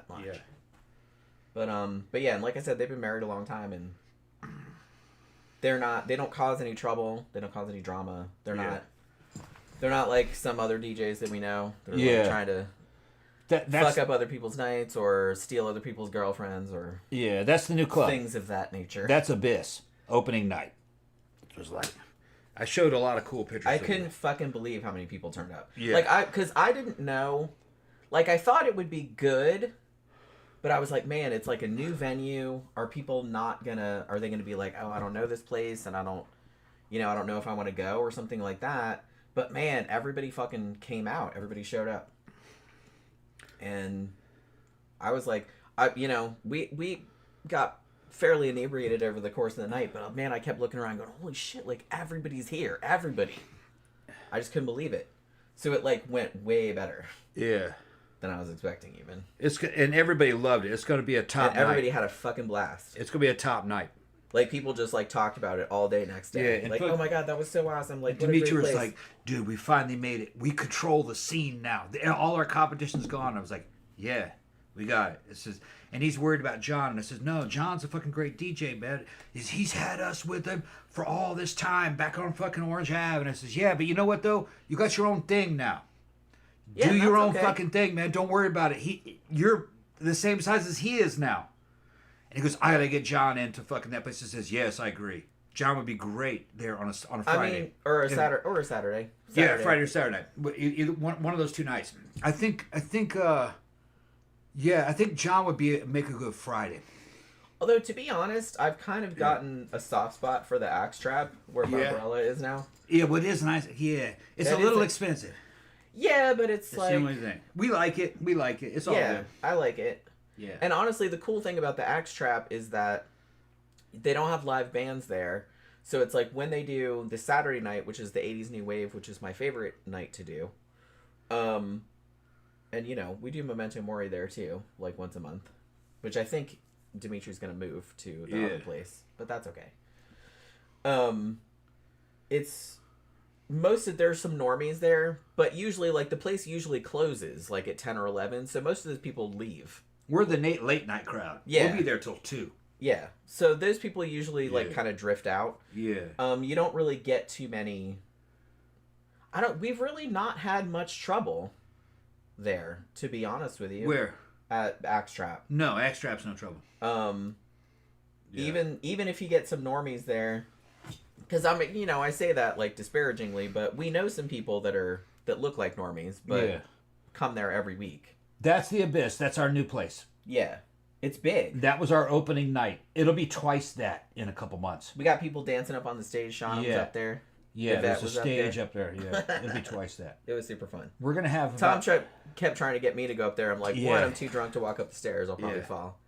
But yeah, and like I said, they've been married a long time, and they don't cause any trouble. They don't cause any drama. They're not like some other DJs that we know. They're trying to fuck up other people's nights or steal other people's girlfriends or that's the new club. Things of that nature. That's Abyss opening night. It was like. I showed a lot of cool pictures. I couldn't fucking believe how many people turned up. Yeah. Because I didn't know. Like, I thought it would be good, but I was like, man, it's like a new venue. Are they gonna be like, oh, I don't know this place, and I don't know if I want to go or something like that. But man, everybody fucking came out. Everybody showed up. And I was like, we got fairly inebriated over the course of the night, but man, I kept looking around going, holy shit, like everybody's here. Everybody. I just couldn't believe it. So it went way better. Yeah. Than I was expecting even. And everybody loved it. It's going to be a top night. Everybody had a fucking blast. It's going to be a top night. Like, people just talked about it all day next day. Yeah, oh my god, that was so awesome. Like, Dimitri was like, dude, we finally made it. We control the scene now. All our competition's gone. I was like, yeah. We got it. It says, and he's worried about John. And I says, no, John's a fucking great DJ, man. He's had us with him for all this time back on fucking Orange Ave. And I says, yeah, but you know what, though? You got your own thing now. Yeah, do your own okay. fucking thing, man. Don't worry about it. You're the same size as he is now. And he goes, I got to get John into fucking that place. He says, yes, I agree. John would be great there on a Friday. I mean, or a Saturday. Yeah, Friday or Saturday night. Either one of those 2 nights. I think John would make a good Friday. Although, to be honest, I've kind of gotten a soft spot for the Axe Trap, where Barbarella is now. Yeah, well, it is nice. Yeah. It's a little expensive. Yeah, but it's like... the only thing. We like it. It's all good. I like it. Yeah. And honestly, the cool thing about the Axe Trap is that they don't have live bands there. So it's like when they do the Saturday night, which is the 80s New Wave, which is my favorite night to do. And, you know, we do Memento Mori there, too, like once a month. Which I think Dimitri's going to move to the other place. But that's okay. It's... there's some normies there, but usually, like, the place usually closes, like, at 10 or 11, so most of those people leave. We're the late night crowd. Yeah. We'll be there till 2. Yeah. So those people usually, like, kind of drift out. Yeah. You don't really get too many... We've really not had much trouble there, to be honest with you. Where? At Axe Trap. No, Axe Trap's no trouble. Even if you get some normies there... Because I say that like disparagingly, but we know some people that look like normies, but come there every week. That's the Abyss. That's our new place. Yeah, it's big. That was our opening night. It'll be twice that in a couple months. We got people dancing up on the stage. Shauna was up there. Yeah, there's a stage up there. Yeah, it'll be twice that. It was super fun. We're gonna have Tom kept trying to get me to go up there. I'm like, one, I'm too drunk to walk up the stairs. I'll probably fall.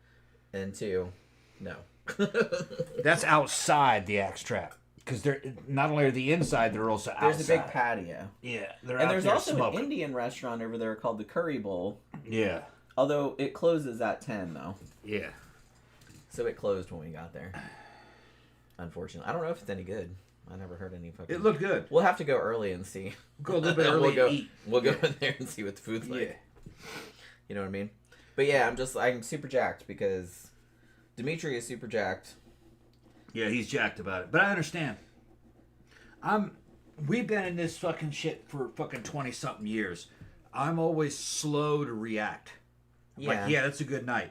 And 2, no. That's outside the Axe Trap. Because they're not only are the inside, they're also outside. There's a big patio. Yeah, and there's also an Indian restaurant over there called the Curry Bowl. Yeah. Although it closes at 10 though. Yeah. So it closed when we got there. Unfortunately, I don't know if it's any good. I never heard any fucking. It looked good. We'll have to go early and see. Go a little bit early. We'll go in there and see what the food's like. Yeah. You know what I mean? But yeah, I'm super jacked because Dimitri is super jacked. Yeah, he's jacked about it. But I understand. We've been in this fucking shit for fucking 20-something years. I'm always slow to react. Yeah. Like, yeah, that's a good night.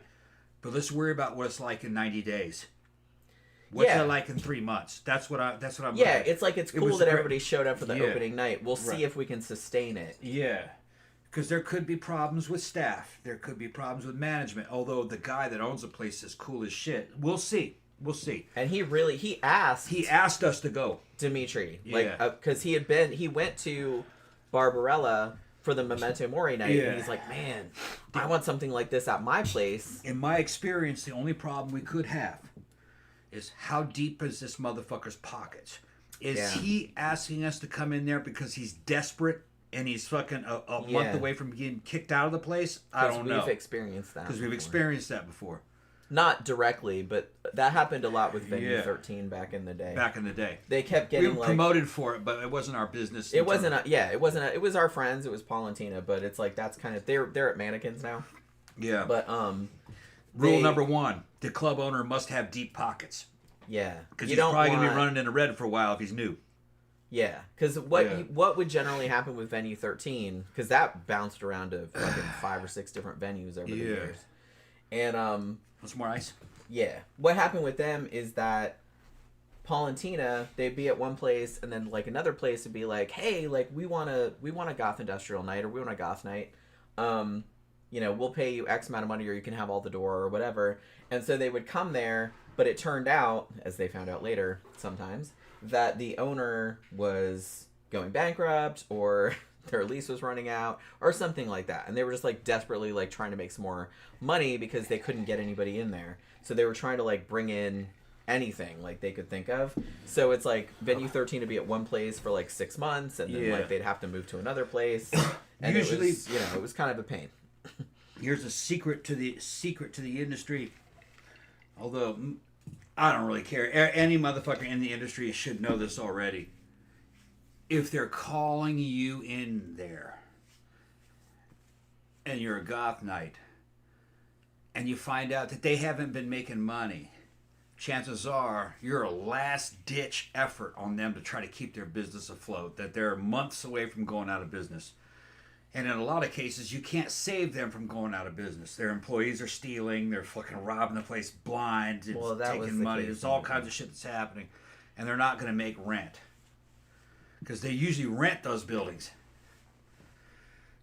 But let's worry about what it's like in 90 days. What's it like in 3 months? That's what I'm Yeah, it's like it's cool that everybody showed up for the opening night. We'll see if we can sustain it. Yeah. Because there could be problems with staff. There could be problems with management. Although the guy that owns the place is cool as shit. We'll see. We'll see. And he asked us to go. Dimitri. Like, because he went to Barbarella for the Memento Mori night, and he's like, man, I want something like this at my place. In my experience, the only problem we could have is how deep is this motherfucker's pockets? Is he asking us to come in there because he's desperate and he's fucking a month away from getting kicked out of the place? I don't know. We've experienced that. Because we've experienced that before. Not directly, but that happened a lot with Venue 13 back in the day. They kept getting we were promoted for it, but it wasn't our business. It wasn't. It was our friends. It was Paul and Tina, but it's like that's kind of they're at Mannequins now. Yeah. But rule number 1: the club owner must have deep pockets. Yeah. Because he's probably gonna be running in the red for a while if he's new. Yeah, because what would generally happen with Venue 13? Because that bounced around to fucking 5 or 6 different venues over the years, and What's more ice? Yeah. What happened with them is that Paul and Tina, they'd be at one place, and then like another place would be like, hey, like we want a goth industrial night, or we want a goth night. We'll pay you X amount of money, or you can have all the door or whatever. And so they would come there, but it turned out, as they found out later sometimes, that the owner was going bankrupt, or their lease was running out, or something like that. And they were just like desperately like trying to make some more money because they couldn't get anybody in there. So they were trying to like bring in anything like they could think of. So it's like Venue 13 to be at one place for like 6 months, and then like they'd have to move to another place. And usually it was kind of a pain. Here's a secret to the industry. Although I don't really care. Any motherfucker in the industry should know this already. If they're calling you in there and you're a goth night, and you find out that they haven't been making money, chances are you're a last-ditch effort on them to try to keep their business afloat, that they're months away from going out of business. And in a lot of cases, you can't save them from going out of business. Their employees are stealing. They're fucking robbing the place blind. It's taking money. There's all kinds of shit that's happening. And they're not going to make rent. Because they usually rent those buildings.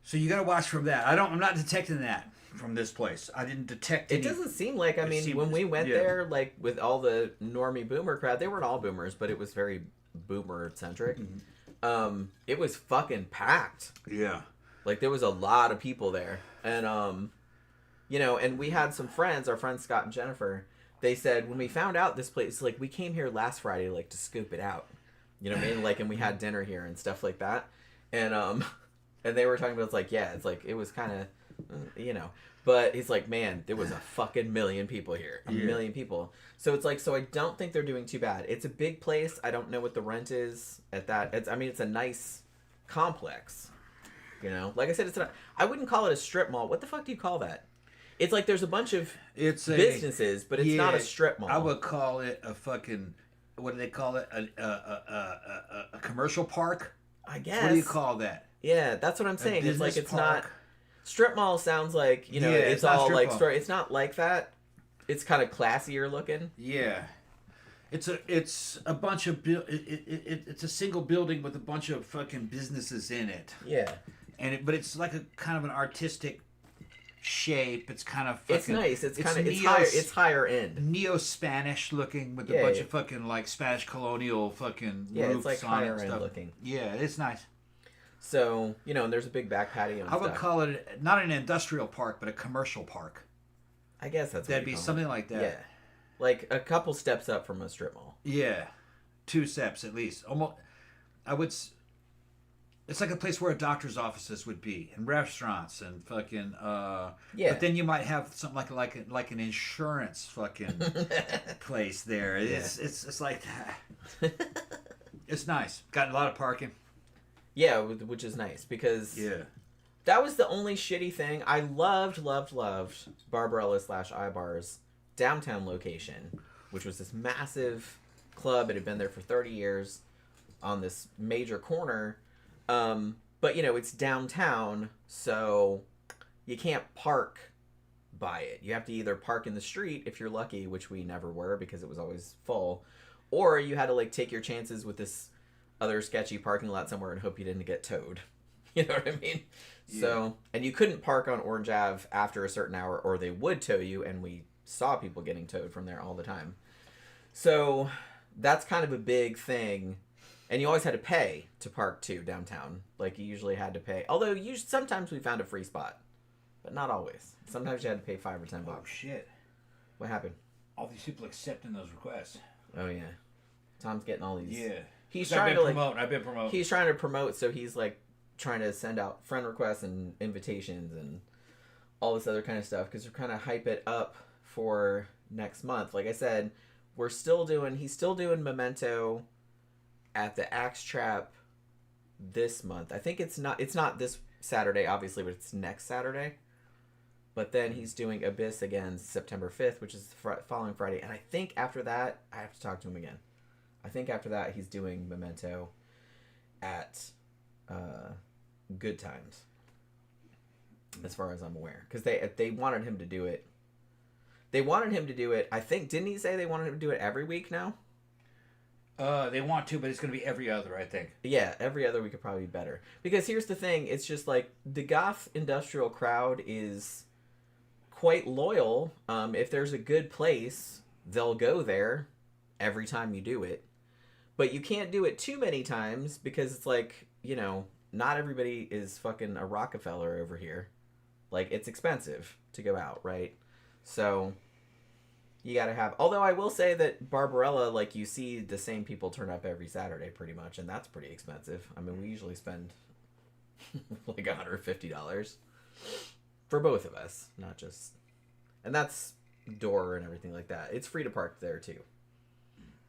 So you got to watch from that. I'm not detecting that from this place. I didn't detect it. Doesn't seem like, when we went there, like, with all the normie boomer crowd, they weren't all boomers, but it was very boomer-centric. Mm-hmm. It was fucking packed. Yeah. Like, there was a lot of people there. And, and we had some friends, our friends Scott and Jennifer, they said, when we found out this place, like, we came here last Friday, like, to scoop it out. You know what I mean? Like, and we had dinner here and stuff like that. And, and they were talking about, it's like, yeah, it's like, it was kind of, But he's like, man, there was a fucking million people here. A million people. So it's like, so I don't think they're doing too bad. It's a big place. I don't know what the rent is at that. It's a nice complex. Like I said, I wouldn't call it a strip mall. What the fuck do you call that? It's like there's a bunch of businesses, but it's not a strip mall. I would call it a fucking, what do they call it? A commercial park? I guess. What do you call that? Yeah, that's what I'm saying. It's like, it's not, strip mall sounds like, it's all like, it's not like that. It's kind of classier looking. Yeah. It's a bunch of, it's a single building with a bunch of fucking businesses in it. Yeah. But it's like a kind of an artistic shape. It's kind of fucking... It's nice. It's higher end. Neo-Spanish looking with a bunch of fucking like Spanish colonial fucking roofs it's like on higher it and end stuff. looking. Yeah, it's nice. So, and there's a big back patio and I would call it not an industrial park, but a commercial park. I guess that'd be something like that. Yeah. Like a couple steps up from a strip mall. Yeah. 2 steps at least. Almost, it's like a place where a doctor's offices would be, and restaurants, and fucking. But then you might have something like an insurance fucking place there. It's like it's nice. Got a lot of parking. Yeah, which is nice because that was the only shitty thing. I loved Barbarella/iBar's downtown location, which was this massive club. It had been there for 30 years on this major corner. But it's downtown, so you can't park by it. You have to either park in the street if you're lucky, which we never were because it was always full, or you had to like take your chances with this other sketchy parking lot somewhere and hope you didn't get towed. You know what I mean? Yeah. So, and you couldn't park on Orange Ave after a certain hour or they would tow you, and we saw people getting towed from there all the time. So that's kind of a big thing. And you always had to pay to park too downtown. Like you usually had to pay. Although sometimes we found a free spot, but not always. Sometimes you had to pay $5 or $10. Oh shit! What happened? All these people accepting those requests. Oh yeah, Tom's getting all these. Yeah, he's trying to promote. I've been promoting. He's trying to promote, so he's like trying to send out friend requests and invitations and all this other kind of stuff because we're kind of hype it up for next month. Like I said, he's still doing Memento at the Axe Trap this month. I think it's not this Saturday, obviously, but it's next Saturday. But then he's doing Abyss again September 5th, which is the following Friday. And I think after that, I have to talk to him again. I think after that, he's doing Memento at Good Times, as far as I'm aware. Because they wanted him to do it. They wanted him to do it, I think, didn't he say they wanted him to do it every week now? They want to, but it's going to be every other, I think. Yeah, every other week would probably be better. Because here's the thing, it's just like, the goth industrial crowd is quite loyal. If there's a good place, they'll go there every time you do it. But you can't do it too many times, because it's like, not everybody is fucking a Rockefeller over here. Like, it's expensive to go out, right? So you gotta have... Although I will say that Barbarella, like, you see the same people turn up every Saturday pretty much, and that's pretty expensive. I mean, we usually spend like $150 for both of us, not just... And that's door and everything like that. It's free to park there too.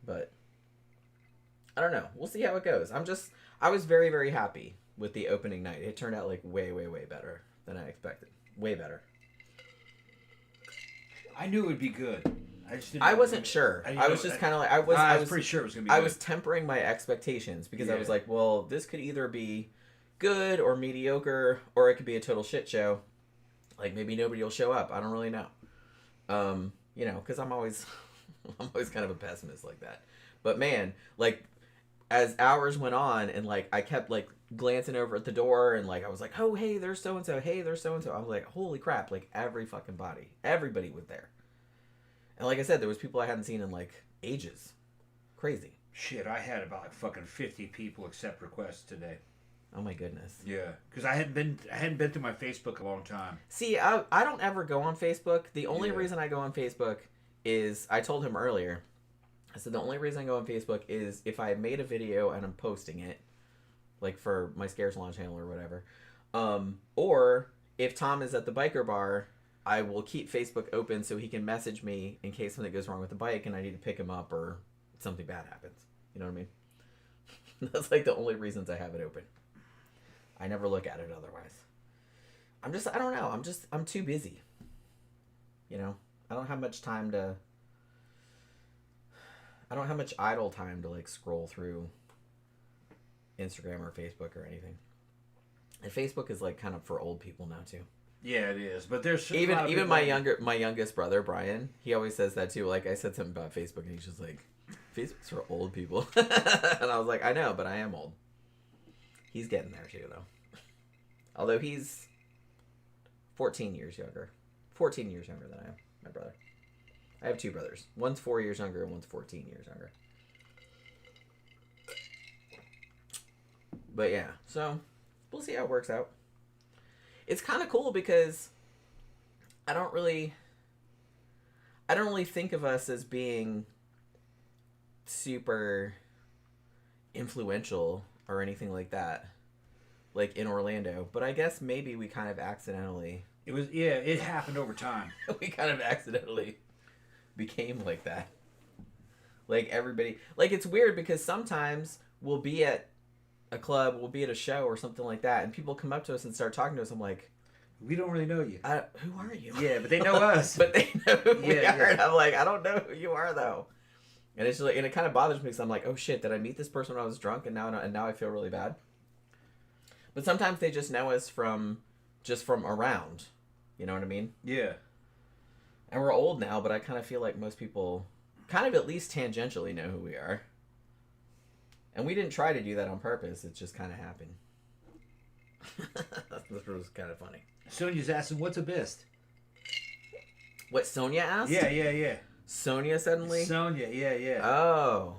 But I don't know. We'll see how it goes. I was very, very happy with the opening night. It turned out like way, way, way better than I expected. Way better. I knew it would be good. I wasn't sure. I was just kind of like I was pretty sure it was gonna be. I good. was tempering my expectations because I was like, well, this could either be good or mediocre, or it could be a total shit show. Like maybe nobody will show up. I don't really know. You know, because I'm always kind of a pessimist like that. But man, like as hours went on and like I kept like glancing over at the door and like I was like, oh hey, there's so and so. Hey, there's so and so. I was like, holy crap! Like everybody was there. And like I said, there was people I hadn't seen in like ages. Crazy. Shit, I had about like fucking 50 people accept requests today. Oh my goodness. Yeah, because I hadn't been to my Facebook a long time. See, I don't ever go on Facebook. The only reason I go on Facebook is I told him earlier. I said the only reason I go on Facebook is if I made a video and I'm posting it, like for my Scares Launch channel or whatever, or if Tom is at the biker bar. I will keep Facebook open so he can message me in case something goes wrong with the bike and I need to pick him up or something bad happens. You know what I mean? That's like the only reasons I have it open. I never look at it otherwise. I don't know. I'm too busy. You know? I don't have much idle time to like scroll through Instagram or Facebook or anything. And Facebook is like kind of for old people now too. Yeah, it is. But there's even my youngest brother Brian. He always says that too. Like I said something about Facebook, and he's just like, "Facebook's for old people," and I was like, "I know, but I am old." He's getting there too, though. Although he's 14 years younger. 14 years younger than I am. My brother. I have two brothers. One's 4 years younger, and one's 14 years younger. But yeah, so we'll see how it works out. It's kind of cool because I don't really think of us as being super influential or anything like that, like in Orlando. But I guess maybe we kind of accidentally. It happened over time. We kind of accidentally became like that. Like everybody, like it's weird because sometimes we'll be at a club, we'll be at a show or something like that, and people come up to us and start talking to us. I'm like, we don't really know you. Who are you? Yeah, but they know us. But they know who we are. Yeah. And I'm like, I don't know who you are though. And it's just like, and it kind of bothers me because I'm like, oh shit, did I meet this person when I was drunk and now I feel really bad. But sometimes they just know us from around. You know what I mean? Yeah. And we're old now, but I kind of feel like most people kind of at least tangentially know who we are. And we didn't try to do that on purpose. It just kind of happened. This was kind of funny. Sonia's asking, what's a bist? What, Sonia asked? Yeah. Sonia suddenly? Sonia, yeah. Oh.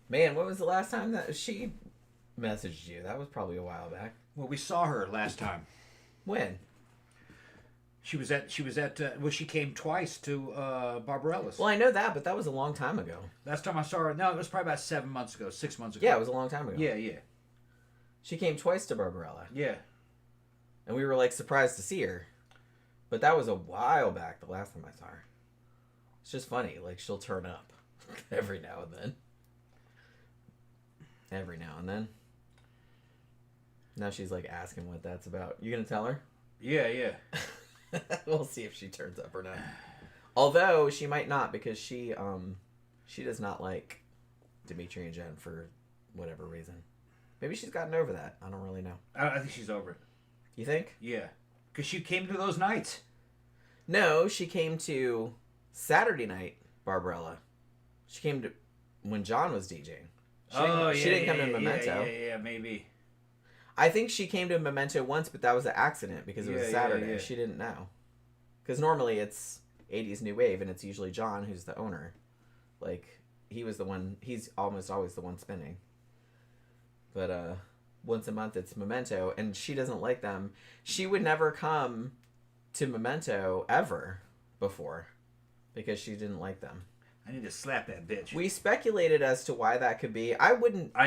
Man, when was the last time that she messaged you? That was probably a while back. Well, we saw her last time. When? She came twice to Barbarella's. Well, I know that, but that was a long time ago. Last time I saw her, no, it was probably about 6 months ago. Yeah, it was a long time ago. Yeah. She came twice to Barbarella. Yeah. And we were, like, surprised to see her. But that was a while back, the last time I saw her. It's just funny. Like, she'll turn up every now and then. Every now and then. Now she's, like, asking what that's about. You gonna tell her? Yeah. We'll see if she turns up or not. Although, she might not, because she does not like Dimitri and Jen for whatever reason. Maybe she's gotten over that. I don't really know. I think she's over it. You think? Yeah. Because she came to those nights. No, she came to Saturday night, Barbarella. She came to when John was DJing. She didn't come to Memento. Yeah, maybe. I think she came to Memento once, but that was an accident because it was Saturday. Yeah. She didn't know. Because normally it's 80s New Wave, and it's usually John who's the owner. Like, he was the one, he's almost always the one spinning. But once a month it's Memento, and she doesn't like them. She would never come to Memento ever before because she didn't like them. I need to slap that bitch. We speculated as to why that could be. I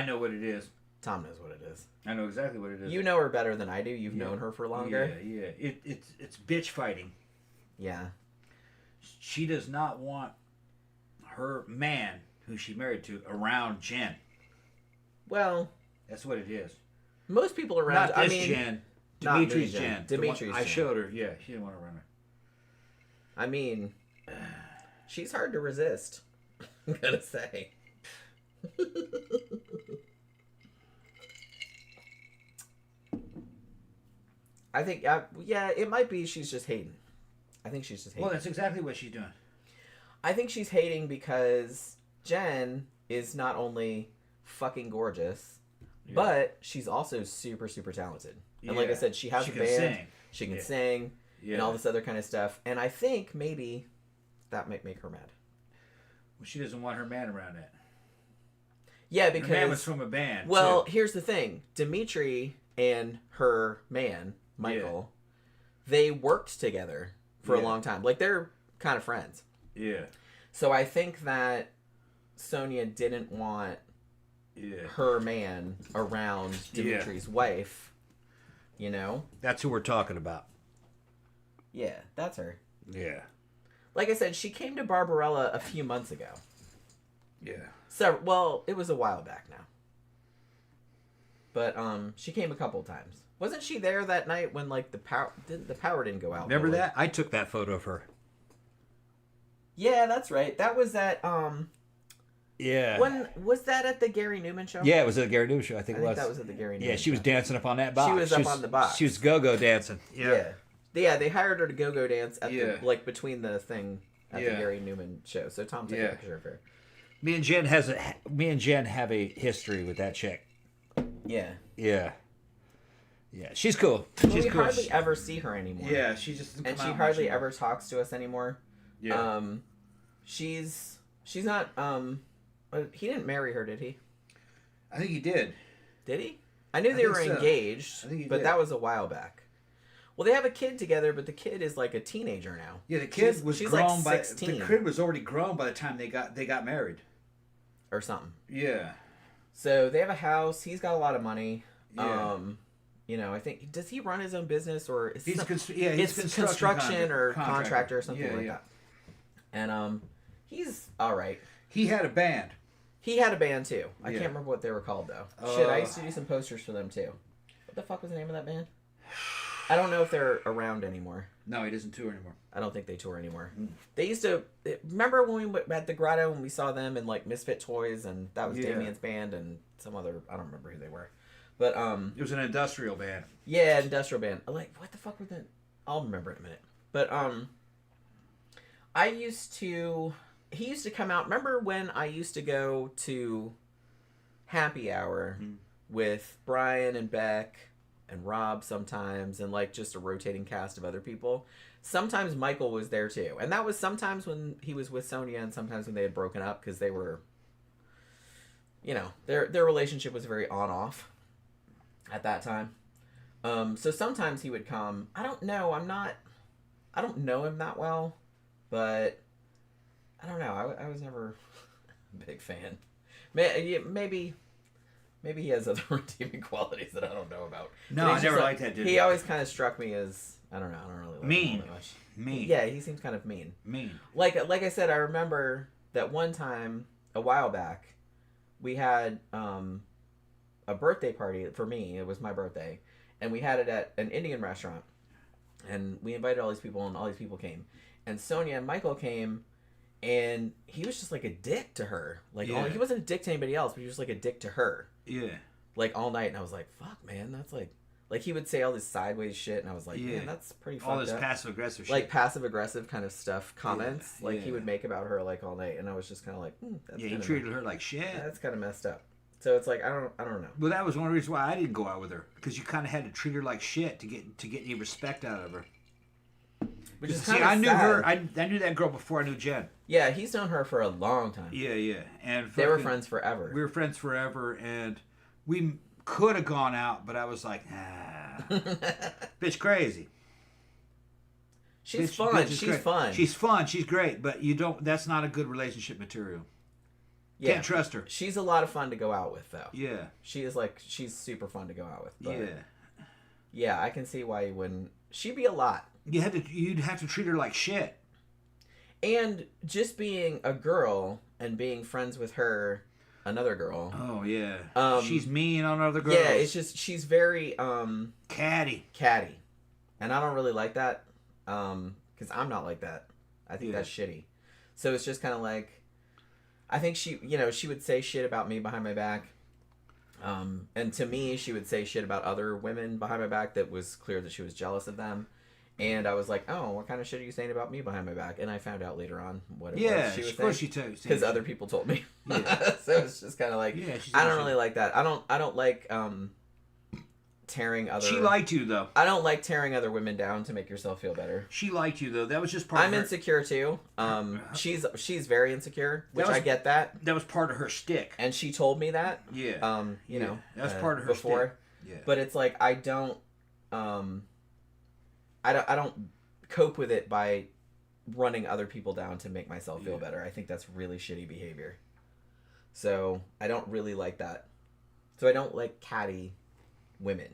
know what it is. Tom knows what it is. I know exactly what it is. You know her better than I do. You've known her for longer. Yeah. It's bitch fighting. Yeah. She does not want her man, who she married to, around Jen. Well, that's what it is. Most people around. Not this Jen. Dimitri's Jen. Dimitri's Jen. I showed her. Yeah, she didn't want to run her. I mean, She's hard to resist. I'm gonna say. I think, yeah, it might be she's just hating. I think she's just hating. Well, that's exactly what she's doing. I think she's hating because Jen is not only fucking gorgeous, but she's also super, super talented. And like I said, she has a band. Sing. She can sing and all this other kind of stuff. And I think maybe that might make her mad. Well, she doesn't want her man around it. Yeah, because... Her man was from a band, well, too. Here's the thing. Dimitri and her man, Michael, they worked together for a long time. Like, they're kind of friends. Yeah. So I think that Sonia didn't want her man around Dimitri's wife, you know? That's who we're talking about. Yeah, that's her. Yeah. Like I said, she came to Barbarella a few months ago. Yeah. So, well, it was a while back now. But she came a couple times. Wasn't she there that night when like the power didn't go out? Remember that? I took that photo of her. Yeah, that's right. That was at Yeah. When was that at the Gary Newman show? Yeah, it was at the Gary Newman show. I think that was at the Gary Newman Yeah, she was show. dancing up on that box. She was up on the box. She was go-go dancing. Yeah. Yeah, they hired her to go dance at the, like between the thing at the Gary Newman show. So Tom took a picture of her. Me and Jen have a history with that chick. Yeah. Yeah. Yeah, she's cool. Well, She's we cool. hardly ever see her anymore. Yeah, she just doesn't and come she out hardly much ever talks to us anymore. Yeah. She's not he didn't marry her, did he? I think he did. Did he? I knew they were engaged, but that was a while back. Well, they have a kid together, but the kid is like a teenager now. Yeah, the kid was grown like 16. the kid was already grown by the time they got married. Or something. Yeah. So they have a house. He's got a lot of money. Yeah. You know, I think, does he run his own business or is he's it's construction or contractor or something like that. And he's all right. He had a band. He had a band too. I can't remember what they were called though. Shit, I used to do some posters for them too. What the fuck was the name of that band? I don't know if they're around anymore. No, he doesn't tour anymore. I don't think they tour anymore. They used to... Remember when we went at the Grotto when we saw them in, like, Misfit Toys, and that was Damian's band and some other... I don't remember who they were. But, it was an industrial band. Yeah, industrial band. Like, what the fuck was that? I'll remember in a minute. But, I used to... He used to come out... Remember when I used to go to Happy Hour with Brian and Beck... and Rob sometimes, and like just a rotating cast of other people. Sometimes Michael was there too, and that was sometimes when he was with Sonia, and sometimes when they had broken up because they were, you know, their relationship was very on off at that time. So sometimes he would come. I don't know. I don't know him that well, but I don't know. I was never a big fan. Maybe he has other redeeming qualities that I don't know about. No, I never liked that dude. He always kind of struck me as, I don't know, I don't really like mean. him all that much. Mean. Yeah, he seems kind of mean. Mean. Like I said, I remember that one time, a while back, we had a birthday party for me. It was my birthday. And we had it at an Indian restaurant. And we invited all these people, and all these people came. And Sonia and Michael came, and he was just like a dick to her. Like, he wasn't a dick to anybody else, but he was just like a dick to her. Yeah. Like, all night. And I was like, fuck, man, that's like he would say all this sideways shit, and I was like, man, that's pretty fucked up. All this passive-aggressive shit. Like, passive-aggressive kind of stuff, comments, he would make about her, like, all night. And I was just kind of like, that's he treated her like shit. Yeah, that's kind of messed up. So it's like, I don't know. Well, that was one of the reasons why I didn't go out with her. Because you kind of had to treat her like shit to get any respect out of her. Which is see, kind of I knew sad. her. I knew that girl before I knew Jen. Yeah, he's known her for a long time. Yeah. And they were friends forever. We were friends forever, and we could have gone out, but I was like, bitch crazy. She's fun. She's fun. She's fun. She's great, but you don't. That's not a good relationship material. Yeah. Can't trust her. She's a lot of fun to go out with, though. Yeah. She's super fun to go out with. But yeah. Yeah, I can see why you wouldn't. She'd be a lot. You'd have to treat her like shit. And just being a girl and being friends with her, another girl. Oh yeah. She's mean on other girls. Yeah, it's just she's very catty. And I don't really like that. Because I'm not like that. I think that's shitty. So it's just kind of like, I think she would say shit about me behind my back. And to me, she would say shit about other women behind my back that was clear that she was jealous of them. And I was like, oh, what kind of shit are you saying about me behind my back? And I found out later on what it was she was saying. Of course she told you. Because other people told me. Yeah. So it's just kind of like, I don't really like that. I don't like tearing other... She liked you, though. I don't like tearing other women down to make yourself feel better. She liked you, though. That was just part of her... I'm insecure, too. She's very insecure, which I get that. That was part of her shtick. And she told me that. Yeah. You know. That was part of her before. Shtick. Yeah. But it's like, I don't cope with it by running other people down to make myself feel better. I think that's really shitty behavior. So I don't really like that. So I don't like catty women.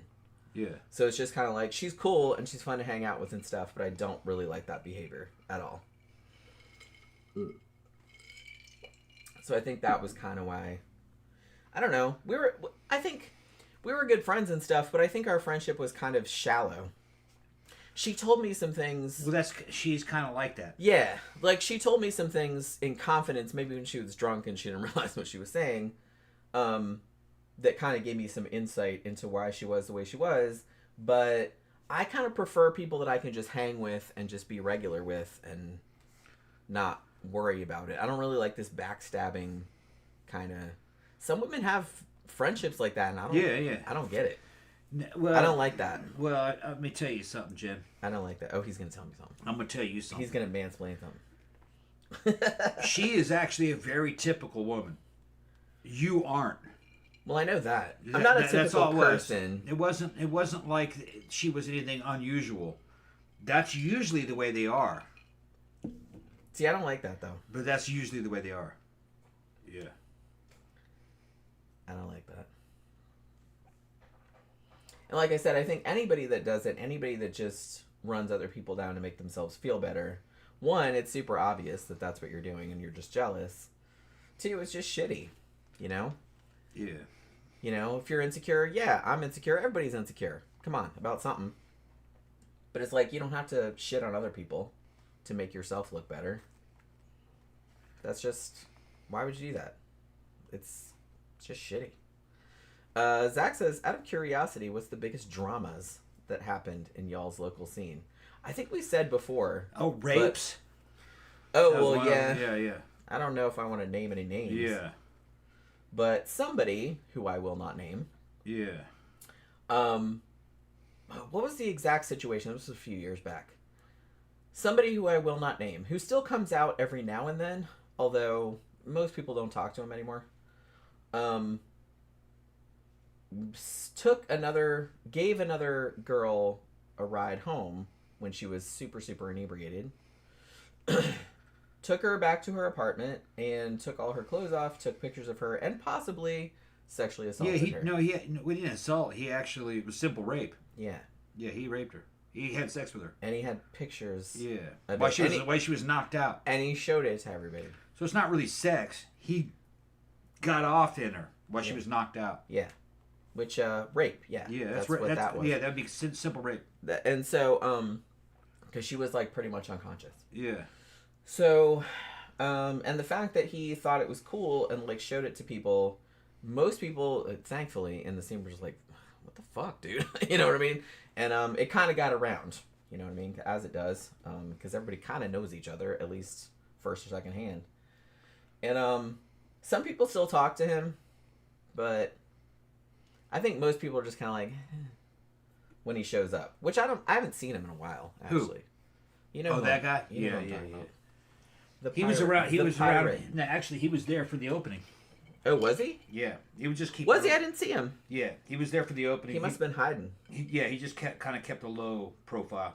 Yeah. So it's just kind of like, she's cool and she's fun to hang out with and stuff, but I don't really like that behavior at all. So I think that was kind of why, I don't know, I think we were good friends and stuff, but I think our friendship was kind of shallow. She told me some things. Well, she's kind of like that. Yeah. Like, she told me some things in confidence, maybe when she was drunk and she didn't realize what she was saying, that kind of gave me some insight into why she was the way she was. But I kind of prefer people that I can just hang with and just be regular with and not worry about it. I don't really like this backstabbing kind of... Some women have friendships like that, and I don't get it. Well, I don't like that. Well, let me tell you something, Jim. I don't like that. Oh, he's going to tell me something. I'm going to tell you something. He's going to mansplain something. She is actually a very typical woman. You aren't. Well, I know that. I'm not a typical person. It wasn't like she was anything unusual. That's usually the way they are. See, I don't like that, though. But that's usually the way they are. Yeah. I don't like that. And like I said, I think anybody that does it, anybody that just runs other people down to make themselves feel better, one, it's super obvious that that's what you're doing and you're just jealous. Two, it's just shitty, you know? Yeah. You know, if you're insecure, yeah, I'm insecure. Everybody's insecure. Come on, about something. But it's like, you don't have to shit on other people to make yourself look better. That's just, why would you do that? It's just shitty. Zach says, out of curiosity, what's the biggest dramas that happened in y'all's local scene? I think we said before. Oh, rapes? Yeah. I don't know if I want to name any names. Yeah. But somebody, who I will not name. Yeah. What was the exact situation? This was a few years back. Somebody who I will not name, who still comes out every now and then, although most people don't talk to him anymore. Gave another girl a ride home when she was super, super inebriated. Took her back to her apartment and took all her clothes off, took pictures of her, and possibly sexually assaulted her. We didn't assault. He actually, it was simple rape. Yeah. Yeah, he raped her. He had sex with her. And he had pictures. Yeah. While she was knocked out. And he showed it to everybody. So it's not really sex. He got off in her while she was knocked out. Yeah. Which, rape, yeah. Yeah, that's what that was. Yeah, that'd be simple rape. And so, because she was, like, pretty much unconscious. Yeah. So, and the fact that he thought it was cool and, like, showed it to people, most people, thankfully, in the scene were just like, what the fuck, dude? You know what I mean? And it kind of got around, you know what I mean? As it does, because everybody kind of knows each other, at least first or second hand. And some people still talk to him, but I think most people are just kind of like, when he shows up. Which I haven't seen him in a while, actually. Who? You know that guy? You know Yeah. He was around. No, actually, he was there for the opening. Oh, was he? Yeah, he would just keep. Was he? I didn't see him. Yeah, he was there for the opening. He must have been hiding. He just kind of kept a low profile.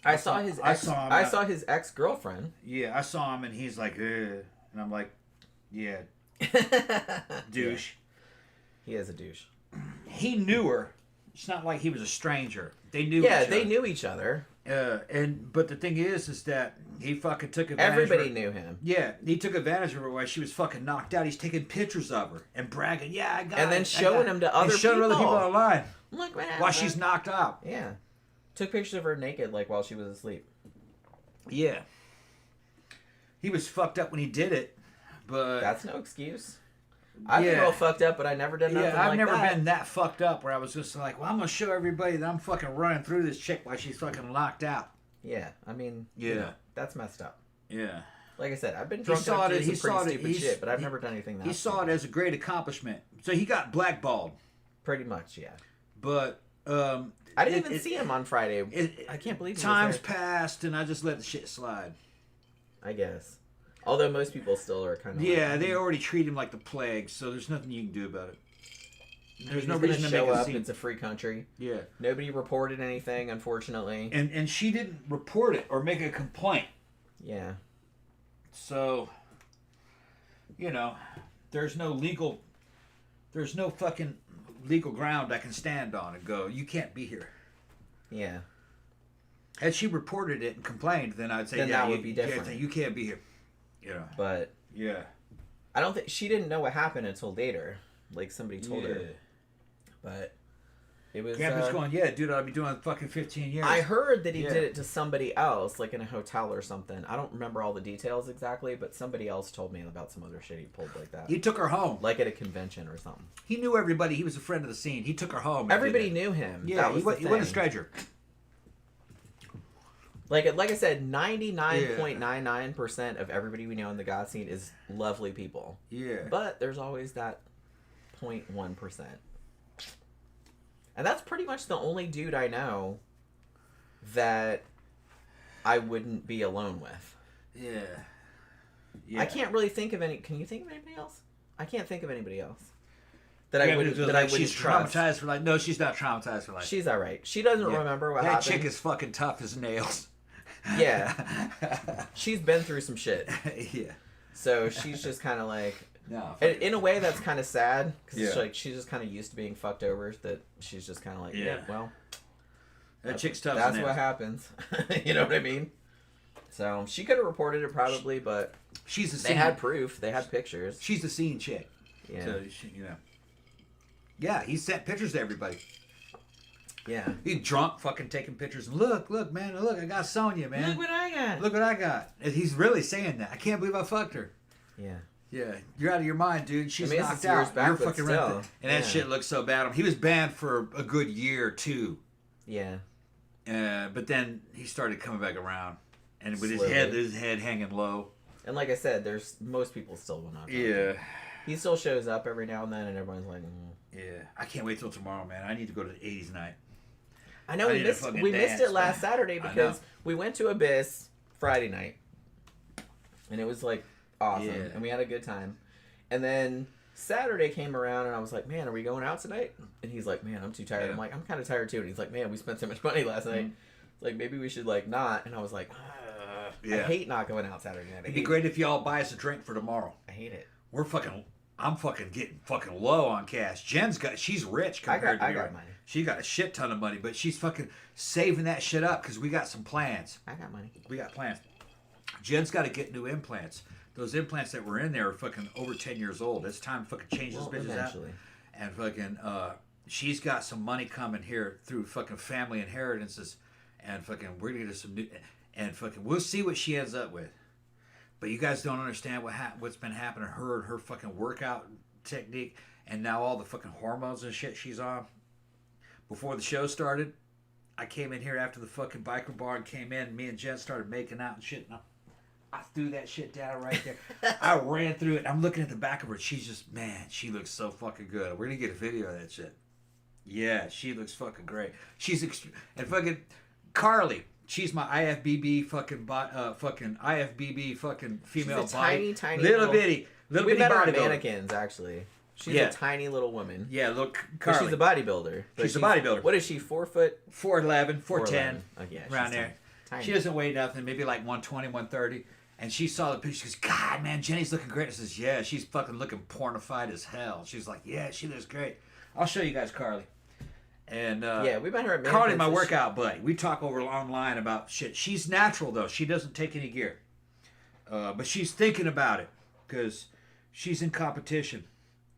I saw his ex-girlfriend. Yeah, I saw him, and he's like, ugh. And I'm like, yeah, douche. Yeah. He is a douche. He knew her. It's not like he was a stranger. They knew. Yeah, they knew each other. But the thing is that he fucking took advantage. Everybody knew him. Yeah, he took advantage of her while she was fucking knocked out. He's taking pictures of her and bragging, "Yeah, I got." And then showing them to other people. Showing other people online. Look what happened. While she's knocked out. Yeah, took pictures of her naked, like while she was asleep. Yeah. He was fucked up when he did it, but that's no excuse. I've been real fucked up, but I never done nothing like that. Yeah, I've never been that fucked up where I was just like, well, I'm gonna show everybody that I'm fucking running through this chick while she's fucking locked out. Yeah, I mean, you know, that's messed up. Yeah. Like I said, I've been drunk enough to do some pretty stupid shit, but I've never done anything that He saw it as a great accomplishment. So he got blackballed. Pretty much, yeah. But I didn't even see him on Friday. I can't believe times passed, and I just let the shit slide. I guess. Although most people still are kind of they already treat him like the plague, so there's nothing you can do about it. There's no reason to show make a up. scene. It's a free country. Yeah. Nobody reported anything, unfortunately. And she didn't report it or make a complaint. Yeah. So, you know, there's no fucking legal ground I can stand on and go, you can't be here. Yeah. Had she reported it and complained, then I'd say, that would be different. You can't be here. Yeah. But yeah, I don't think she didn't know what happened until later. Like somebody told her. But it was. Grandpa's going, yeah, dude, I'll be doing fucking 15 years. I heard that he did it to somebody else, like in a hotel or something. I don't remember all the details exactly, but somebody else told me about some other shit he pulled like that. He took her home, like at a convention or something. He knew everybody. He was a friend of the scene. He took her home. Everybody knew him. Yeah, he wasn't a stranger. Like I said, 99.99% of everybody we know in the God scene is lovely people. Yeah. But there's always that 0.1%. And that's pretty much the only dude I know that I wouldn't be alone with. Yeah. I can't really think of any. Can you think of anybody else? I can't think of anybody else. That I wouldn't trust. She's traumatized for life. No, she's not traumatized for life. She's all right. She doesn't remember what happened. That chick is fucking tough as nails. Yeah. She's been through some shit. Yeah. So she's just kind of like... No, in a way, that's kind of sad. Because like, she's just kind of used to being fucked over. That she's just kind of like, well... That chick's tough That's what happens. You know what I mean? So she could have reported it probably, but... They had proof. They had pictures. She's the scene chick. Yeah. So, yeah, he sent pictures to everybody. Yeah. He's drunk, fucking taking pictures. Look, man, look, I got Sonya, man. Look what I got. Look what I got. And he's really saying that. I can't believe I fucked her. Yeah. Yeah, you're out of your mind, dude. She's knocked out. You're fucking renting. And that shit looks so bad. He was banned for a good year, too. Yeah. But then he started coming back around. And with his head hanging low. And like I said, there's most people still will not. Yeah. He still shows up every now and then, and everyone's like, Yeah. I can't wait till tomorrow, man. I need to go to the 80s night. I know we missed it last Saturday because we went to Abyss Friday night. And it was like awesome. Yeah. And we had a good time. And then Saturday came around and I was like, man, are we going out tonight? And he's like, man, I'm too tired. Yeah. I'm like, I'm kind of tired too. And he's like, man, we spent so much money last night. Like, maybe we should like not. And I was like, I hate not going out Saturday night. It'd be great if y'all buy us a drink for tomorrow. I hate it. I'm fucking getting fucking low on cash. She's rich compared to me. I got money. She got a shit ton of money, but she's fucking saving that shit up because we got some plans. I got money. We got plans. Jen's got to get new implants. Those implants that were in there are fucking over 10 years old. It's time to fucking change those bitches out. And fucking, she's got some money coming here through fucking family inheritances. And fucking, we're going to get some new, and fucking, we'll see what she ends up with. But you guys don't understand what's been happening to her and her fucking workout technique. And now all the fucking hormones and shit she's on. Before the show started, I came in here after the fucking biker bar and came in. And me and Jen started making out and shit. And I threw that shit down right there. I ran through it. I'm looking at the back of her. She's just, man, she looks so fucking good. We're going to get a video of that shit. Yeah, she looks fucking great. And fucking Carly. She's my IFBB fucking IFBB fucking female She's a tiny little bitty we met her at mannequins actually. She's a tiny little woman. Yeah, look, Carly. But she's a bodybuilder. She's a bodybuilder. What is she? 4 foot? 4'11", 4'10", around there. Tiny. She doesn't weigh nothing. Maybe like 120, 130. And she saw the picture. She goes, God, man, Jenny's looking great. I says, yeah, she's fucking looking pornified as hell. She's like, yeah, she looks great. I'll show you guys Carly. And we met her at Carly's my workout buddy. We talk over online about shit. She's natural though. She doesn't take any gear, but she's thinking about it because she's in competition.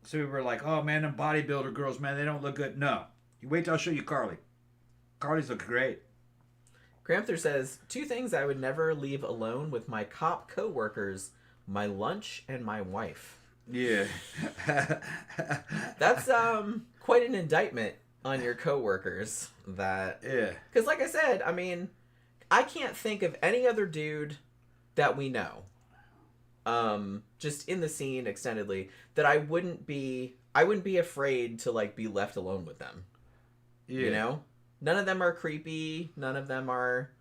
So we were like, oh man, them bodybuilder girls, man, they don't look good. No, you wait till I show you Carly. Carly's looking great. Cramther says, 2 things I would never leave alone with my cop co-workers, my lunch and my wife. Yeah. That's quite an indictment on your co-workers. That, yeah. Because like I said, I mean, I can't think of any other dude that we know, just in the scene extendedly, that I wouldn't be afraid to like be left alone with them. Yeah. You know? None of them are creepy. None of them are...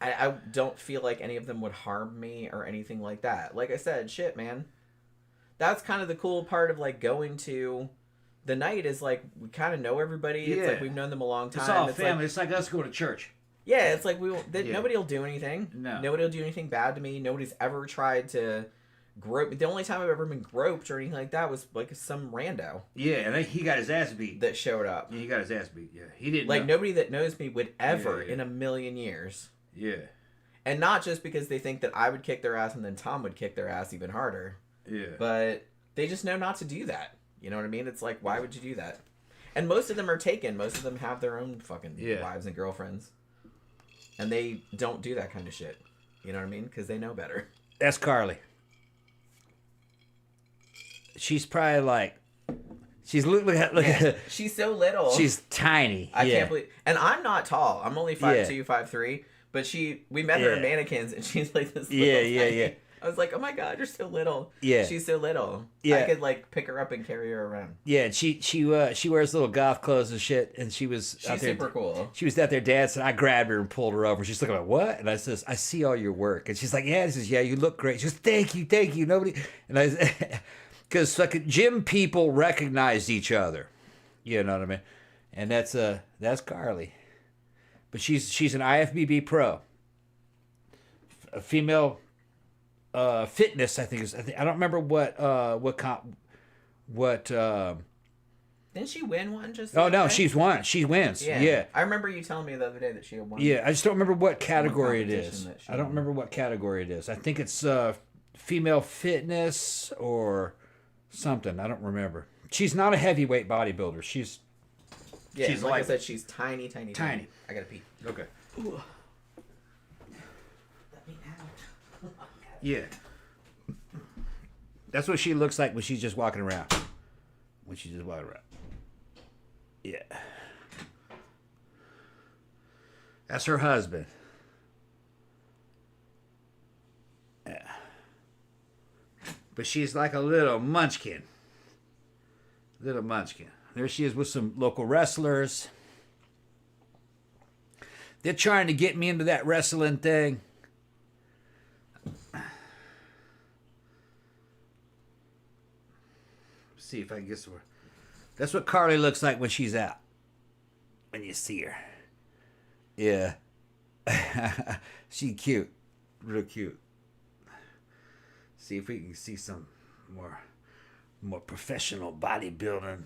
I don't feel like any of them would harm me or anything like that. Like I said, shit, man. That's kind of the cool part of, like, going to the night is, like, we kind of know everybody. Yeah. It's like we've known them a long time. It's all family. It's like us going to church. Yeah, it's like nobody will do anything. No. Nobody will do anything bad to me. Nobody's ever tried to... grope. The only time I've ever been groped or anything like that was like some rando. Yeah, and he got his ass beat. That showed up. Yeah, he got his ass beat. Yeah, he didn't. Like nobody that knows me would ever Yeah. in a million years. Yeah. And not just because they think that I would kick their ass and then Tom would kick their ass even harder. Yeah. But they just know not to do that. You know what I mean? It's like, why would you do that? And most of them are taken. Most of them have their own fucking wives and girlfriends. And they don't do that kind of shit. You know what I mean? Because they know better. That's Carly. She's probably like, look at she's so little. She's tiny. I can't believe, and I'm not tall. I'm only 5'2", 5'3", but we met her in mannequins, and she's like this little tiny. I was like, oh my god, you're so little. Yeah, she's so little. Yeah, I could like pick her up and carry her around. Yeah, she wears little goth clothes and shit, and she's super cool. She was out there dancing. I grabbed her and pulled her over. She's looking like, what? And I says, I see all your work, and she's like, yeah. I says, yeah, you look great. She goes, thank you. Nobody, and I. Because fucking gym people recognized each other, you know what I mean, and that's Carly, but she's an IFBB pro, a female fitness. I don't remember what. Didn't she win one just? Oh no, she's won. She wins. Yeah. I remember you telling me the other day that she had won. Yeah, I just don't remember what category it is. I don't remember what category it is. I think it's female fitness or something. I don't remember. She's not a heavyweight bodybuilder. She's like I said, she's tiny. I gotta pee. Okay. Ooh. Let me out. Yeah. That's what she looks like when she's just walking around. Yeah. That's her husband. Yeah. But she's like a little munchkin. There she is with some local wrestlers. They're trying to get me into that wrestling thing. See if I can get somewhere. That's what Carly looks like when she's out. When you see her. Yeah. She cute. Real cute. See if we can see some more professional bodybuilding.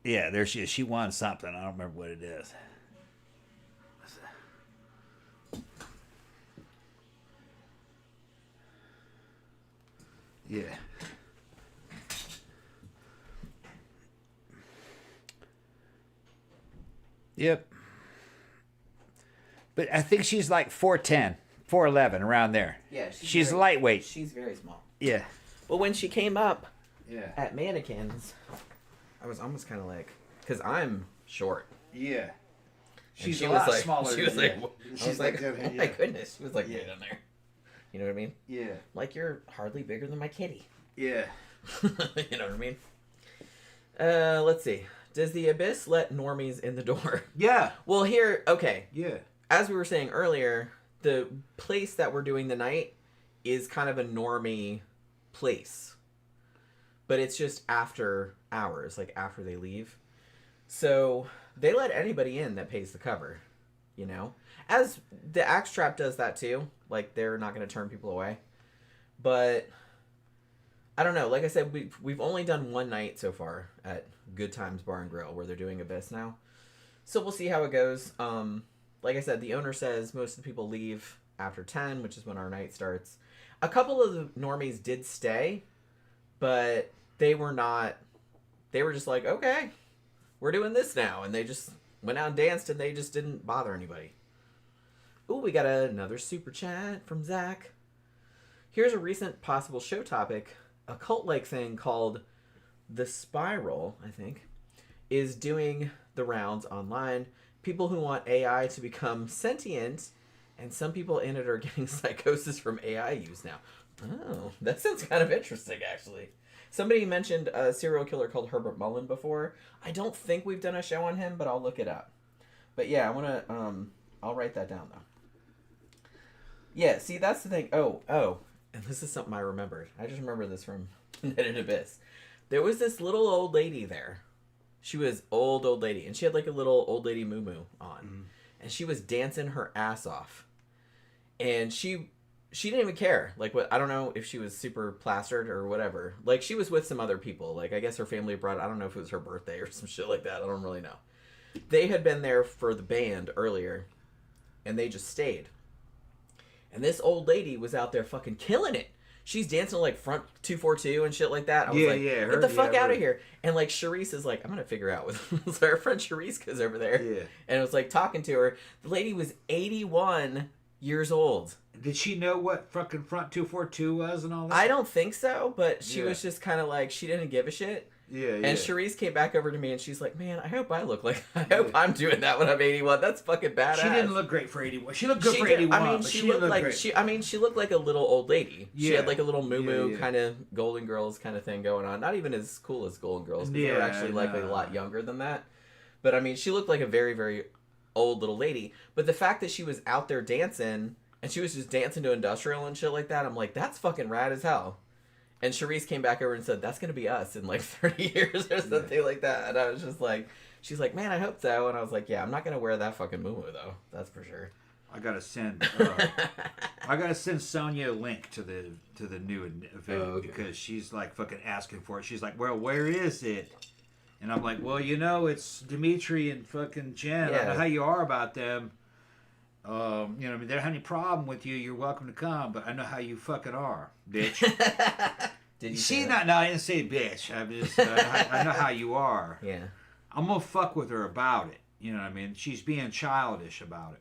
Yeah, there she is. She won something. I don't remember what it is. Yeah. Yep. But I think she's like 4'10", 4'11", around there. Yeah, she's lightweight. She's very small. Yeah. Well, when she came up at mannequins, I was almost kind of like, because I'm short. Yeah. She's a lot smaller. She was like, I was like, oh my goodness. She was like, right on there. You know what I mean? Yeah. Like, you're hardly bigger than my kitty. Yeah. You know what I mean? Let's see. Does the Abyss let normies in the door? Yeah. Well, here, okay. Yeah. As we were saying earlier, the place that we're doing the night is kind of a normie place. But it's just after hours, like after they leave. So they let anybody in that pays the cover, you know? As the Axe Trap does that too. Like, they're not going to turn people away. But I don't know. Like I said, we've only done one night so far at Good Times Bar and Grill where they're doing Abyss now. So we'll see how it goes. Like I said, the owner says most of the people leave after 10, which is when our night starts. A couple of the normies did stay, but they were not... They were just like, okay, we're doing this now. And they just went out and danced, and they just didn't bother anybody. Ooh, we got another super chat from Zach. Here's a recent possible show topic. A cult-like thing called The Spiral, I think, is doing the rounds online. People who want AI to become sentient, and some people in it are getting psychosis from AI use now. Oh, that sounds kind of interesting, actually. Somebody mentioned a serial killer called Herbert Mullen before. I don't think we've done a show on him, but I'll look it up. But yeah, I want to, I'll write that down, though. Yeah, see, that's the thing. Oh, and this is something I remembered. I just remember this from Knitted Abyss. There was this little old lady there. She was old lady, and she had like a little old lady moo-moo on. And she was dancing her ass off. And she didn't even care. Like, what? I don't know if she was super plastered or whatever. Like, she was with some other people. Like, I guess her family brought, I don't know if it was her birthday or some shit like that. I don't really know. They had been there for the band earlier, and they just stayed. And this old lady was out there fucking killing it. She's dancing like front 242 and shit like that. I was get the fuck out of here. And like Charisse is like, I'm gonna figure out so our friend Charisse goes over there. Yeah. And it was like talking to her. The lady was 81 years old. Did she know what fucking front 242 was and all that? I don't think so, but she was just kind of like, she didn't give a shit. Yeah. And Charisse came back over to me and she's like, man, I hope I'm doing that when I'm 81. That's fucking badass. She didn't look great for 81. She looked good for 81. I mean, she looked like she looked like a little old lady. Yeah. She had like a little moo kind of Golden Girls kind of thing going on. Not even as cool as Golden Girls, because they were actually likely a lot younger than that. But I mean, she looked like a very, very old little lady. But the fact that she was out there dancing and she was just dancing to industrial and shit like that, I'm like, that's fucking rad as hell. And Charisse came back over and said, that's going to be us in like 30 years or something like that. And I was just like, she's like, man, I hope so. And I was like, yeah, I'm not going to wear that fucking moo-moo though. That's for sure. I gotta send Sonia a link to the new event because she's like fucking asking for it. She's like, well, where is it? And I'm like, well, you know, it's Dimitri and fucking Jen. I don't know how you are about them. You know, I mean, they don't have any problem with you. You're welcome to come, but I know how you fucking are, bitch. Did you see that? No, I didn't say bitch. I just, I know how you are. Yeah. I'm gonna fuck with her about it. You know what I mean? She's being childish about it.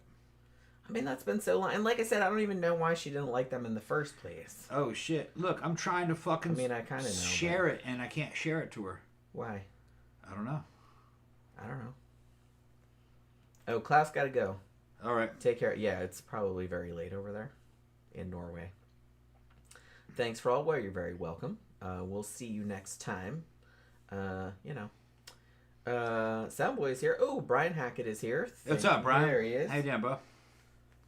I mean, that's been so long. And like I said, I don't even know why she didn't like them in the first place. Oh, shit. Look, I'm trying to fucking I kind of know. Share it, and I can't share it to her. Why? I don't know. Oh, Klaus got to go. All right. Take care. Yeah, it's probably very late over there in Norway. Thanks for all. Well, you're very welcome. We'll see you next time. Soundboy's here. Oh, Brian Hackett is here. What's up, Brian? There he is. How you doing, bro?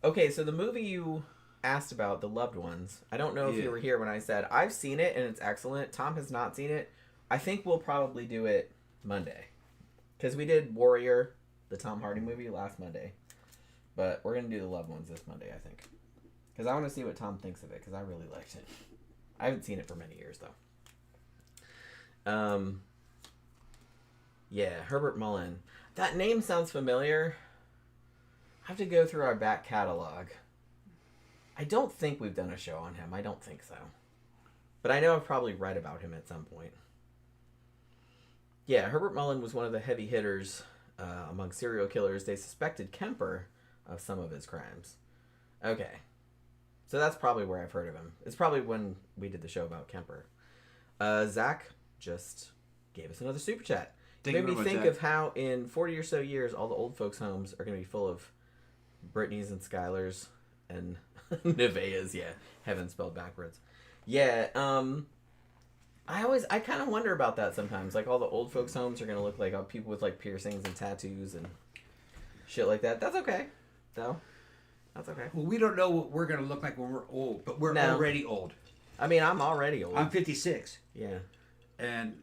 Okay, so the movie you asked about, The Loved Ones, I don't know if you were here when I said, I've seen it and it's excellent. Tom has not seen it. I think we'll probably do it Monday. Because we did Warrior, the Tom Hardy movie, last Monday. But we're going to do The Loved Ones this Monday, I think. Because I want to see what Tom thinks of it, because I really liked it. I haven't seen it for many years, though. Yeah, Herbert Mullen. That name sounds familiar. I have to go through our back catalog. I don't think we've done a show on him. I don't think so. But I know I've probably read about him at some point. Yeah, Herbert Mullen was one of the heavy hitters among serial killers. They suspected Kemper of some of his crimes. Okay. So that's probably where I've heard of him. It's probably when we did the show about Kemper. Zach just gave us another super chat. Made me think of how in 40 or so years, all the old folks' homes are going to be full of Brittany's and Skylar's and Nevaeh's. Yeah, heaven spelled backwards. Yeah, I kind of wonder about that sometimes. Like, all the old folks' homes are going to look like people with, like, piercings and tattoos and shit like that. That's okay, though. That's okay. Well, we don't know what we're going to look like when we're old, but we're already old. I mean, I'm already old. I'm 56. Yeah. And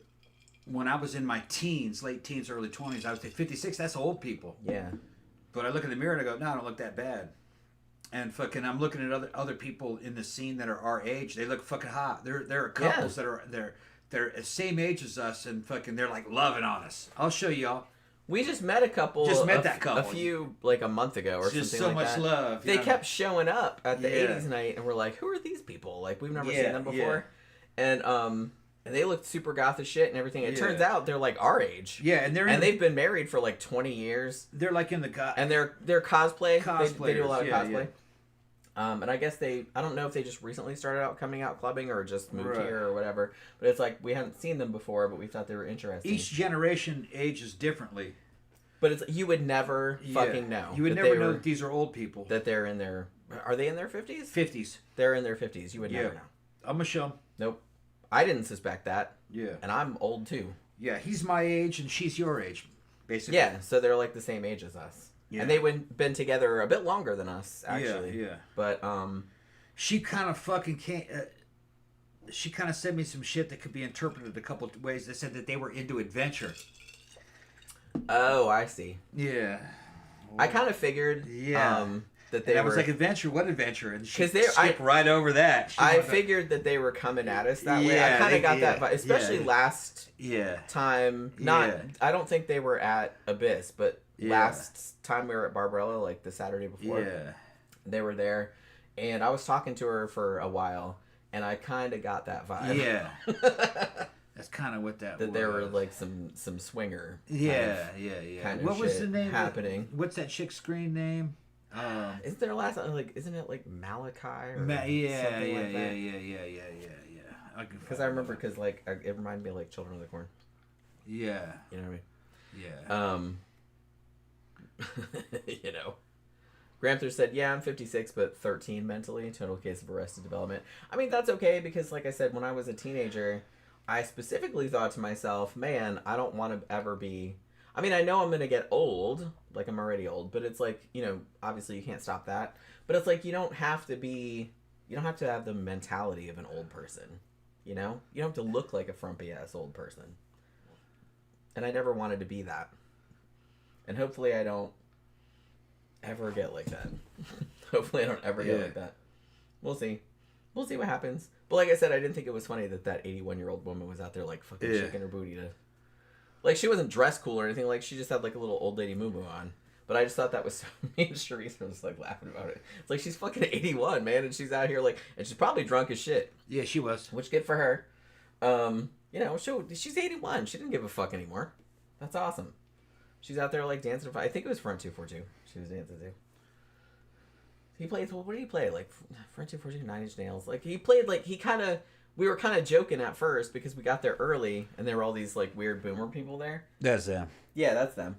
when I was in my teens, late teens, early 20s, I would say 56, that's old people. Yeah. But I look in the mirror and I go, no, I don't look that bad. And fucking, I'm looking at other people in the scene that are our age. They look fucking hot. There are couples that are they're the same age as us, and fucking they're like loving on us. I'll show y'all. We just met a couple. A few, like a month ago or something like that. Just so much love. They kept showing up at the 80s night, and we're like, who are these people? Like, we've never seen them before. And And they looked super goth as shit and everything. It turns out they're like our age. Yeah, and they've been married for like 20 years. They're like in the and they're cosplay. They do a lot of cosplay. Yeah. And I guess I don't know if they just recently started out coming out clubbing or just moved here or whatever. But it's like we hadn't seen them before, but we thought they were interesting. Each generation ages differently. But it's you would never fucking know. You would never know that these are old people. That they're in their... Are they in their 50s? 50s. They're in their 50s. You would never know. I'm going to show them. Nope. I didn't suspect that. Yeah. And I'm old too. Yeah, he's my age and she's your age, basically. Yeah, so they're like the same age as us. Yeah. And they've been together a bit longer than us, actually. Yeah. But, she kind of fucking can't... she kind of sent me some shit that could be interpreted a couple of ways. They said that they were into adventure. Oh, I see. Yeah. I kind of figured... Yeah. That they I was like, adventure? What adventure? And she skipped right over that. I figured that they were coming at us that way. I kind of got that vibe, especially last time. I don't think they were at Abyss, but last time we were at Barbarella, like the Saturday before, they were there, and I was talking to her for a while, and I kind of got that vibe. Yeah. That's kind of what that was. That there were like some swinger. Kind of what was the name happening? What's that chick's screen name? Isn't there isn't it like Malachi or something like that? Because I remember it reminded me of like Children of the Corn. Yeah. You know what I mean? Yeah. You know. Gramther said, yeah, I'm 56, but 13 mentally. Total case of arrested development. I mean, that's okay because, like I said, when I was a teenager, I specifically thought to myself, man, I don't want to ever be... I mean, I know I'm going to get old, like I'm already old, but it's like, you know, obviously you can't stop that. But it's like you don't have to have the mentality of an old person, you know? You don't have to look like a frumpy-ass old person. And I never wanted to be that. And hopefully I don't ever get like that. Hopefully I don't ever get like that. We'll see. We'll see what happens. But like I said, I didn't think it was funny that 81-year-old woman was out there like fucking shaking her booty to... Like, she wasn't dressed cool or anything. Like, she just had, like, a little old lady moo-moo on. But I just thought that was so... Me and Charisse were just, like, laughing about it. It's like, she's fucking 81, man. And she's out here, like... And she's probably drunk as shit. Yeah, she was. Which, good for her. You know, she's 81. She didn't give a fuck anymore. That's awesome. She's out there, like, dancing. I think it was Front 242 she was dancing to. He played... Well, what did he play? Like, Front 242, Nine Inch Nails. Like, he played, like... He kind of... We were kind of joking at first because we got there early and there were all these like weird boomer people there. That's them. Yeah, that's them.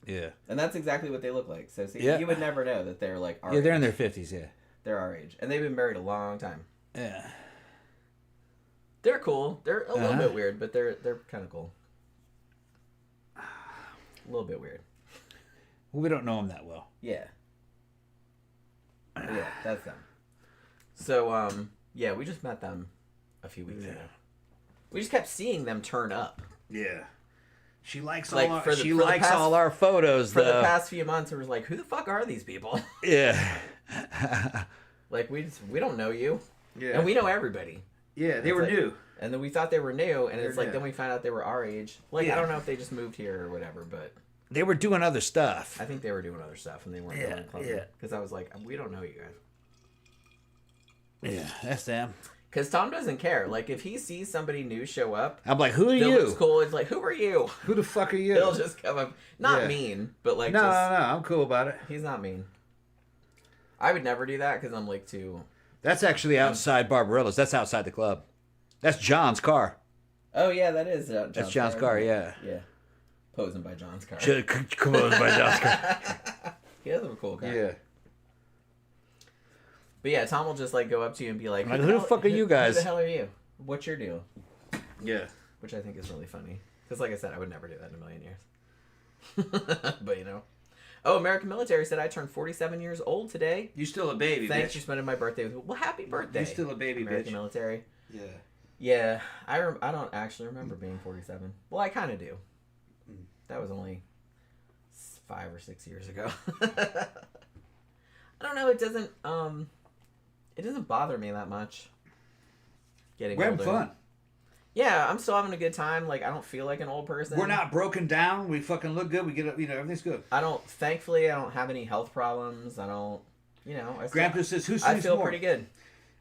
Yeah. And that's exactly what they look like. So see, you would never know that they're like our age. They're in their 50s, They're our age. And they've been married a long time. Yeah. They're cool. They're a little bit weird, but they're kind of cool. A little bit weird. Well, we don't know them that well. Yeah. Yeah, that's them. So, yeah, we just met them a few weeks ago. We just kept seeing them turn up. Yeah. She likes like, all our photos, For the past few months, we were like, who the fuck are these people? Yeah. Like, we don't know you. Yeah. And we know everybody. Yeah, they were new. And then we thought they were new, and it's like, then we found out they were our age. Like, I don't know if they just moved here or whatever, but... They were doing other stuff. I think they were doing other stuff, and they weren't going clubbing. Yeah. Because I was like, we don't know you guys. Yeah, that's them. Because Tom doesn't care. Like, if he sees somebody new show up... I'm like, who are you? Looks cool. It's like, who are you? Who the fuck are you? He'll just come up. Not mean, but like... No, I'm cool about it. He's not mean. I would never do that because I'm like too... That's actually outside Barbarella's. That's outside the club. That's John's car. Oh, yeah, that is John's That's John's car, yeah. Yeah. Posing by John's car. Posing by John's car. He has a cool car. Yeah. But yeah, Tom will just like go up to you and be like, who the fuck are you guys? Who the hell are you? What's your deal? Yeah. Which I think is really funny. Because like I said, I would never do that in a million years. But you know. Oh, American Military said I turned 47 years old today. You still a baby, Thanks bitch. for spending my birthday with me. Well, happy birthday. You still a baby, American bitch. Military. Yeah. Yeah. I don't actually remember being 47. Well, I kind of do. That was only 5 or 6 years ago. I don't know. It doesn't bother me that much. We're having fun. Yeah, I'm still having a good time. Like, I don't feel like an old person. We're not broken down. We fucking look good. We get up, everything's good. Thankfully, I don't have any health problems. I don't, Grandpa says, who sleeps I feel more? pretty good.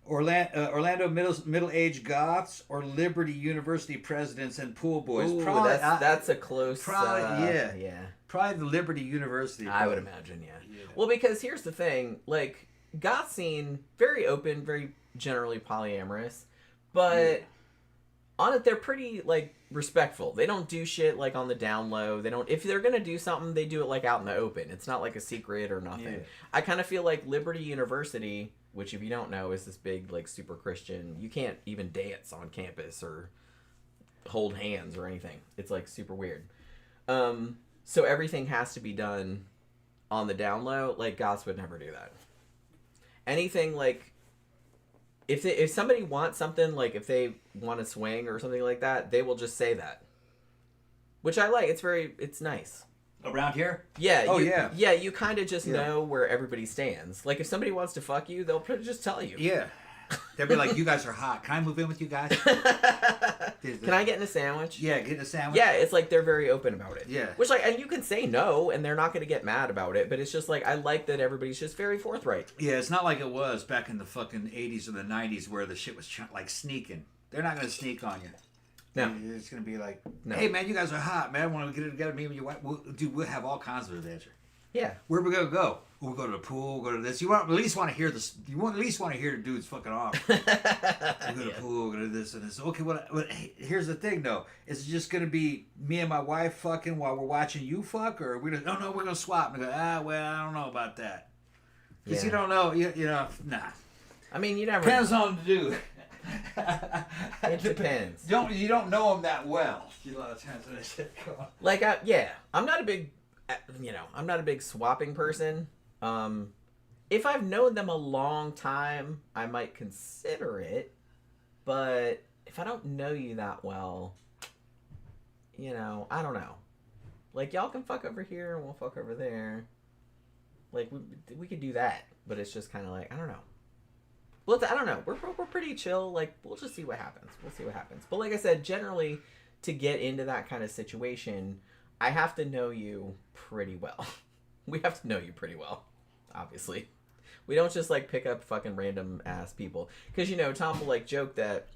Orlando middle-aged goths or Liberty University presidents and pool boys. Ooh, Probably that's a close. Probably yeah. Probably the Liberty University. I would imagine, yeah. Well, because here's the thing, like goth scene, very open, very generally polyamorous, but on it they're pretty like respectful. They don't do shit like on the down low. They don't. If they're gonna do something, they do it like out in the open. It's not like a secret or nothing. Yeah. I kind of feel like Liberty University, which if you don't know is this big like super Christian. You can't even dance on campus or hold hands or anything. It's like super weird. So everything has to be done on the down low. Like goths would never do that. Anything like if somebody wants something, like if they want to swing or something like that, they will just say that, which I like. It's nice. Around here? Yeah. Oh, yeah. Yeah, you kind of just know where everybody stands. Like if somebody wants to fuck you, they'll probably just tell you. Yeah. They'll be like, "You guys are hot. Can I move in with you guys? Can I get in a sandwich?" Yeah, get in a sandwich. Yeah, it's like they're very open about it. Yeah. Which like, and you can say no, and they're not going to get mad about it. But it's just like I like that everybody's just very forthright. Yeah, it's not like it was back in the fucking 80s or the 90s where the shit was like sneaking. They're not going to sneak on you. No. It's going to be like, No. "Hey man, you guys are hot, man. Want to get it together? Me and your wife, we'll have all kinds of adventure." Yeah. Where are we gonna go? We'll go to the pool. We'll go to this. You want at least want to hear this. You want at least want to hear the dude's fucking off. We'll go to the pool. We'll go to this and this. Okay, here's the thing though. Is it just gonna be me and my wife fucking while we're watching you fuck, or we're gonna? No, we're gonna swap. And I go, well, I don't know about that. Because you don't know. You know, nah. I mean, you never. Depends on the dude. It depends. You don't know him that well. A lot of times when that shit go on. Like, I'm not a big, I'm not a big swapping person. If I've known them a long time, I might consider it. But if I don't know you that well, I don't know. Like, y'all can fuck over here and we'll fuck over there. Like, we could do that. But it's just kind of like, I don't know. Well, I don't know. We're pretty chill. Like, we'll just see what happens. We'll see what happens. But like I said, generally, to get into that kind of situation, I have to know you pretty well. We have to know you pretty well, obviously. We don't just, like, pick up fucking random-ass people. Because, Tom will, like, joke that,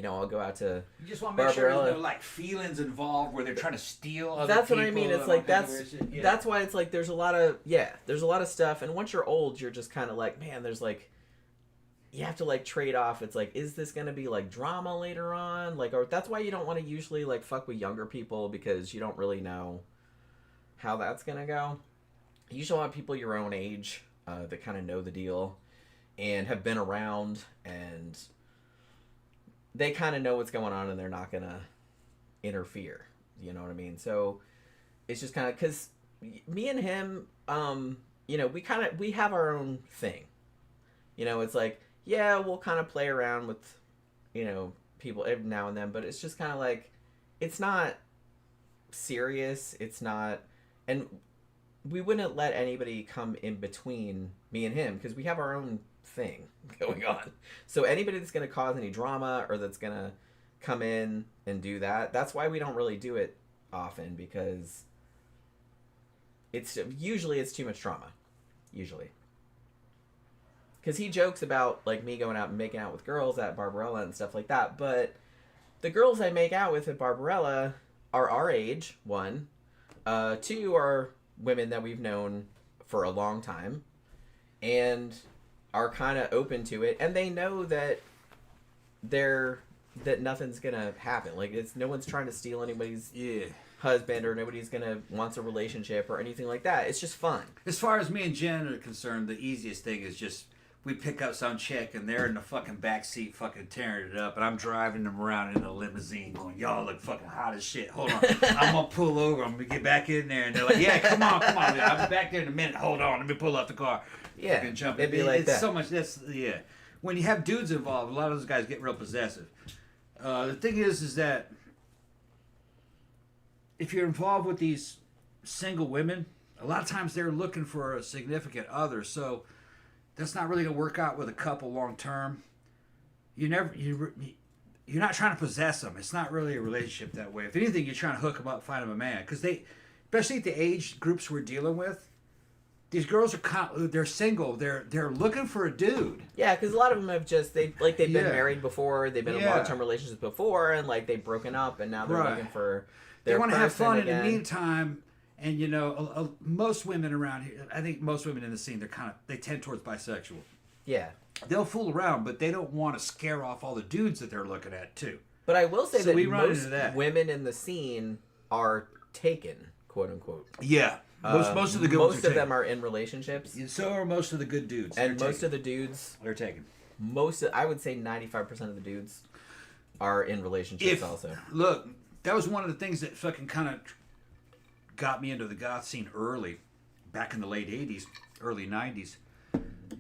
I'll go out to You just want to make sure Barbarella. there's no, like, feelings involved where they're trying to steal other That's people. what I mean. It's and like, all kinds of weird shit. Yeah. that's why it's like there's a lot of stuff. And once you're old, you're just kind of like, man, there's, like, you have to like trade off. It's like, is this gonna be like drama later on? Like, or that's why you don't want to usually like fuck with younger people because you don't really know how that's gonna go. You usually want people your own age that kind of know the deal and have been around and they kind of know what's going on and they're not gonna interfere. You know what I mean? So it's just kind of because me and him, we have our own thing. It's like. Yeah, we'll kind of play around with, people every now and then, but it's just kind of like, it's not serious. It's not, and we wouldn't let anybody come in between me and him because we have our own thing going on. So anybody that's going to cause any drama or that's going to come in and do that, that's why we don't really do it often because it's too much drama, usually. Because he jokes about, like, me going out and making out with girls at Barbarella and stuff like that. But the girls I make out with at Barbarella are our age, one. Two are women that we've known for a long time. And are kind of open to it. And they know that that nothing's going to happen. Like, no one's trying to steal anybody's husband or nobody's going to wants a relationship or anything like that. It's just fun. As far as me and Jen are concerned, the easiest thing is just... We pick up some chick and they're in the fucking backseat fucking tearing it up and I'm driving them around in a limousine going, y'all look fucking hot as shit. Hold on. I'm going to pull over. I'm going to get back in there. And they're like, yeah, come on. I'll be back there in a minute. Hold on. Let me pull up the car. Yeah. Fucking jump It'd be like it's that. so much. When you have dudes involved, a lot of those guys get real possessive. The thing is that if you're involved with these single women, a lot of times they're looking for a significant other. So, that's not really gonna work out with a couple long term. You're not trying to possess them. It's not really a relationship that way. If anything, you're trying to hook them up, find them a man. Because especially at the age groups we're dealing with, these girls they're single. They're looking for a dude. Yeah, because a lot of them have they've been Yeah. married before, they've been in Yeah. long-term relationships before, and like they've broken up, and now they're Right. looking for They their want to have person fun again. in the meantime. And you know, most women around here, I think most women in the scene, they tend towards bisexual. Yeah, They'll fool around, but they don't want to scare off all the dudes that they're looking at too. but I will say So that we run most into that. women in the scene are taken, quote unquote. Yeah, most of the good ones most are of them taken. are in relationships, So are most of the good dudes. and most of the dudes, they're taken. I would say 95% of the dudes are in relationships also. Look, that was one of the things that fucking kind of got me into the goth scene early, back in the late '80s, early '90s.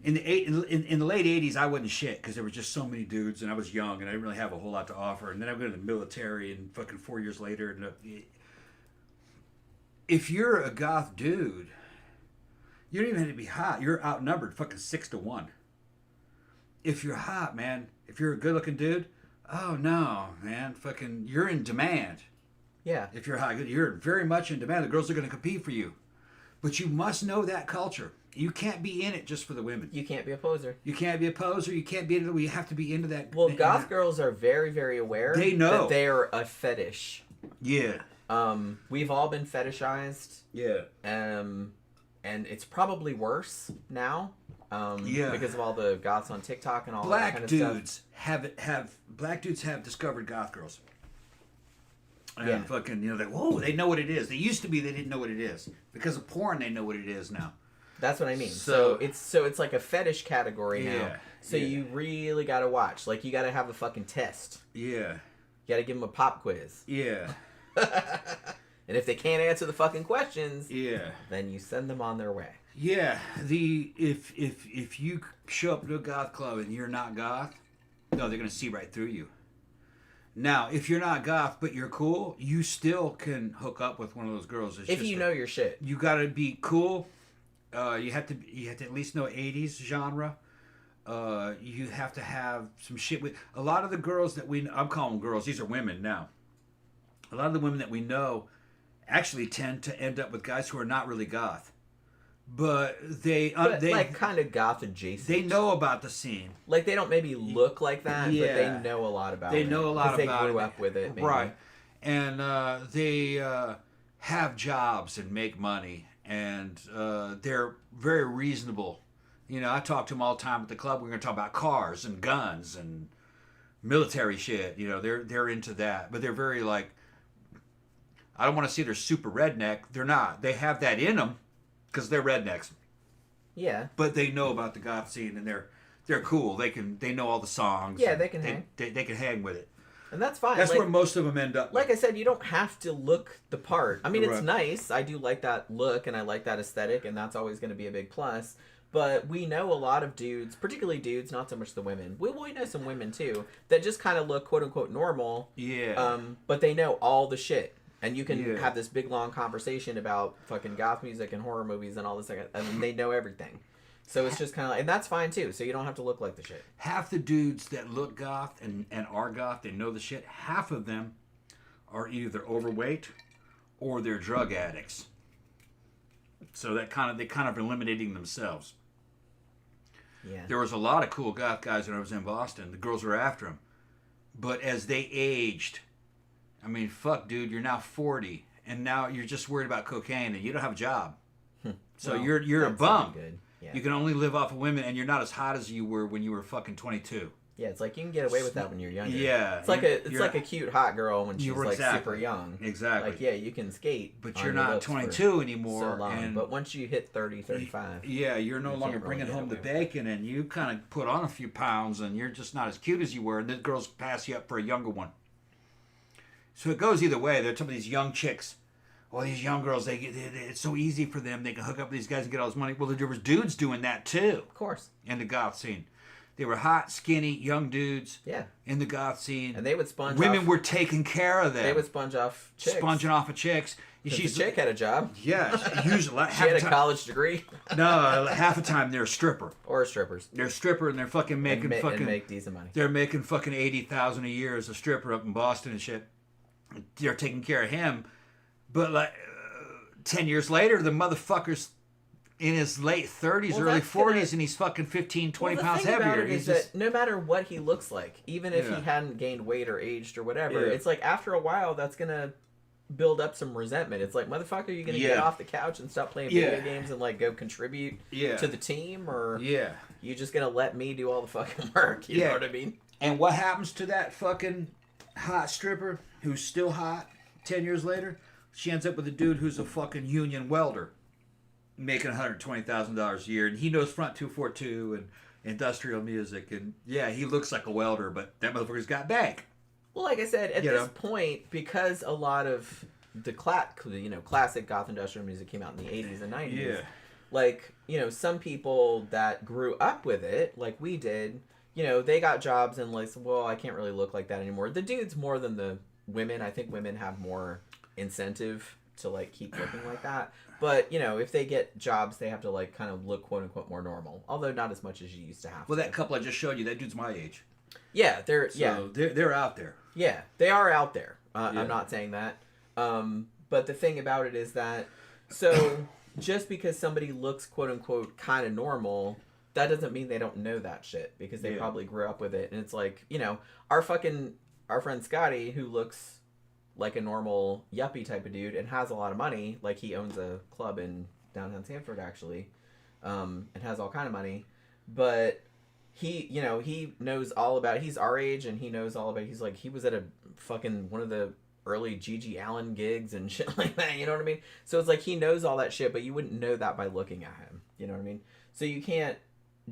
In the late '80s, I wasn't shit because there were just so many dudes, and I was young, and I didn't really have a whole lot to offer. And then I went to the military, and fucking 4 years later, and if you're a goth dude, you don't even have to be hot. You're outnumbered, fucking 6-1. If you're hot, man, if you're a good-looking dude, oh no, man, fucking, you're in demand. Yeah, If you're hot, you're very much in demand. The girls are going to compete for you, but you must know that culture. You can't be in it just for the women. you can't be a poser. You can't be a poser. You can't be into it. You have to be into that. Well, in goth that- girls are very, very aware They know. that they're a fetish. Yeah. We've all been fetishized, Yeah. and it's probably worse now. Yeah. Because of all the goths on TikTok and all that Black kind of dudes stuff. black dudes have discovered goth girls. And Yeah. fucking, you know, they know what it is. They used to be, they didn't know what it is. Because of porn, they know what it is now. That's what I mean. So- it's like a fetish category now. Yeah, So yeah. you really gotta watch. Like you gotta have a fucking test. Yeah. You gotta give them a pop quiz. Yeah. And if they can't answer the fucking questions, Yeah. then you send them on their way. Yeah, if you show up to a goth club and you're not goth, no, they're gonna see right through you. Now, if you're not goth but you're cool, you still can hook up with one of those girls. It's If just you know your shit. you gotta be cool. You have to at least know '80s genre. You have to have some shit with a lot of the girls that I'm calling them girls. These are women now. A lot of the women that we know actually tend to end up with guys who are not really goth. But they like kind of goth adjacent. they know about the scene, Like they don't maybe look like that, Yeah. but they know a lot about They it. know a lot 'cause about they grew it. up with it, maybe. right? And they have jobs and make money, and they're very reasonable. You know, I talk to them all the time at the club. We're going to talk about cars and guns and military shit. You know, they're into that, but they're very like. I don't want to say they're super redneck. They're not. They have that in them because they're rednecks. Yeah. But they know about the goth scene, and they're cool. They know all the songs. Yeah, and they can hang. They can hang with it. And that's fine. That's like, where most of them end up. like I said, you don't have to look the part. I mean, it's Right. nice. I do like that look, and I like that aesthetic, and that's always going to be a big plus. But we know a lot of dudes, particularly dudes, not so much the women. We know some women too that just kind of look quote unquote normal. Yeah. But they know all the shit. And you can Yeah. have this big long conversation about fucking goth music and horror movies and all this, and they know everything. So it's just kind of like, and that's fine too. So you don't have to look like the shit. Half the dudes that look goth and are goth, they know the shit. Half of them are either overweight or they're drug addicts. So they kind of eliminating themselves. Yeah. There was a lot of cool goth guys when I was in Boston. The girls were after them. But as they aged, I mean, fuck, dude, you're now 40, and now you're just worried about cocaine, and you don't have a job. So Well, you're a that's bum. something good. Yeah. You can only live off of women, and you're not as hot as you were when you were fucking 22. Yeah, it's like you can get away with that when you're younger. Yeah, It's like you're- a cute hot girl when she's You're like exactly. super young. Exactly. Like yeah, you can skate, But on you're your not looks for 22 anymore. so long. And But once you hit 30, 35, yeah, you're no you longer can't really bringing get home the away with bacon, and you kind of put on a few pounds, and you're just not as cute as you were, and the girls pass you up for a younger one. So it goes either way. There are some of these young chicks. Well, these young girls, it's so easy for them. They can hook up with these guys and get all this money. Well, there was dudes doing that too of course. in the goth scene. They were hot, skinny, young dudes Yeah, in the goth scene. and they would sponge. Women off, were taking care of them. They would sponge off chicks. sponging off of chicks. And 'Cause the chick had a job. yeah, usually She half had the a time. college degree No, half the time they're a stripper. or strippers. They're a stripper, and they're fucking making and fucking. make decent money. They're making fucking 80,000 a year as a stripper up in Boston and shit. They're taking care of him, but like 10 years later, the motherfuckers in his late 30s, Well, early that's 40s, gonna- and he's fucking 15, 20 the pounds thing about heavier. it He's is just, that no matter what he looks like, even if Yeah. he hadn't gained weight or aged or whatever, Yeah. it's like after a while that's gonna build up some resentment. It's like, motherfucker, you gonna get Yeah. off the couch and stop playing Yeah. video games and like go contribute Yeah. to the team, or yeah. you just gonna let me do all the fucking work? You Yeah. know what I mean? And what happens to that fucking hot stripper who's still hot 10 years later? She ends up with a dude who's a fucking union welder making $120,000 a year. And he knows Front 242 and industrial music. And yeah, he looks like a welder, but that motherfucker's got bank. Well, like I said, at You this know? point, because a lot of the classic goth industrial music came out in the 80s and 90s. Yeah. Like, some people that grew up with it, like we did, they got jobs and like, well, I can't really look like that anymore. The dudes more than the women. I think women have more incentive to like keep looking like that. But, if they get jobs, they have to like kind of look quote unquote more normal. Although not as much as you used to have Well, to. that couple I just showed you, that dude's my age. Yeah, they're So they're out there. Yeah, they are out there. Yeah. I'm not saying that. But the thing about it is that, so just because somebody looks quote unquote kind of normal, that doesn't mean they don't know that shit, because they Yeah. probably grew up with it. And it's like, our friend Scotty, who looks like a normal yuppie type of dude and has a lot of money, like he owns a club in downtown Sanford actually, and has all kind of money, but he knows all about, he's our age and he knows all about, he was at a fucking one of the early Gigi Allen gigs and shit like that, you know what I mean? So it's like he knows all that shit, but you wouldn't know that by looking at him, you know what I mean? So you can't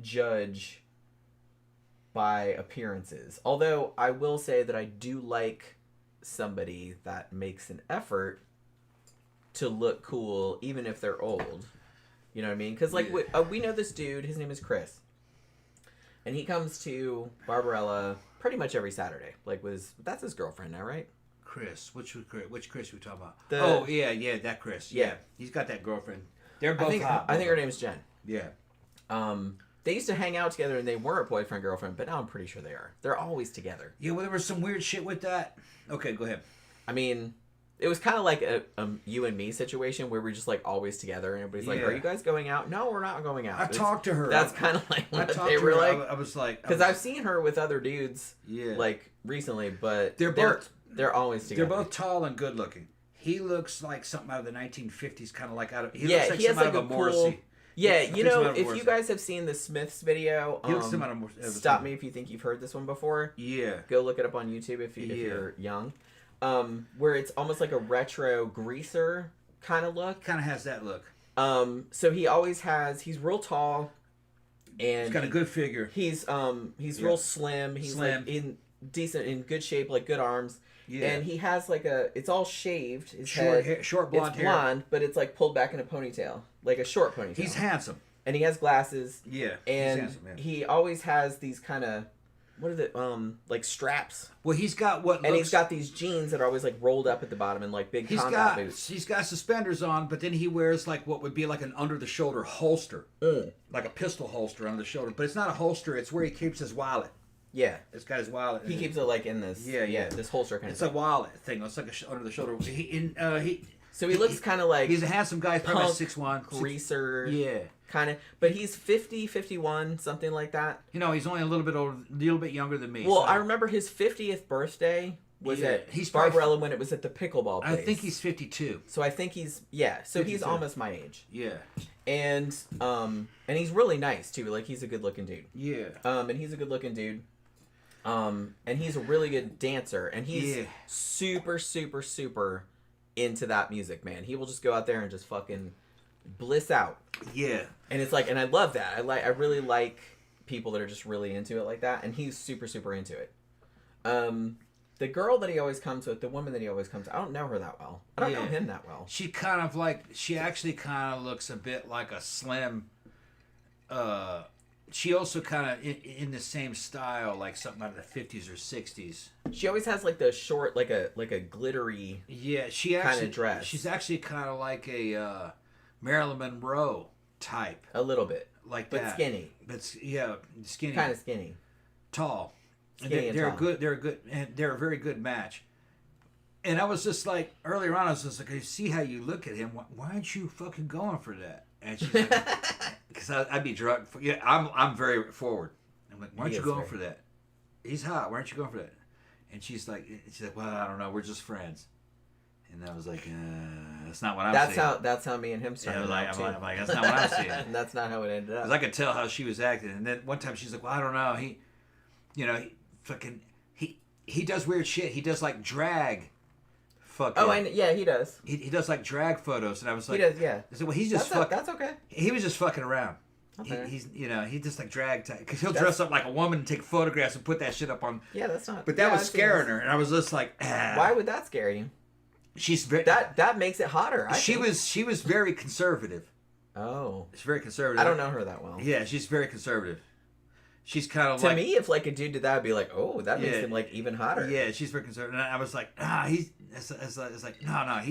judge by appearances. Although I will say that I do like somebody that makes an effort to look cool even if they're old. You know what I mean? Because like we know this dude, his name is Chris. And he comes to Barbarella pretty much every Saturday. Like that's his girlfriend now, right? Chris, which Chris we talking about? The- yeah, that Chris. Yeah. He's got that girlfriend. They're both hot. I think her name's Jen. Yeah. They used to hang out together and they weren't boyfriend girlfriend, but now I'm pretty sure they are. They're always together. Yeah, well, there was some weird shit with that. Okay, go ahead. I mean, it was kind of like a you and me situation where we're just like always together, and everybody's like, Yeah. "Are you guys going out?" No, we're not going out. I talked to her. That's kind of like I what talked they to were her. like. I was like, Because I've seen her with other dudes, yeah, like recently, but They're both- they're always together. they're both tall and good looking. He looks like something out of the 1950s, kind of like out of. He Yeah, looks like he has something like out of a a Morrissey. cool. Yeah, I you think know, something out of if Morrissey. you guys have seen the Smiths video, He looks something out of Morrissey. stop me if you think you've heard this one before. Yeah. Go look it up on YouTube if you're young. Where it's almost like a retro greaser kind of look. Kind of has that look. So he's real tall, and He's got a good figure. He's real slim. He's Slim. like in good shape, like good arms. Yeah. And he has like it's all shaved. His Short head, hair, short blonde it's hair. blonde, but it's like pulled back in a ponytail, like a short ponytail. He's handsome. And he has glasses. Yeah. And he's handsome, yeah. he always has these kind of, what are the like straps. Well, he's got what And looks. he's got these jeans that are always like rolled up at the bottom and like big combat boots. He's got suspenders on, but then he wears like what would be like an under the shoulder holster, like a pistol holster under the shoulder. But it's not a holster; it's where he keeps his wallet. Yeah. It's got his wallet. He keeps it like in this. Yeah. This holster kind It's of a thing. wallet thing. It's like under the shoulder. So he looks kind of like He's a handsome guy. Probably punk 6'1", greaser. Yeah. Kind of. But he's 50, 51, something like that. You know, he's only a little bit older, a little bit younger than me. Well, so I remember his 50th birthday was Yeah, at he's probably- Barbarella when it was at the pickleball place. I think he's 52. So I think he's so he's 52. almost my age. Yeah. And he's really nice too. Like he's a good looking dude. Yeah. And he's a good looking dude. And he's a really good dancer, and he's Yeah. super, super, super into that music, man. He will just go out there and just fucking bliss out. Yeah. And it's like, and I love that. I really like people that are just really into it like that, and he's super, super into it. The girl that he always comes with, the woman that he always comes with, I don't know her that well. I don't know him that well. She actually kind of looks a bit like a slim, she also kind of in the same style, like something out of the 50s or 60s. She always has like the short, like a glittery. Yeah, she actually Kinda dress. She's actually kind of like a Marilyn Monroe type, A little bit. like But that. skinny. But skinny, Kind of skinny. tall. And Skinny and they're tall. good. They're good, and they're a very good match. And I was just like, earlier on, I was just like, I see how you look at him. Why aren't you fucking going for that? And she's like, because I'd be drunk. I'm very forward. I'm like, why aren't you going for that? He's hot. Why aren't you going for that? And she's like, well, I don't know. We're just friends. And I was like, that's not what I'm seeing. That's how me and him started. Yeah, I'm like, that's not what I'm seeing. And that's not how it ended up. Because I could tell how she was acting. And then one time she's like, well, I don't know. He does weird shit. He does like drag. Yeah, he does. He does like drag photos, and I was like, he does, yeah. I said, well, he's just fucking. That's okay. He was just fucking around. Okay. He just like drag because he'll dress up like a woman and take photographs and put that shit up on. Yeah, that's not. But that was scaring her, and I was just like, Why would that scare you? She's very that makes it hotter. She was very conservative. Oh, she's very conservative. I don't know her that well. Yeah, she's very conservative. She's kind of to me, if like a dude did that, I'd be like, oh, that makes him like even hotter. Yeah, she's very conservative. And I was like, it's like no,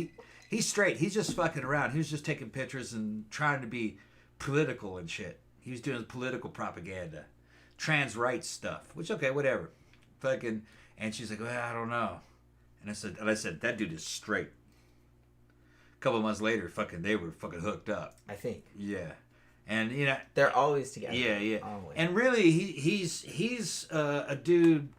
he's straight. He's just fucking around. He was just taking pictures and trying to be political and shit. He was doing political propaganda, trans rights stuff. Which okay, whatever. Fucking, and she's like, well, I don't know. And I said, that dude is straight. A couple of months later, they were fucking hooked up. I think. Yeah. And they're always together. Yeah. Always. And really, he's a dude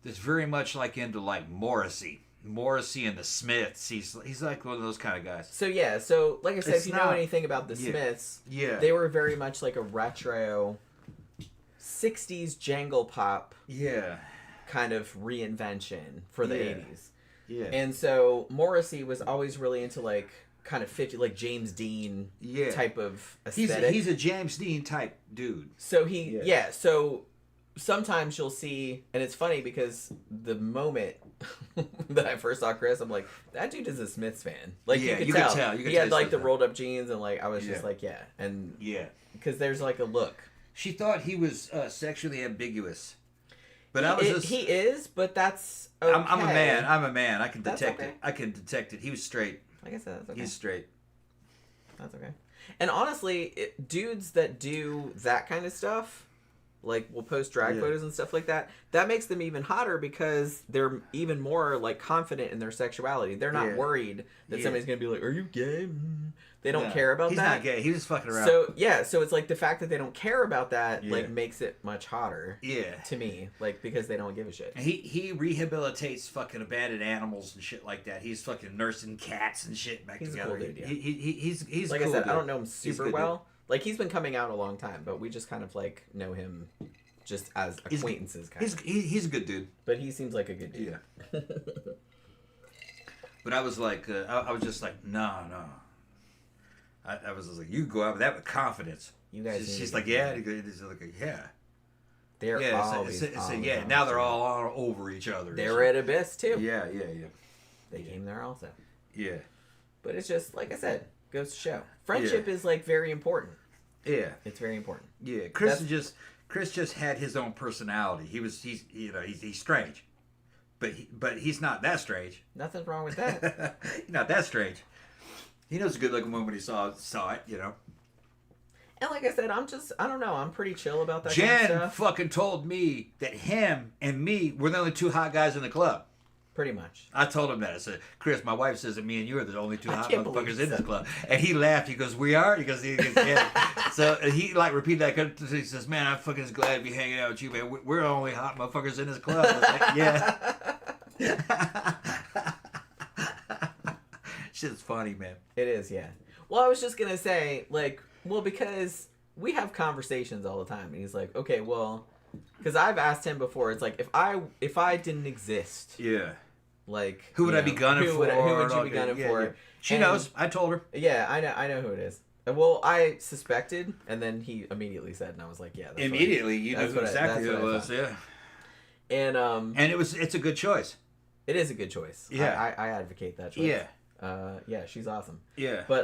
that's very much like into like Morrissey and the Smiths. He's like one of those kind of guys. So like I said, if you know anything about the Smiths, they were very much like a retro 60s jangle pop. Yeah. Kind of reinvention for the 80s. Yeah. And so Morrissey was always really into like kind of 50 like James Dean type of aesthetic. He's a James Dean type dude. So so sometimes you'll see, and it's funny because the moment that I first saw Chris, I'm like, that dude is a Smiths fan. Like you could tell. He had like the rolled up jeans and like I was just like and because there's like a look. She thought he was sexually ambiguous. But he is, but that's okay. I'm a man. I can detect it. I can detect it. He was straight. Like I said, that's okay. He's straight. That's okay. And honestly, dudes that do that kind of stuff, like will post drag photos and stuff like that, that makes them even hotter because they're even more like confident in their sexuality. They're not worried that somebody's gonna be like, "Are you gay?" They don't care about that. He's not gay. He was fucking around. So it's like the fact that they don't care about that like makes it much hotter. Yeah. To me, like because they don't give a shit. And he rehabilitates fucking abandoned animals and shit like that. He's fucking nursing cats and shit back together. A cool dude, yeah. He's like cool I said, dude. I don't know him super well. Like he's been coming out a long time, but we just kind of like know him just as acquaintances. He's a good dude. But he seems like a good dude. Yeah. But I was like, I was just like, no. I was just like, you go out with that with confidence. You guys. She's like, yeah. He's like, yeah. They're always. Now they're all over each other. They were at Abyss too. Yeah. They came there also. Yeah. But it's just like I said, goes to show friendship is like very important. Yeah. It's very important. Yeah. Chris just had his own personality. He's strange, but he's not that strange. Nothing's wrong with that. He's not that strange. He knows a good looking woman when he saw it, And like I said, I don't know, I'm pretty chill about that Jen kind of stuff. fucking told me that him and me were the only two hot guys in the club. Pretty much. I told him that. I said, Chris, my wife says that me and you are the only two hot motherfuckers in this club. And he laughed. He goes, we are? He goes, yeah. So he like repeated that. He says, man, I'm fucking glad to be hanging out with you, man. We're the only hot motherfuckers in this club. I was like, yeah. Shit's funny, man. It is, yeah. Well, I was just going to say, because we have conversations all the time. And he's like, okay, well, because I've asked him before, it's like, if I didn't exist. Yeah. Like, who would I be gunning for? Who would you be gunning for? Yeah. She knows. I told her. Yeah, I know who it is. Well, I suspected, and then he immediately said, and I was like, yeah. Immediately, you know exactly who it was, yeah. And it's a good choice. It is a good choice. Yeah. I advocate that choice. Yeah. Yeah, she's awesome. Yeah. But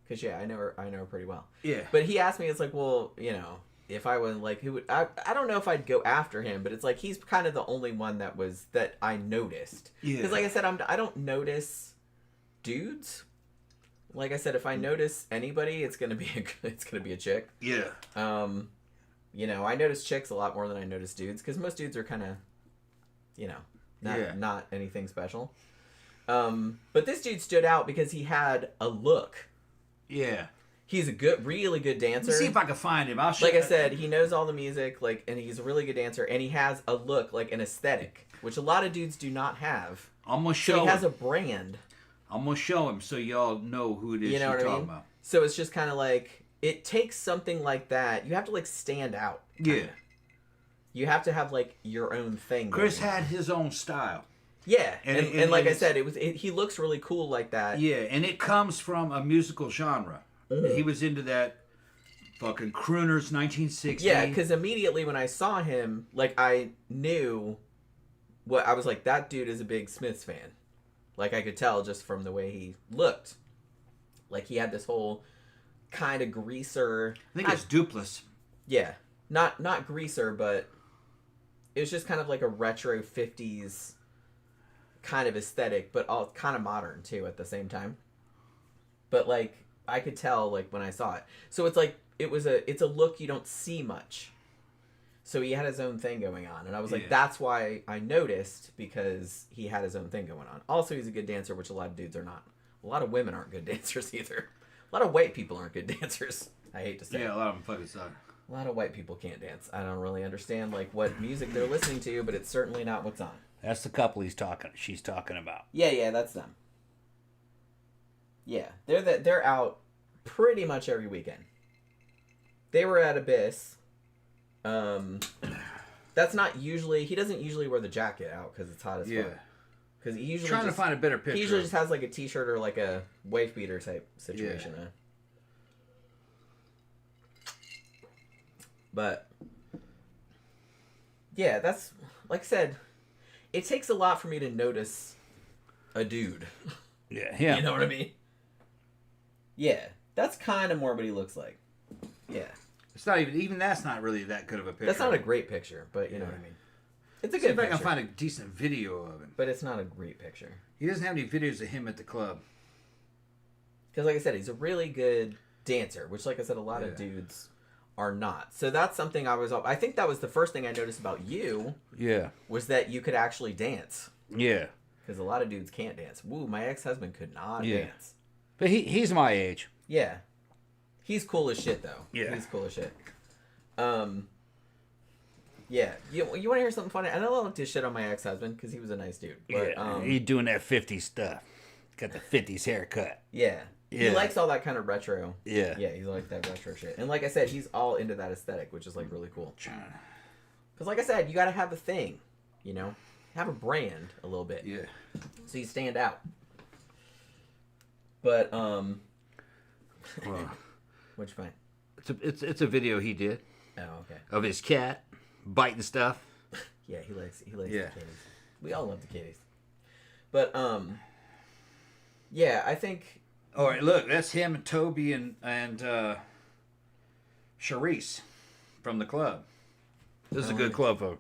because I know her pretty well. Yeah. But he asked me, it's like, well, if I was like, who would I don't know if I'd go after him, but it's like he's kind of the only one that I noticed. Yeah. Because like I said, I don't notice dudes. Like I said, if I notice anybody, it's gonna be a chick. Yeah. I notice chicks a lot more than I notice dudes because most dudes are kind of, not anything special. But this dude stood out because he had a look. Yeah. He's a really good dancer. Let me see if I can find him. I'll show Like I said, he knows all the music, like, and he's a really good dancer, and he has a look, like an aesthetic, which a lot of dudes do not have. I'm gonna show so he him. has a brand. I'm gonna show him so y'all know who it is You know you're what I talking mean? about. So it's just kind of like, it takes something like that. You have to, like, stand out. Yeah. You have to have, like, your own thing. Chris going on. had his own style. Yeah, and like I it's- said, he looks really cool like that. Yeah, and it comes from a musical genre. Mm. He was into that fucking crooners 1960. Yeah, because immediately when I saw him, like, I knew what I was like, that dude is a big Smiths fan. Like, I could tell just from the way he looked. Like, he had this whole kind of greaser. I think it's Duplass. Yeah, not greaser, but it was just kind of like a retro 50s kind of aesthetic, but all kind of modern too at the same time. But like, I could tell like when I saw it. So it's like it's a look you don't see much. So he had his own thing going on, and I was like, that's why I noticed, because he had his own thing going on. Also, he's a good dancer, which a lot of dudes are not. A lot of women aren't good dancers either. A lot of white people aren't good dancers. I hate to say. Yeah, a lot of them fucking suck. A lot of white people can't dance. I don't really understand like what music they're listening to, but it's certainly not what's on. That's the couple she's talking about. Yeah, that's them. Yeah, they're out pretty much every weekend. They were at Abyss. That's not usually. He doesn't usually wear the jacket out because it's hot as fuck. Because he usually trying to find a better picture. He usually just has like a t-shirt or like a wife beater type situation. Yeah. But yeah, that's like I said. It takes a lot for me to notice a dude. Yeah. You know what I mean? Yeah, that's kind of more what he looks like. Yeah. It's not even that's not really that good of a picture. That's not a great picture, but you know what I mean. It's a See good if I picture. can find a decent video of him. But it's not a great picture. He doesn't have any videos of him at the club. Because like I said, he's a really good dancer, which like I said, a lot of dudes are not. So that's something I think that was the first thing I noticed about you. Yeah. Was that you could actually dance. Yeah. Because a lot of dudes can't dance. Woo, my ex-husband could not dance. But he's my age. Yeah. He's cool as shit, though. Yeah. He's cool as shit. Yeah. You want to hear something funny? I don't like to shit on my ex-husband because he was a nice dude. But, Yeah. He's doing that 50s stuff. Got the 50s haircut. Yeah. He Yeah. likes all that kind of retro. Yeah. Yeah, he likes that retro shit. And like I said, he's all into that aesthetic, which is like really cool. Because like I said, you got to have a thing, you know? Have a brand a little bit. Yeah. So you stand out. But, Well, what'd you find? it's a video he did Oh, okay. of his cat biting stuff. Yeah, he likes Yeah. the Cadys. We all love the Cadys. But, yeah, I think... All right, look, that's him and Toby and Charisse from the club. This is a good club photo.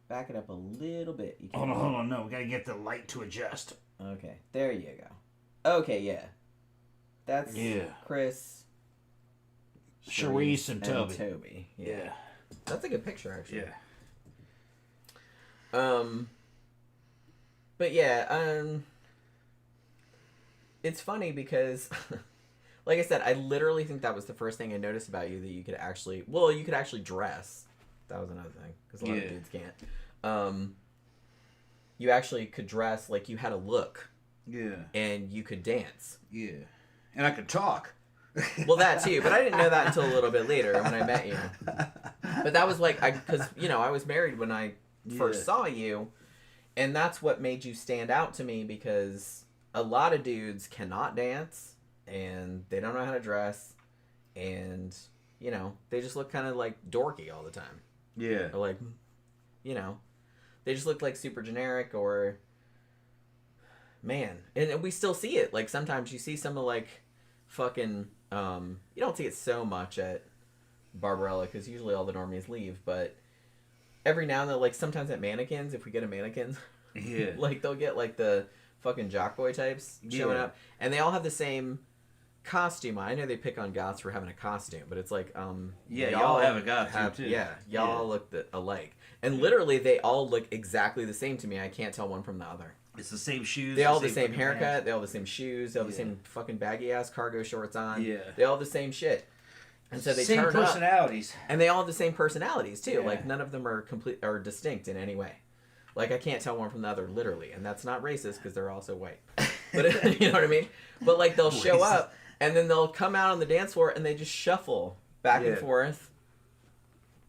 Back it up a little bit. You Hold on. No, we got to get the light to adjust. Okay, there you go. Okay, yeah. That's Chris, Charisse and Toby. Toby. Yeah. That's a good picture, actually. Yeah. But yeah, it's funny because, like I said, I literally think that was the first thing I noticed about you, that you could actually, you could actually dress. That was another thing, because a lot of dudes can't. You actually could dress, like you had a look. Yeah. And you could dance. Yeah. And I could talk. Well, that too, but I didn't know that until a little bit later when I met you. But that was like, because, I was married when I first saw you, and that's what made you stand out to me, because a lot of dudes cannot dance, and they don't know how to dress, and, they just look kind of like dorky all the time. Yeah. Or like, they just look like super generic, or, man. And we still see it. Like, sometimes you see some of, like, fucking, you don't see it so much at Barbarella, because usually all the normies leave, but every now and then, like, sometimes at mannequins, if we get a mannequins, like, they'll get, like, the fucking jock boy types showing up, and they all have the same costume. I know they pick on goths for having a costume, but it's like, y'all have a goth too. Yeah, y'all all look alike. And literally, they all look exactly the same to me. I can't tell one from the other. It's the same shoes. They all have the same fucking haircut. pants. They all have the same shoes. They all have the same fucking baggy ass cargo shorts on. Yeah. They all have the same shit. And so they same turn up, personalities. and they all have the same personalities too. Yeah. Like none of them are complete or distinct in any way. Like I can't tell one from the other literally, and that's not racist because they're also white. But you know what I mean? But like they'll show Racist. up and then they'll come out on the dance floor and they just shuffle back and forth.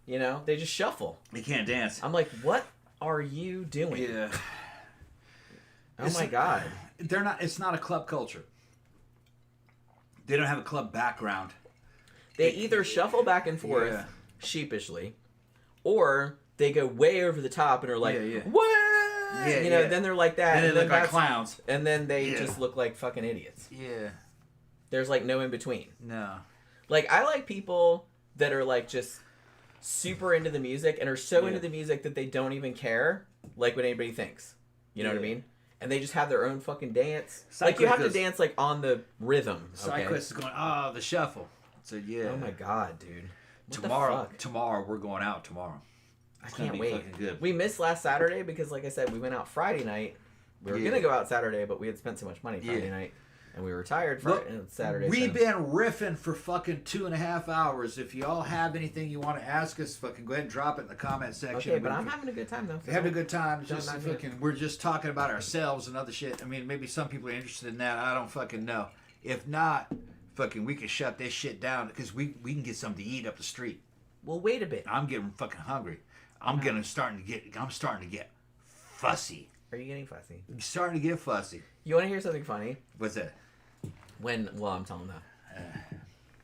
You know, they just shuffle. They can't dance. I'm like, what are you doing? Yeah. Oh my god. They're not. It's not a club culture. They don't have a club background. They either shuffle back and forth sheepishly, or they go way over the top and are like, what? Yeah, you know, then they're like that. And they look like that's- clowns. And then they just look like fucking idiots. Yeah. There's like no in between. No. Like, I like people that are like just super into the music and are so into the music that they don't even care like what anybody thinks. You know what I mean? And they just have their own fucking dance. Like, you have to dance like on the rhythm. Okay? Sidequest is going, the shuffle. So yeah. Oh my god, dude. What Tomorrow, the fuck? tomorrow we're going out tomorrow. I It's gonna can't be wait. fucking good. We missed last Saturday because, like I said, we went out Friday night. We were gonna go out Saturday, but we had spent so much money Friday night, and we were tired for Saturday. We've so. been riffing for fucking 2.5 hours. If y'all have anything you want to ask us, fucking go ahead and drop it in the comment section. Okay, but I'm having a good time though. We're having a good time. It's just not fucking, we're just talking about ourselves and other shit. I mean, maybe some people are interested in that. I don't fucking know. If not, fucking, we can shut this shit down because we can get something to eat up the street. Well, wait a bit. I'm getting fucking hungry. I'm starting to get fussy. Are you getting fussy? I'm starting to get fussy. You want to hear something funny? What's that? I'm telling them.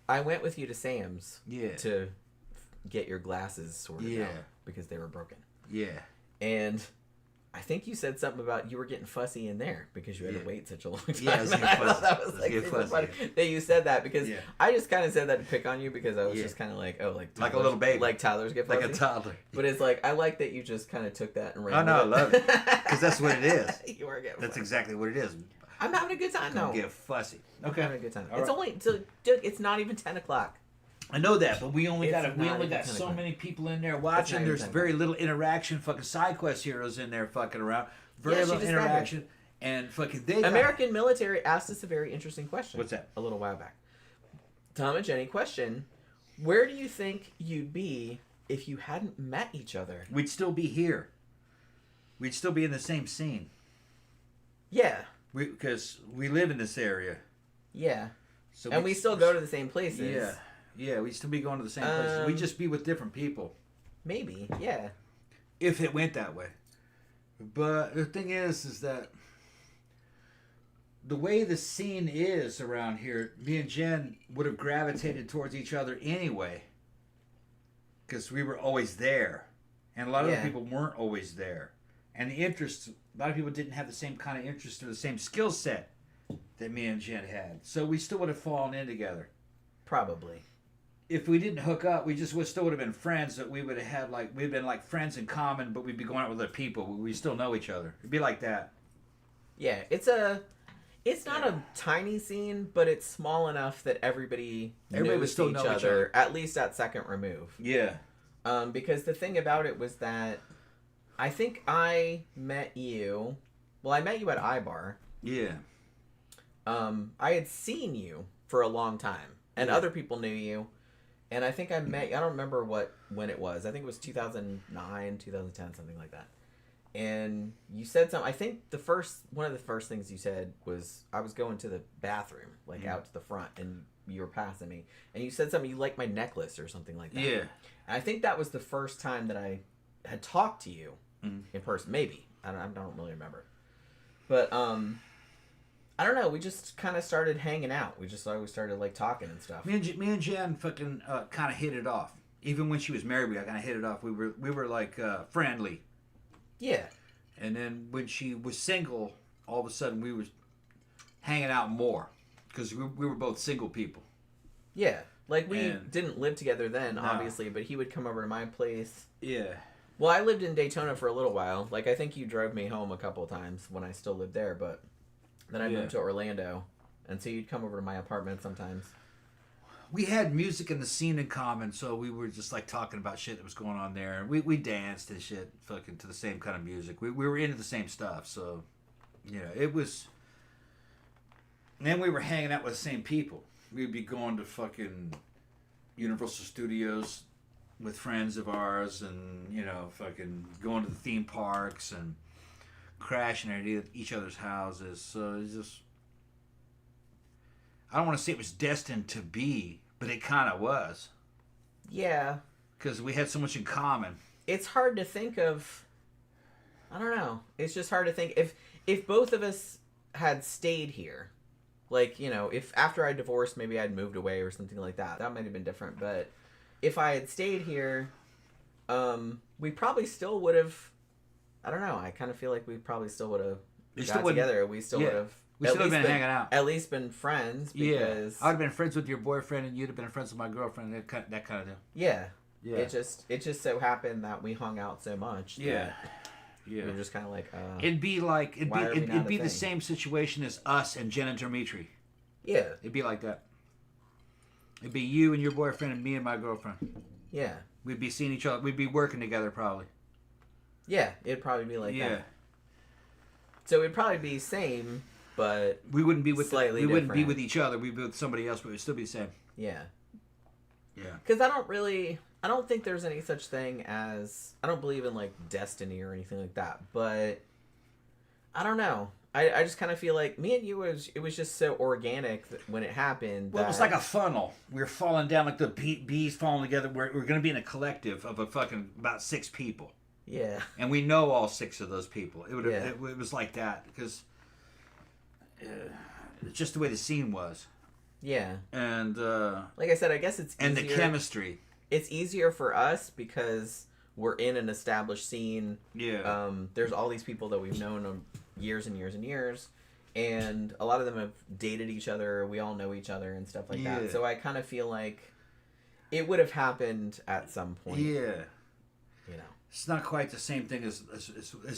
I went with you to Sam's. Yeah. To get your glasses sorted out because they were broken. Yeah. And I think you said something about you were getting fussy in there because you had to wait such a long time. Yeah, I was getting I fussy. thought that was like super funny that you said that because I just kind of said that to pick on you because I was just kind of like, oh, like a little baby, like toddlers get fussy, like a toddler. But it's like I like that you just kind of took that and ran. Oh no, I with love it because that's what it is. You are getting. That's fussy. exactly what it is. I'm having a good time though. Don't get fussy. Okay, I'm having a good time. All It's right. only it's not even 10 o'clock. I know that, but we only got even so 10 many people in there It's watching. not There's even very little interaction. Fucking SideQuest heroes in there fucking around. Very Yeah, she little described interaction. And fucking they got- American military asked us a very interesting question. What's that? A little while back. Tom and Jenny, question: where do you think you'd be if you hadn't met each other? We'd still be here. We'd still be in the same scene. Yeah. Because we live in this area. Yeah. So and we still go to the same places. Yeah. Yeah, we'd still be going to the same places. We'd just be with different people. Maybe, yeah. If it went that way. But the thing is that the way the scene is around here, me and Jen would have gravitated towards each other anyway. Because we were always there. And a lot of other people weren't always there. And the interests, a lot of people didn't have the same kind of interest or the same skill set that me and Jen had. So we still would have fallen in together. Probably. If we didn't hook up, we just still would have been friends. That we would have had we'd been like friends in common, but we'd be going out with other people. We still know each other. It'd be like that. Yeah, it's not a tiny scene, but it's small enough that everybody would knows still each know each other, at least at second remove. Yeah. Because the thing about it was that I think I met you. Well, I met you at iBar. Yeah. I had seen you for a long time, and other people knew you. And I think I met you. I don't remember when it was. I think it was 2009, 2010, something like that. And you said something. I think one of the first things you said was I was going to the bathroom, like out to the front, and you were passing me, and you said something. You liked my necklace or something like that. Yeah. And I think that was the first time that I had talked to you in person. Maybe I don't really remember, but I don't know. We just kind of started hanging out. We just always started like talking and stuff. Me and Jen fucking kind of hit it off. Even when she was married, we kind of hit it off. We were like friendly. Yeah. And then when she was single, all of a sudden we were hanging out more because we were both single people. Yeah. Like we didn't live together then, No. obviously, but he would come over to my place. Yeah. Well, I lived in Daytona for a little while. Like I think you drove me home a couple of times when I still lived there, but then I moved to Orlando, and so you'd come over to my apartment sometimes. We had music in the scene in common, so we were just like talking about shit that was going on there. We danced and shit fucking to the same kind of music. We were into the same stuff, so You know, it was. And then we were hanging out with the same people. We'd be going to fucking Universal Studios with friends of ours, and you know, fucking going to the theme parks and crashing at each other's houses. So it's just. I don't want to say it was destined to be, but it kind of was. Yeah. Because we had so much in common. It's hard to think of. I don't know. It's just hard to think if both of us had stayed here, like, you know, if after I divorced, maybe I'd moved away or something like that. That might have been different. But if I had stayed here, we probably still would have. I don't know. I kind of feel like we probably still would have got together. We still would have. We should have been hanging out. At least been friends. Because I would have been friends with your boyfriend, and you'd have been friends with my girlfriend. That kind of thing. Yeah. Yeah. It just so happened that we hung out so much. Yeah. We were just kind of like. It'd be the same situation as us and Jen and Dimitri. Yeah. It'd be like that. It'd be you and your boyfriend and me and my girlfriend. Yeah. We'd be seeing each other. We'd be working together probably. Yeah, it'd probably be like that. So it'd probably be same. But we wouldn't be with slightly we different. wouldn't be with each other. We'd be with somebody else, but we'd still be the same. Yeah. Yeah. Because I don't think there's any such thing as, I don't believe in like destiny or anything like that. But I don't know. I just kind of feel like me and you it was just so organic when it happened. Well, it was like a funnel. We were falling down like the bees falling together. We're going to be in a collective of about 6 people. Yeah. And we know all 6 of those people. It was like that because. It's just the way the scene was. Yeah. And like I said, I guess it's easier. And the chemistry. It's easier for us because we're in an established scene. Yeah. There's all these people that we've known years and years and years, and a lot of them have dated each other. We all know each other and stuff like that. So I kind of feel like it would have happened at some point. Yeah. You know. It's not quite the same thing as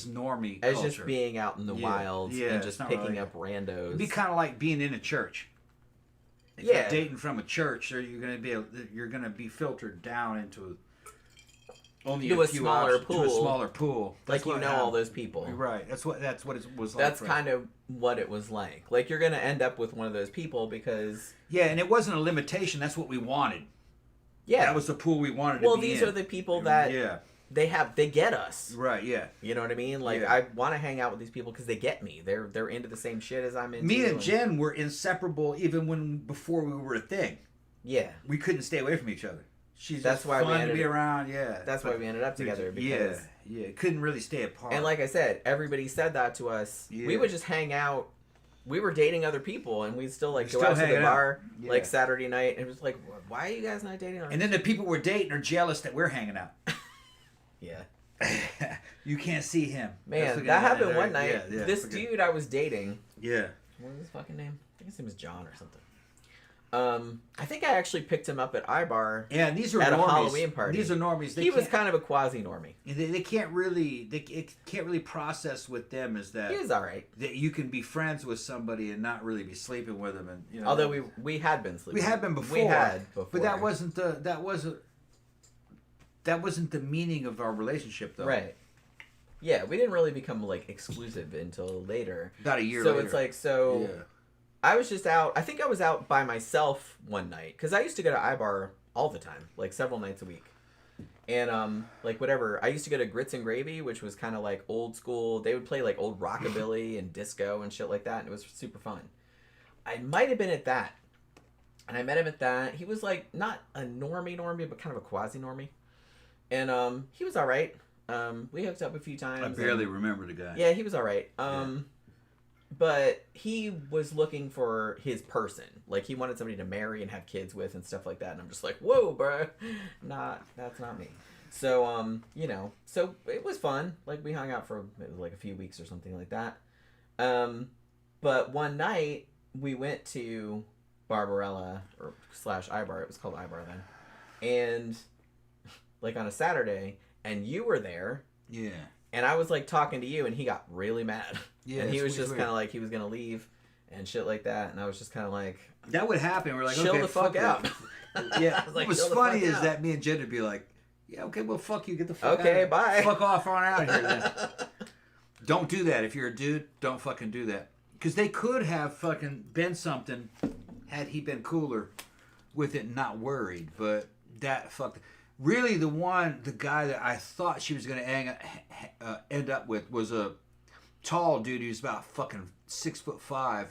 normie as culture. Just being out in the wilds and just picking up randos. It'd be kind of like being in a church. If you're dating from a church, you're gonna be filtered down into only a few smaller options, pool. To a smaller pool. That's like all those people. Right. That's what it was like. That's kind of what it was like. Like you're gonna end up with one of those people because and it wasn't a limitation. That's what we wanted. Yeah. That was the pool we wanted. Well, these are the people that they get us. Right, yeah. You know what I mean? Like, I want to hang out with these people because they get me. They're into the same shit as I'm into. Me and Jen were inseparable even before we were a thing. Yeah. We couldn't stay away from each other. That's why fun to be around, That's why we ended up together. Because, couldn't really stay apart. And like I said, everybody said that to us. Yeah. We would just hang out. We were dating other people, and we'd still, go out to the bar, Saturday night, and it was like, why are you guys not dating? And then the people we're dating are jealous that we're hanging out. Yeah. You can't see him. Man, that happened one night. This dude I was dating. Yeah. What was his fucking name? I think his name was John or something. I think I actually picked him up at iBar. Yeah, and these are at normies. A Halloween party. These are normies. He was kind of a quasi normie. They can't really process with them is that he was all right. That you can be friends with somebody and not really be sleeping with them, and although we had been sleeping. We had been before. We had before, but that wasn't the meaning of our relationship, though. Right. Yeah, we didn't really become exclusive until later. About a year later. So it's Yeah. I was just out. I think I was out by myself one night because I used to go to iBar all the time, several nights a week. And whatever, I used to go to Grits and Gravy, which was kind of old school. They would play old rockabilly and disco and shit like that, and it was super fun. I might have been at that, and I met him at that. He was not a normie, but kind of a quasi normie, and he was all right. We hooked up a few times. I barely remember the guy. Yeah, he was all right. But he was looking for his person. He wanted somebody to marry and have kids with and stuff like that. And I'm just like, whoa, bro. That's not me. So, so it was fun. We hung out for a few weeks or something like that. But one night we went to Barbarella / iBar. It was called iBar then. And on a Saturday, and you were there. Yeah. And I was talking to you, and he got really mad. Yeah, and he was just kind of he was gonna leave, and shit like that. And I was just kind of that would happen. We're chill okay, the fuck out. Yeah. What was funny is that me and Jen would be like, yeah, okay, well, fuck you, get the fuck out. Okay, bye. Fuck off on out here then. Don't do that. If you're a dude, don't fucking do that. Because they could have fucking been something had he been cooler with it and not worried. But that fucked. Really, the guy that I thought she was going to end up with was a tall dude. He was about fucking 6'5",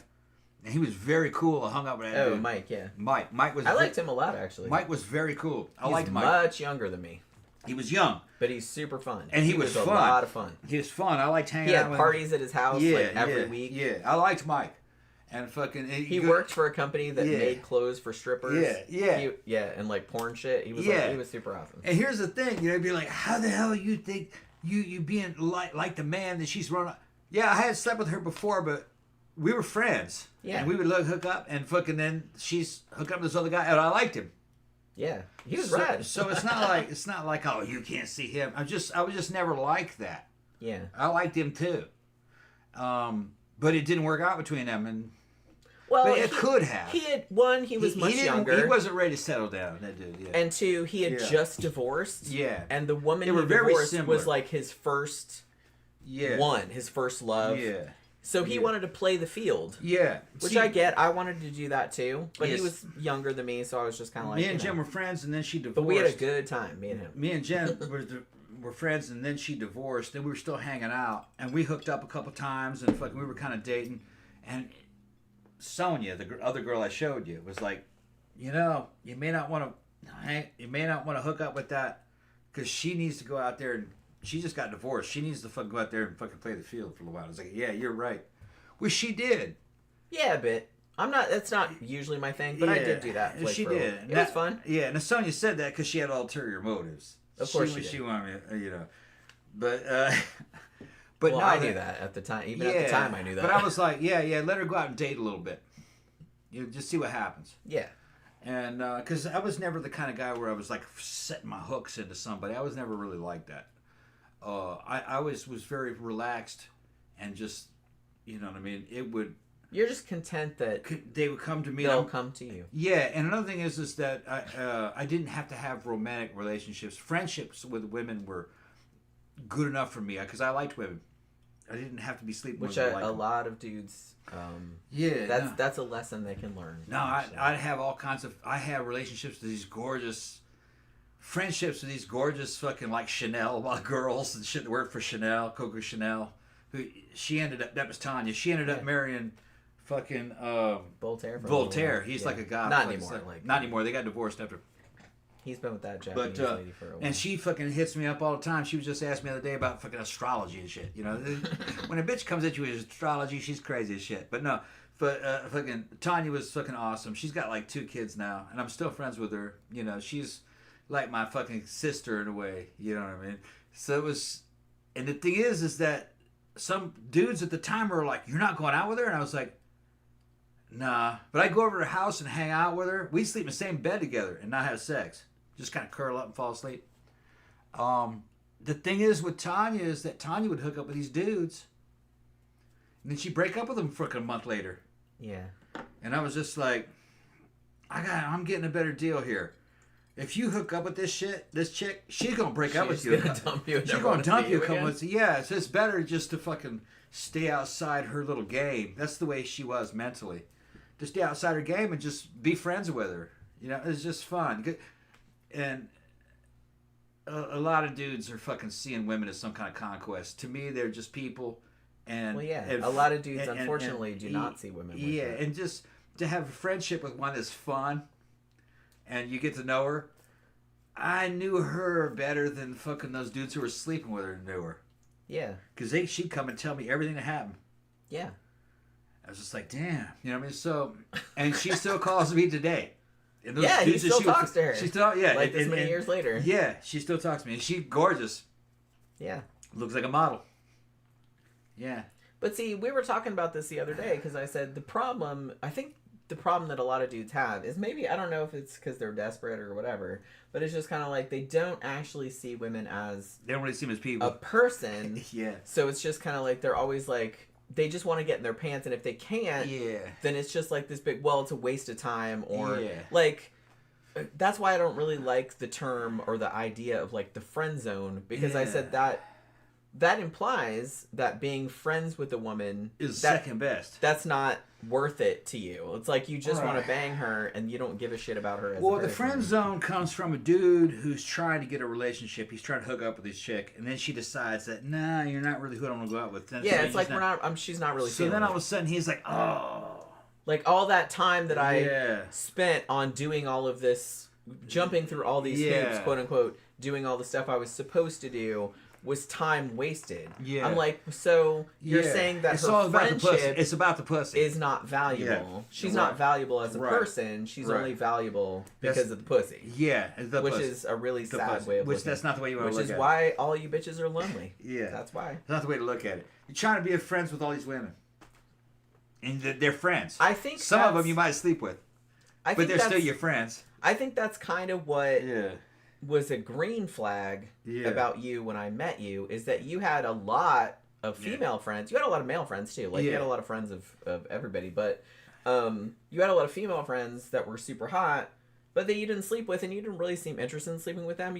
and he was very cool. I hung out with that dude. Mike, yeah. Mike was. I liked him a lot, actually. Mike was very cool. I He's liked Mike. much younger than me. He was young, but he's super fun. And he was fun. A lot of fun. He was fun. I liked hanging out. He had with parties him. at his house every week. Yeah, I liked Mike. And fucking he worked for a company that made clothes for strippers. And like porn shit. He was he was super awesome. And here's the thing, you'd be like, how the hell you think you being like the man that she's running? Yeah, I had slept with her before, but we were friends. Yeah, and we would hook up, and fucking then she's hooked up with this other guy, and I liked him. Yeah, he was rad. So it's not like oh, you can't see him. I was just never like that. Yeah, I liked him too. But it didn't work out between them, and well, it could have. He was much younger. He wasn't ready to settle down. That dude. Yeah. And two, he had just divorced. Yeah, and the woman he divorced was like his first. His first love. Yeah. So he wanted to play the field. Yeah. Which I get. I wanted to do that too. But he was younger than me, so I was just kind of like... Me and Jen were friends, and then she divorced. But we had a good time, me and him. Me and Jen were friends, and then she divorced. Then we were still hanging out. And we hooked up a couple times, and we were kind of dating. And Sonia, the other girl I showed you, was like, you may not want to hook up with that, because she needs to go out there and... She just got divorced. She needs to fucking go out there and fucking play the field for a while. I was like, yeah, you're right. Well, she did. Yeah, a bit. That's not usually my thing, but I did do that. She did. It was fun. Yeah, and Sonia said that because she had ulterior motives. Of course she wanted me, But, well, I knew that at the time. Even at the time, I knew that. But I was like, yeah, let her go out and date a little bit. Just see what happens. Yeah. And, because I was never the kind of guy where I was like setting my hooks into somebody. I was never really like that. I was very relaxed and just, you know what I mean? You're just content that they would come to me. They'll come to you. Yeah, and another thing is that I didn't have to have romantic relationships. Friendships with women were good enough for me because I liked women. I didn't have to be sleeping with them. Which a lot of dudes. That's a lesson they can learn. No, I have all kinds of. I have relationships with these gorgeous. Friendships with these gorgeous fucking like Chanel girls and shit that worked for Chanel, Coco Chanel. That was Tanya. She ended up marrying fucking Voltaire. He's like a god. Not anymore. Not anymore. They got divorced after. He's been with that Japanese lady for a while. And she fucking hits me up all the time. She was just asking me the other day about fucking astrology and shit. You know, when a bitch comes at you with astrology, she's crazy as shit. But no, fucking Tanya was fucking awesome. She's got like 2 kids now, and I'm still friends with her. You know, she's like my fucking sister in a way, you know what I mean? So it was, and the thing is that some dudes at the time were like, you're not going out with her? And I was like, nah. But I'd go over to her house and hang out with her. We'd sleep in the same bed together and not have sex. Just kind of curl up and fall asleep. The thing is with Tanya is that Tanya would hook up with these dudes. And then she'd break up with them for a month later. Yeah. And I was just like, I'm getting a better deal here. If you hook up with this chick, she's gonna break up with you. She's gonna dump you. She's gonna dump you a couple months. Yeah, so it's better just to fucking stay outside her little game. That's the way she was mentally. To stay outside her game and just be friends with her. You know, it's just fun. And a lot of dudes are fucking seeing women as some kind of conquest. To me, they're just people. And a lot of dudes unfortunately do not see women. And just to have a friendship with one that's fun. And you get to know her. I knew her better than fucking those dudes who were sleeping with her knew her. Yeah. Because she'd come and tell me everything that happened. Yeah. I was just like, damn. You know what I mean? So, and she still calls me today. And those he still talks to her. She still, Like this many years later. Yeah, she still talks to me. And she's gorgeous. Yeah. Looks like a model. Yeah. But see, we were talking about this the other day because I said the problem that a lot of dudes have is maybe, I don't know if it's because they're desperate or whatever, but it's just kind of like they don't actually see women as... They don't really see them as people. A person. Yeah. So it's just kind of like they're always like, they just want to get in their pants, and if they can't, then it's just like this big, well, it's a waste of time, or like... That's why I don't really like the term or the idea of like the friend zone, because I said that that implies that being friends with a woman is second best. That's not worth it to you. It's like you just want to bang her and you don't give a shit about her as a the person. friend zone comes from a dude who's trying to get a relationship. He's trying to hook up with his chick, and then she decides that, nah, you're not really who I want to go out with. Then, yeah, it's like she's not really so feeling then all it. of a sudden he's like, oh. Like all that time that I spent on doing all of this, jumping through all these hoops, quote unquote, doing all the stuff I was supposed to do, was time wasted. Yeah. I'm like, so you're saying that her friendship it's about the pussy. Is not valuable. Yeah. She's not valuable as a person. She's only valuable because of the pussy. Yeah. Which is a really sad way of looking at it. That's not the way you want to look at it. Which is why all you bitches are lonely. Yeah. That's why. That's not the way to look at it. You're trying to be friends with all these women. And they're friends. I think some of them you might sleep with. But they're still your friends. I think that's kind of what was a green flag about you when I met you, is that you had a lot of female friends. You had a lot of male friends too. Like you had a lot of friends of everybody, but you had a lot of female friends that were super hot, but that you didn't sleep with, and you didn't really seem interested in sleeping with them.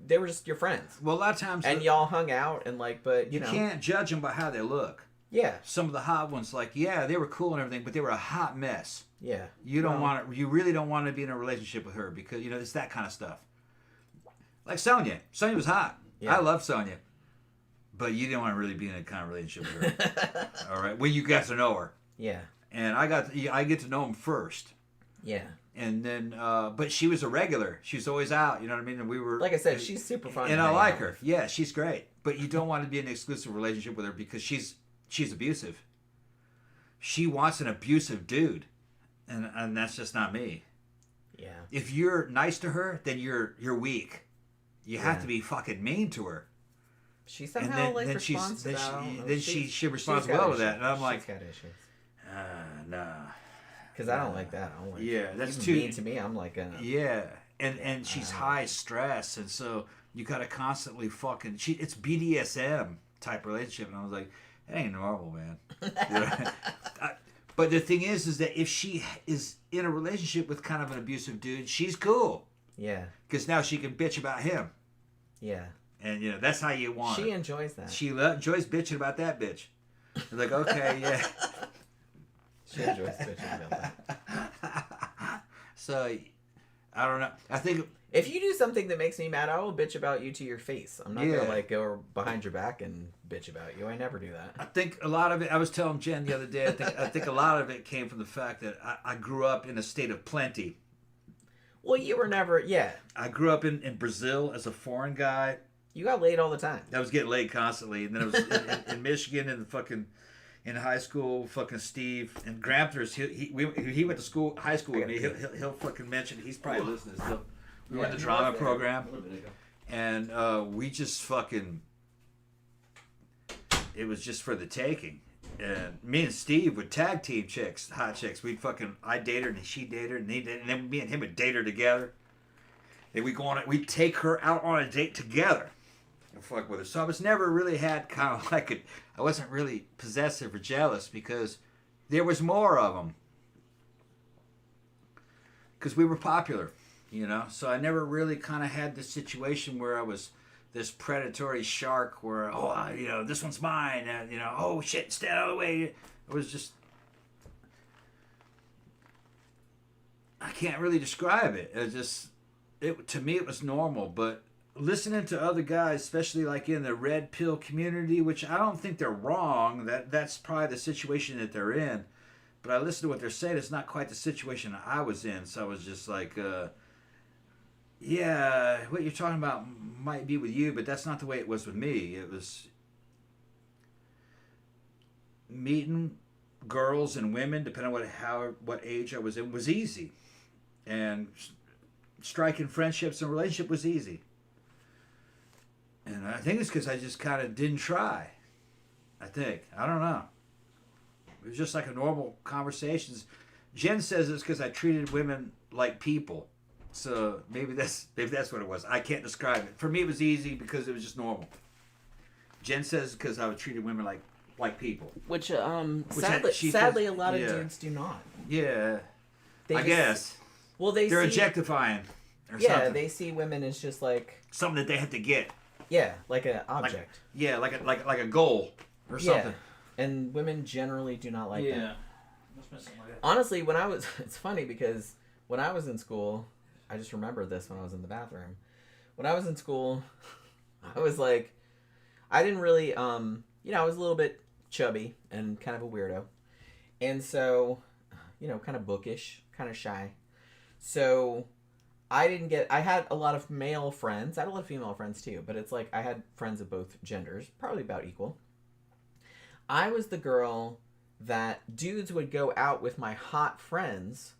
They were just your friends. Well, a lot of times, and y'all hung out and but you know, can't judge them by how they look. Yeah. Some of the hot ones, they were cool and everything, but they were a hot mess. Yeah. You really don't want to be in a relationship with her because it's that kind of stuff. Like Sonia. Sonia was hot. Yeah. I love Sonia. But you didn't want to really be in a kind of relationship with her. All right. When you got to know her. Yeah. And I get to know him first. Yeah. And then, but she was a regular. She was always out. You know what I mean? And we were, like I said, she's super fun. And I like her. Yeah, she's great. But you don't want to be in an exclusive relationship with her because she's abusive. She wants an abusive dude, and that's just not me. Yeah. If you're nice to her, then you're weak. You have to be fucking mean to her. She somehow responds to that. She responds well to that, and I'm like, she's got issues. Nah. Because I don't like that. I don't like. Yeah, that's too too mean to me. I'm like. Yeah, and she's high stress, and so you gotta constantly fucking. It's BDSM type relationship, and I was like, that ain't normal, man. But the thing is that if she is in a relationship with kind of an abusive dude, she's cool. Yeah. Because now she can bitch about him. Yeah. And that's how you want. She enjoys that. She enjoys bitching about that bitch. Like, okay, yeah. She enjoys bitching about that. So, I don't know. I think if you do something that makes me mad, I will bitch about you to your face. I'm not gonna go behind your back and bitch about you. I never do that. I think a lot of it. I was telling Jen the other day. I think a lot of it came from the fact that I grew up in a state of plenty. Well, you were never. Yeah. I grew up in Brazil as a foreign guy. You got laid all the time. I was getting laid constantly, and then I was in Michigan and fucking. In high school, fucking Steve and Gramters, he went to high school with me. He'll fucking mention. He's probably listening still. We were in the drama program, and we just fucking. It was just for the taking, and me and Steve would tag team chicks, hot chicks. I date her and she date her, and then me and him would date her together. And we'd take her out on a date together. Fuck with her. So I was never really had kind of like I wasn't really possessive or jealous because there was more of them. Because we were popular, So I never really kind of had this situation where I was this predatory shark where, this one's mine. Oh shit, stay out of the way. It was just, I can't really describe it. To me it was normal, but listening to other guys, especially like in the red pill community, which I don't think they're wrong. That's probably the situation that they're in. But I listen to what they're saying. It's not quite the situation that I was in. So I was just like, yeah, what you're talking about might be with you, but that's not the way it was with me. It was meeting girls and women, depending on what age I was in, was easy. And striking friendships and relationship was easy. And I think it's because I just kind of didn't try. I don't know. It was just like a normal conversations. Jen says it's because I treated women like people. So maybe that's what it was. I can't describe it. For me, it was easy because it was just normal. Jen says because I was treating women like people. Which sadly, a lot of dudes do not. Yeah. I guess. Well, they're objectifying. Or something. They see women as just like something that they have to get. Yeah, like an object. Like a goal or something. Yeah. And women generally do not like that. Yeah. Must be something like that. Honestly, it's funny because when I was in school, I just remember this when I was in the bathroom. When I was in school, I was like, I didn't really, I was a little bit chubby and kind of a weirdo. And so, kind of bookish, kind of shy. So I had a lot of male friends. I had a lot of female friends too, but it's like I had friends of both genders, probably about equal. I was the girl that dudes would go out with my hot friends,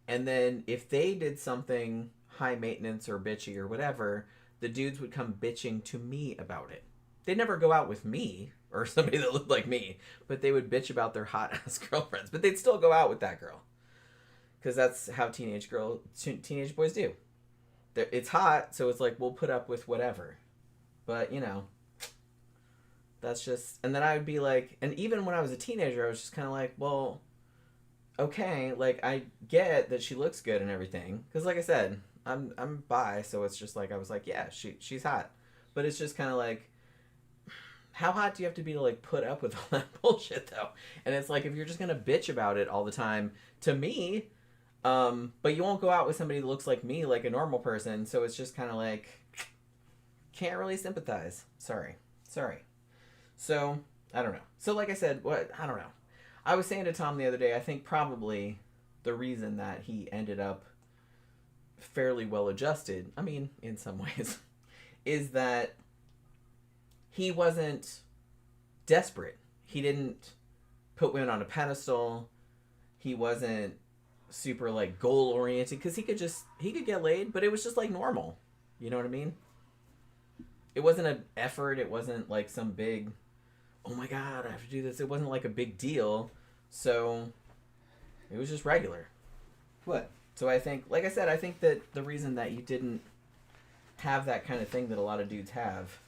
and then if they did something high maintenance or bitchy or whatever, the dudes would come bitching to me about it. They'd never go out with me or somebody that looked like me, but they would bitch about their hot ass girlfriends. But they'd still go out with that girl, because that's how teenage boys do. It's hot, so it's like we'll put up with whatever. But that's just. And then I would be like, and even when I was a teenager, I was just kind of like, well, okay, like I get that she looks good and everything, because like I said, I'm bi, so it's just like I was like, yeah, she's hot, but it's just kind of like, how hot do you have to be to like put up with all that bullshit though? And it's like, if you're just gonna bitch about it all the time to me, but you won't go out with somebody that looks like me, like a normal person, so it's just kind of like, can't really sympathize. Sorry. So I don't know. So like I said, I don't know. I was saying to Tom the other day, I think probably the reason that he ended up fairly well adjusted, I mean, in some ways, is that he wasn't desperate. He didn't put women on a pedestal. He wasn't super like goal oriented, because he could get laid, but it was just like normal. You know what I mean? It wasn't an effort. It wasn't like some big, oh my God, I have to do this. It wasn't like a big deal. So it was just regular. What? So I think, like I said, I think that the reason that you didn't have that kind of thing that a lot of dudes have,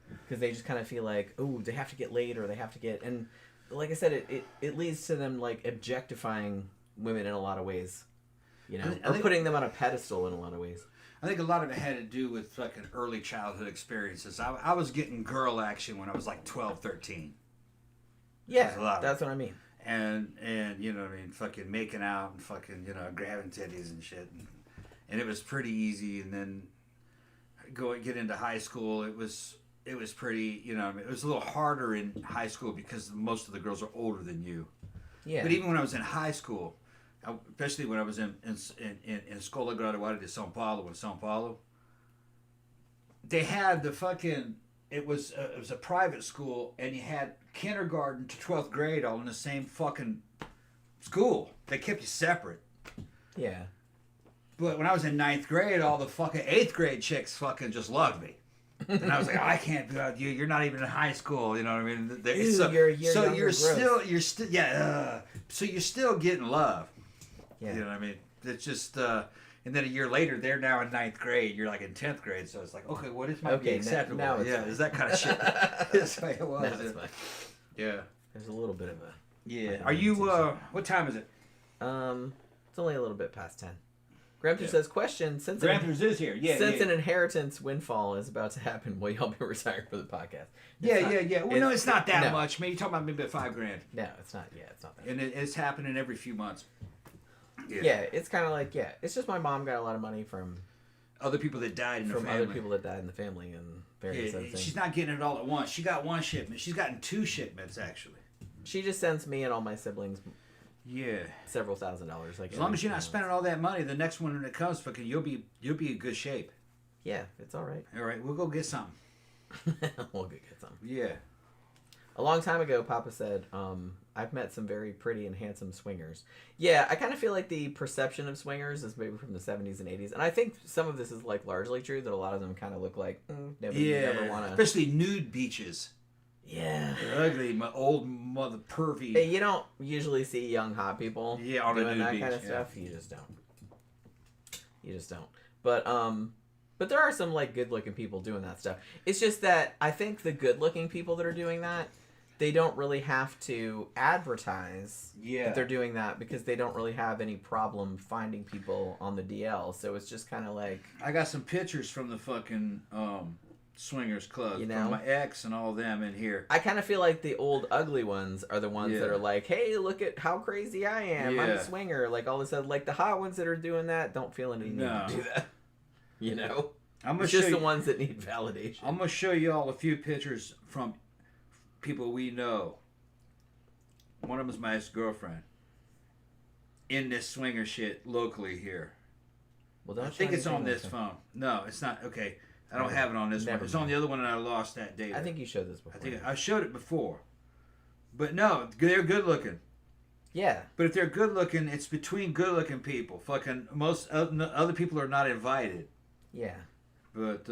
because they just kind of feel like, oh, they have to get laid, or they have to get, and like I said, it leads to them like objectifying women in a lot of ways, or putting them on a pedestal in a lot of ways. I think a lot of it had to do with fucking early childhood experiences. I was getting girl action when I was like 12, 13. Yeah, that's what I mean. And you know what I mean, fucking making out and fucking, grabbing titties and shit. And it was pretty easy. And then get into high school, it was pretty, it was a little harder in high school because most of the girls are older than you. Yeah. But even when I was in high school, especially when I was in Escola Graduada de São Paulo, they had the fucking, it was a private school, and you had kindergarten to 12th grade all in the same fucking school. They kept you separate. Yeah. But when I was in 9th grade, all the fucking 8th grade chicks fucking just loved me. And I was like, I can't be with you. You're not even in high school. You know what I mean? So you're still getting love. Yeah. You know what I mean? It's just, and then a year later, they're now in 9th grade. You're like in 10th grade. So it's like, okay, what is be acceptable? Now it's is that kind of shit. That's like it was. Now it's fine. Yeah. There's a little bit of a. Yeah. Are you? What time is it? It's only a little bit past 10. Gramper says, question, since is here. Yeah. Since an inheritance windfall is about to happen, will y'all be retired for the podcast? Yeah. Well, no, it's not that much. Man, you're talking about maybe $5,000. No, it's not. Yeah, it's not that. And it's happening every few months. Yeah, it's kind of like, it's just my mom got a lot of money from other people that died in the family. From other people that died in the family and various other things. She's not getting it all at once. She got one shipment. She's gotten 2 shipments, actually. She just sends me and all my siblings several $1,000s. Like as long as you're not spending all that money, the next one when it comes, fucking, you'll be in good shape. Yeah, it's all right. All right, we'll go get something. We'll go get something. Yeah. A long time ago, Papa said, I've met some very pretty and handsome swingers. Yeah, I kind of feel like the perception of swingers is maybe from the 70s and 80s. And I think some of this is like largely true, that a lot of them kind of look like, nobody ever want to. Especially nude beaches. Yeah. They're ugly, my old mother pervy. Hey, you don't usually see young hot people on doing that beach, kind of stuff. You just don't. But there are some like good looking people doing that stuff. It's just that I think the good looking people that are doing that, they don't really have to advertise that they're doing that, because they don't really have any problem finding people on the DL. So it's just kind of like, I got some pictures from the fucking swingers clubs. You know? From my ex and all them in here. I kind of feel like the old ugly ones are the ones that Yeah. are like, hey, look at how crazy I am. I'm Yeah. a swinger. Like all of a sudden, like the hot ones that are doing that don't feel any need No. to do that. You know? I'm gonna It's show just you, the ones that need validation. I'm gonna show you all a few pictures from people we know. One of them is my ex-girlfriend. In this swinger shit locally here. Well, don't I show think it's anything on this else. phone. No, it's not. Okay, I don't Okay. have it on this one. Never It's on mind. the other one that I lost that day. I think you showed this before. I think I showed it before. But no, they're good looking. Yeah. But if they're good looking, it's between good looking people. Fucking most other people are not invited. Yeah. But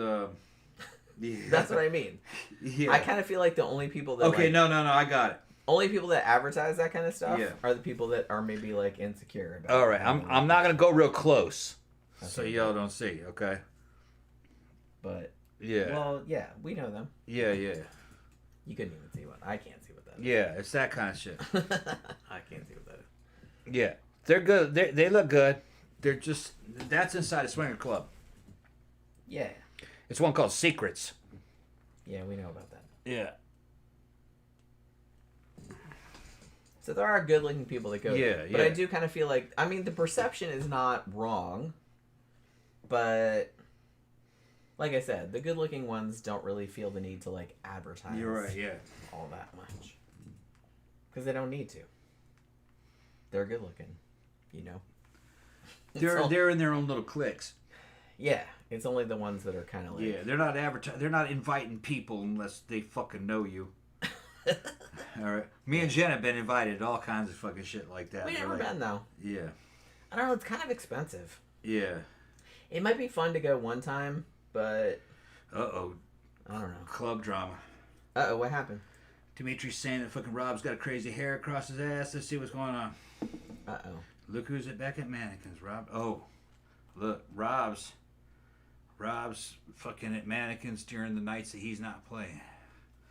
yeah. That's what I mean. Yeah. I kind of feel like the only people that Okay, like, no, I got it. only people that advertise that kind of stuff Yeah. are the people that are maybe like insecure about All right, I'm not gonna go real close. So y'all don't see, okay? But Yeah. well, yeah, we know them. Yeah. You couldn't even see what I can't see what that is. Yeah, it's that kind of shit. I can't see what that is. Yeah, they're good. They look good. They're just that's inside a swinger club. Yeah. It's one called Secrets. Yeah, we know about that. Yeah. So there are good-looking people that go Yeah, there. But yeah. I do kind of feel like, I mean, the perception is not wrong, but like I said, the good-looking ones don't really feel the need to like advertise You're right, yeah. all that much. Because they don't need to. They're good-looking, you know? They're in their own little cliques. Yeah, it's only the ones that are kind of like... Yeah, they're not they're not inviting people unless they fucking know you. All right. Me and Jen have been invited to all kinds of fucking shit like that. We They're never like, been, though. Yeah. I don't know, it's kind of expensive. Yeah. It might be fun to go one time, but Uh-oh. I don't know. Club drama. Uh-oh, what happened? Dimitri's saying that fucking Rob's got a crazy hair across his ass. Let's see what's going on. Uh-oh. Look who's back at mannequins, Rob. Oh, look, Rob's fucking at mannequins during the nights that he's not playing.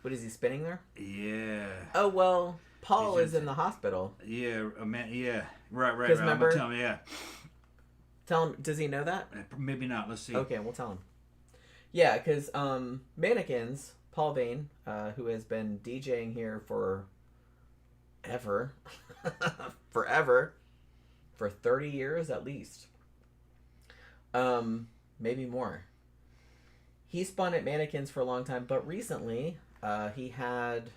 What, is he spinning there? Yeah. Oh, well, Paul He's is in- in the hospital. Yeah, yeah. Right. 'Cause I'm remember- gonna tell him, yeah. Tell him, does he know that? Maybe not. Let's see. Okay, we'll tell him. Yeah, because Mannequins, Paul Vane, who has been DJing here for forever, for 30 years at least. Maybe more. He spun at Mannequins for a long time, but recently he had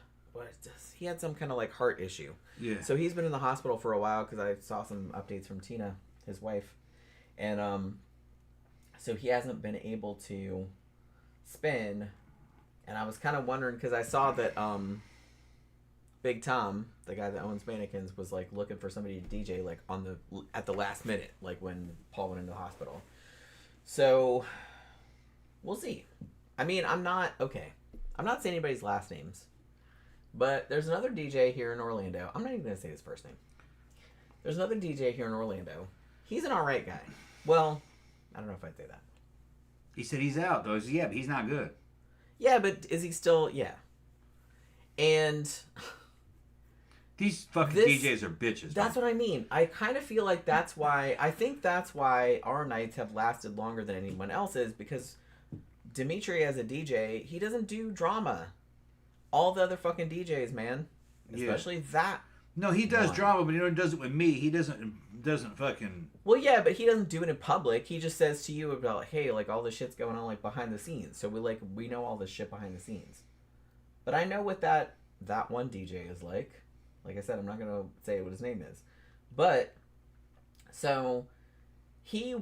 some kind of like heart issue. Yeah. So he's been in the hospital for a while because I saw some updates from Tina, his wife, and so he hasn't been able to spin. And I was kind of wondering because I saw that Big Tom, the guy that owns Mannequins, was like looking for somebody to DJ like at the last minute, like when Paul went into the hospital. So we'll see. I mean, I'm not saying anybody's last names, but there's another DJ here in Orlando. I'm not even gonna say his first name. There's another DJ here in Orlando. He's an alright guy. Well, I don't know if I'd say that. He said he's out though. Yeah, but he's not good. Yeah, but is he still? Yeah. And These fucking This- DJs are bitches. that's man. what I mean. I kind of feel like that's why our nights have lasted longer than anyone else's, because Dimitri as a DJ, he doesn't do drama. All the other fucking DJs, man. Yeah. Especially that. No, he does One. drama, but he does it with me. He doesn't fucking. Well, yeah, but he doesn't do it in public. He just says to you about, hey, like all this shit's going on like behind the scenes. So we know all this shit behind the scenes. But I know what that one DJ is like. Like I said, I'm not gonna say what his name is. But so he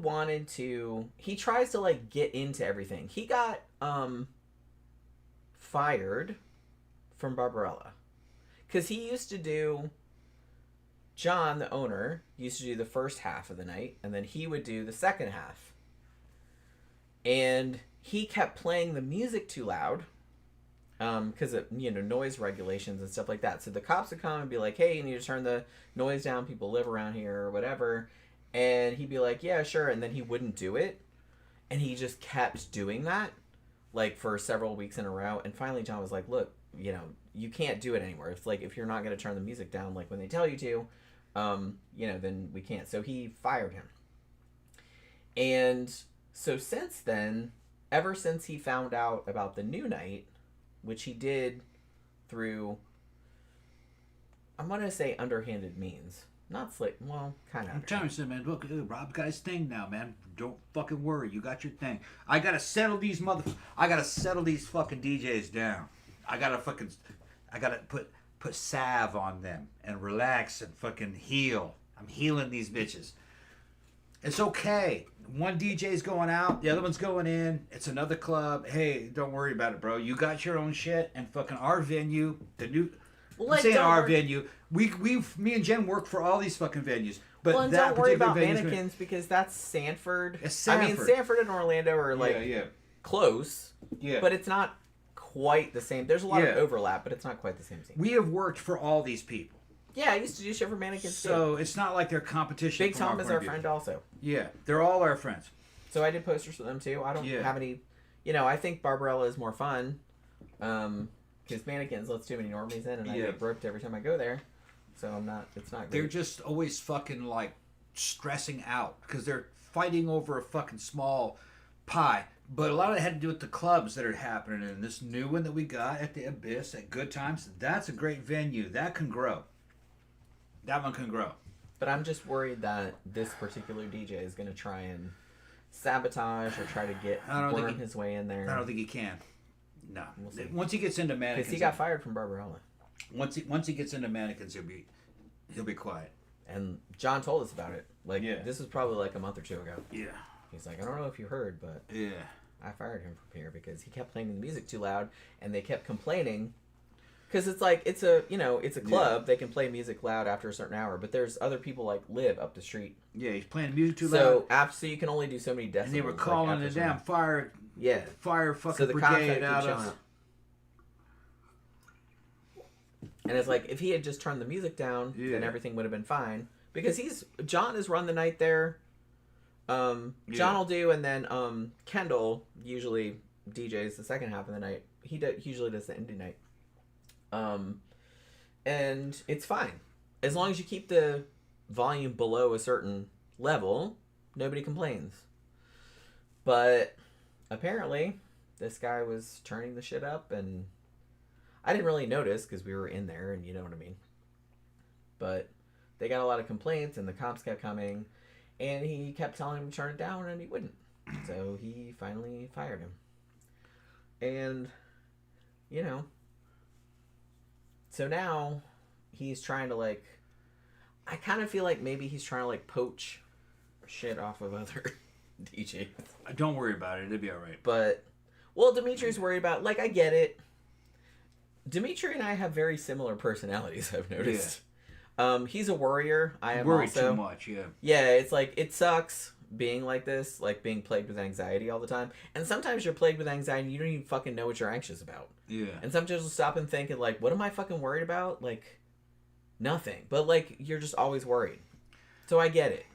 tries to like get into everything. He got fired from Barbarella. Cause he used to do John, the owner, used to do the first half of the night, and then he would do the second half. And he kept playing the music too loud, because of, noise regulations and stuff like that. So the cops would come and be like, hey, you need to turn the noise down, people live around here, or whatever. And he'd be like, yeah, sure, and then he wouldn't do it. And he just kept doing that, like, for several weeks in a row. And finally John was like, look, you can't do it anymore. It's like, if you're not going to turn the music down, like, when they tell you to, then we can't. So he fired him. And so since then, ever since he found out about the new night, which he did through, I'm going to say underhanded means. Not slick, well, kind of. I'm telling you, man. Look, Rob's got his thing now, man. Don't fucking worry. You got your thing. I gotta settle these fucking DJs down. I gotta put salve on them and relax and fucking heal. I'm healing these bitches. It's okay. One DJ's going out, the other one's going in. It's another club. Hey, don't worry about it, bro. You got your own shit, and fucking our venue, the new. Well, I'm saying our venue. Me and Jen work for all these fucking venues. But well, and that don't worry particular about venue's mannequins because that's Sanford. It's Sanford. I mean, Sanford and Orlando are like close, but it's not quite the same. There's a lot of overlap, but it's not quite the same scene. We have worked for all these people. Yeah, I used to do shit for mannequins so too. it's not like they're competition. Big Tom is our friend also. Yeah, they're all our friends. So I did posters for them too. I don't have any. I think Barbarella is more fun. Because mannequins lets too many normies in, and I get roped every time I go there. So I'm not. It's not. Great. They're just always fucking like stressing out because they're fighting over a fucking small pie. But a lot of it had to do with the clubs that are happening. And this new one that we got at the Abyss at Good Times, that's a great venue. That can grow. That one can grow. But I'm just worried that this particular DJ is going to try and sabotage or try to worm his way in there. I don't think he can. No. We'll see. Once he gets into mannequins, because he got fired from Barbarella. Once he gets into mannequins, he'll be quiet. And John told us about it. This was probably like a month or two ago. Yeah. He's like, I don't know if you heard, but I fired him from here because he kept playing the music too loud, and they kept complaining. Because it's like it's a club. Yeah. They can play music loud after a certain hour, but there's other people live up the street. Yeah, he's playing music too loud. So you can only do so many decibels. And they were calling the damn fire. Yeah. Fire fucking brigade out of. And it's like if he had just turned the music down, then everything would have been fine. Because John has run the night there. John will do, and then Kendall usually DJs the second half of the night. He usually does the indie night. And it's fine. As long as you keep the volume below a certain level, nobody complains. But apparently, this guy was turning the shit up, and I didn't really notice because we were in there, and you know what I mean. But they got a lot of complaints, and the cops kept coming, and he kept telling him to turn it down, and he wouldn't. So he finally fired him. And, so now he's trying to I kind of feel like maybe he's trying to poach shit off of other DJs. Don't worry about it. It'll be all right. But, well, Dimitri's worried about, I get it. Dimitri and I have very similar personalities, I've noticed. Yeah. He's a worrier. I am worry also. Too much, yeah. Yeah, it's it sucks being like this, being plagued with anxiety all the time. And sometimes you're plagued with anxiety and you don't even fucking know what you're anxious about. Yeah. And sometimes you'll stop and think, what am I fucking worried about? Nothing. But, you're just always worried. So I get it.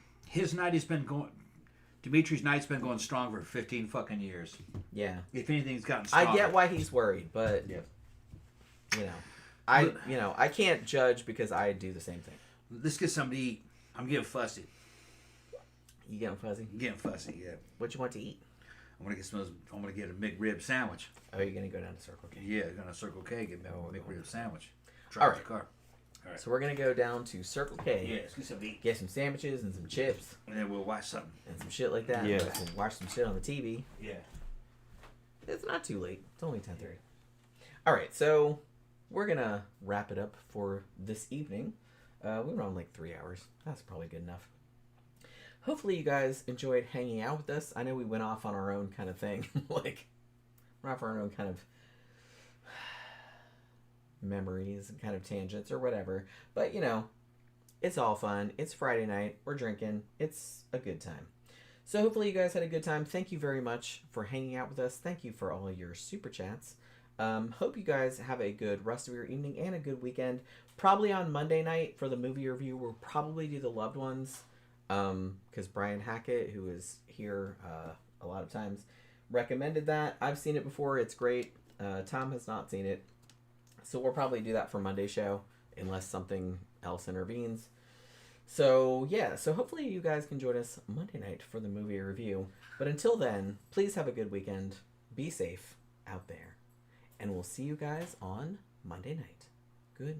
Dimitri's night's been going strong for 15 fucking years. Yeah. If anything's gotten stronger. I get why he's worried, but, I can't judge because I do the same thing. Let's get somebody to eat. I'm getting fussy. You getting fuzzy? I'm getting fussy, yeah. What you want to eat? I'm gonna get a McRib sandwich. Oh, you're gonna go down to Circle K? Yeah, going to Circle K, get a McRib sandwich. All right. The car. All right. So we're gonna go down to Circle K. Yeah, let's get some meat. Get some sandwiches and some chips. And then we'll watch something. And some shit like that. Yeah. We'll watch some shit on the TV. Yeah. It's not too late. It's only 10:30. All right, so we're gonna wrap it up for this evening. We went on 3 hours. That's probably good enough. Hopefully you guys enjoyed hanging out with us. I know we went off on our own kind of thing. We're off on our own kind of memories and kind of tangents or whatever. But, it's all fun. It's Friday night. We're drinking. It's a good time. So hopefully you guys had a good time. Thank you very much for hanging out with us. Thank you for all your super chats. Hope you guys have a good rest of your evening and a good weekend. Probably on Monday night for the movie review, we'll probably do The Loved Ones. Because Brian Hackett, who is here a lot of times, recommended that. I've seen it before. It's great. Tom has not seen it. So we'll probably do that for Monday's show, unless something else intervenes. So, yeah. So hopefully you guys can join us Monday night for the movie review. But until then, please have a good weekend. be safe out there. And we'll see you guys on Monday night. Good night.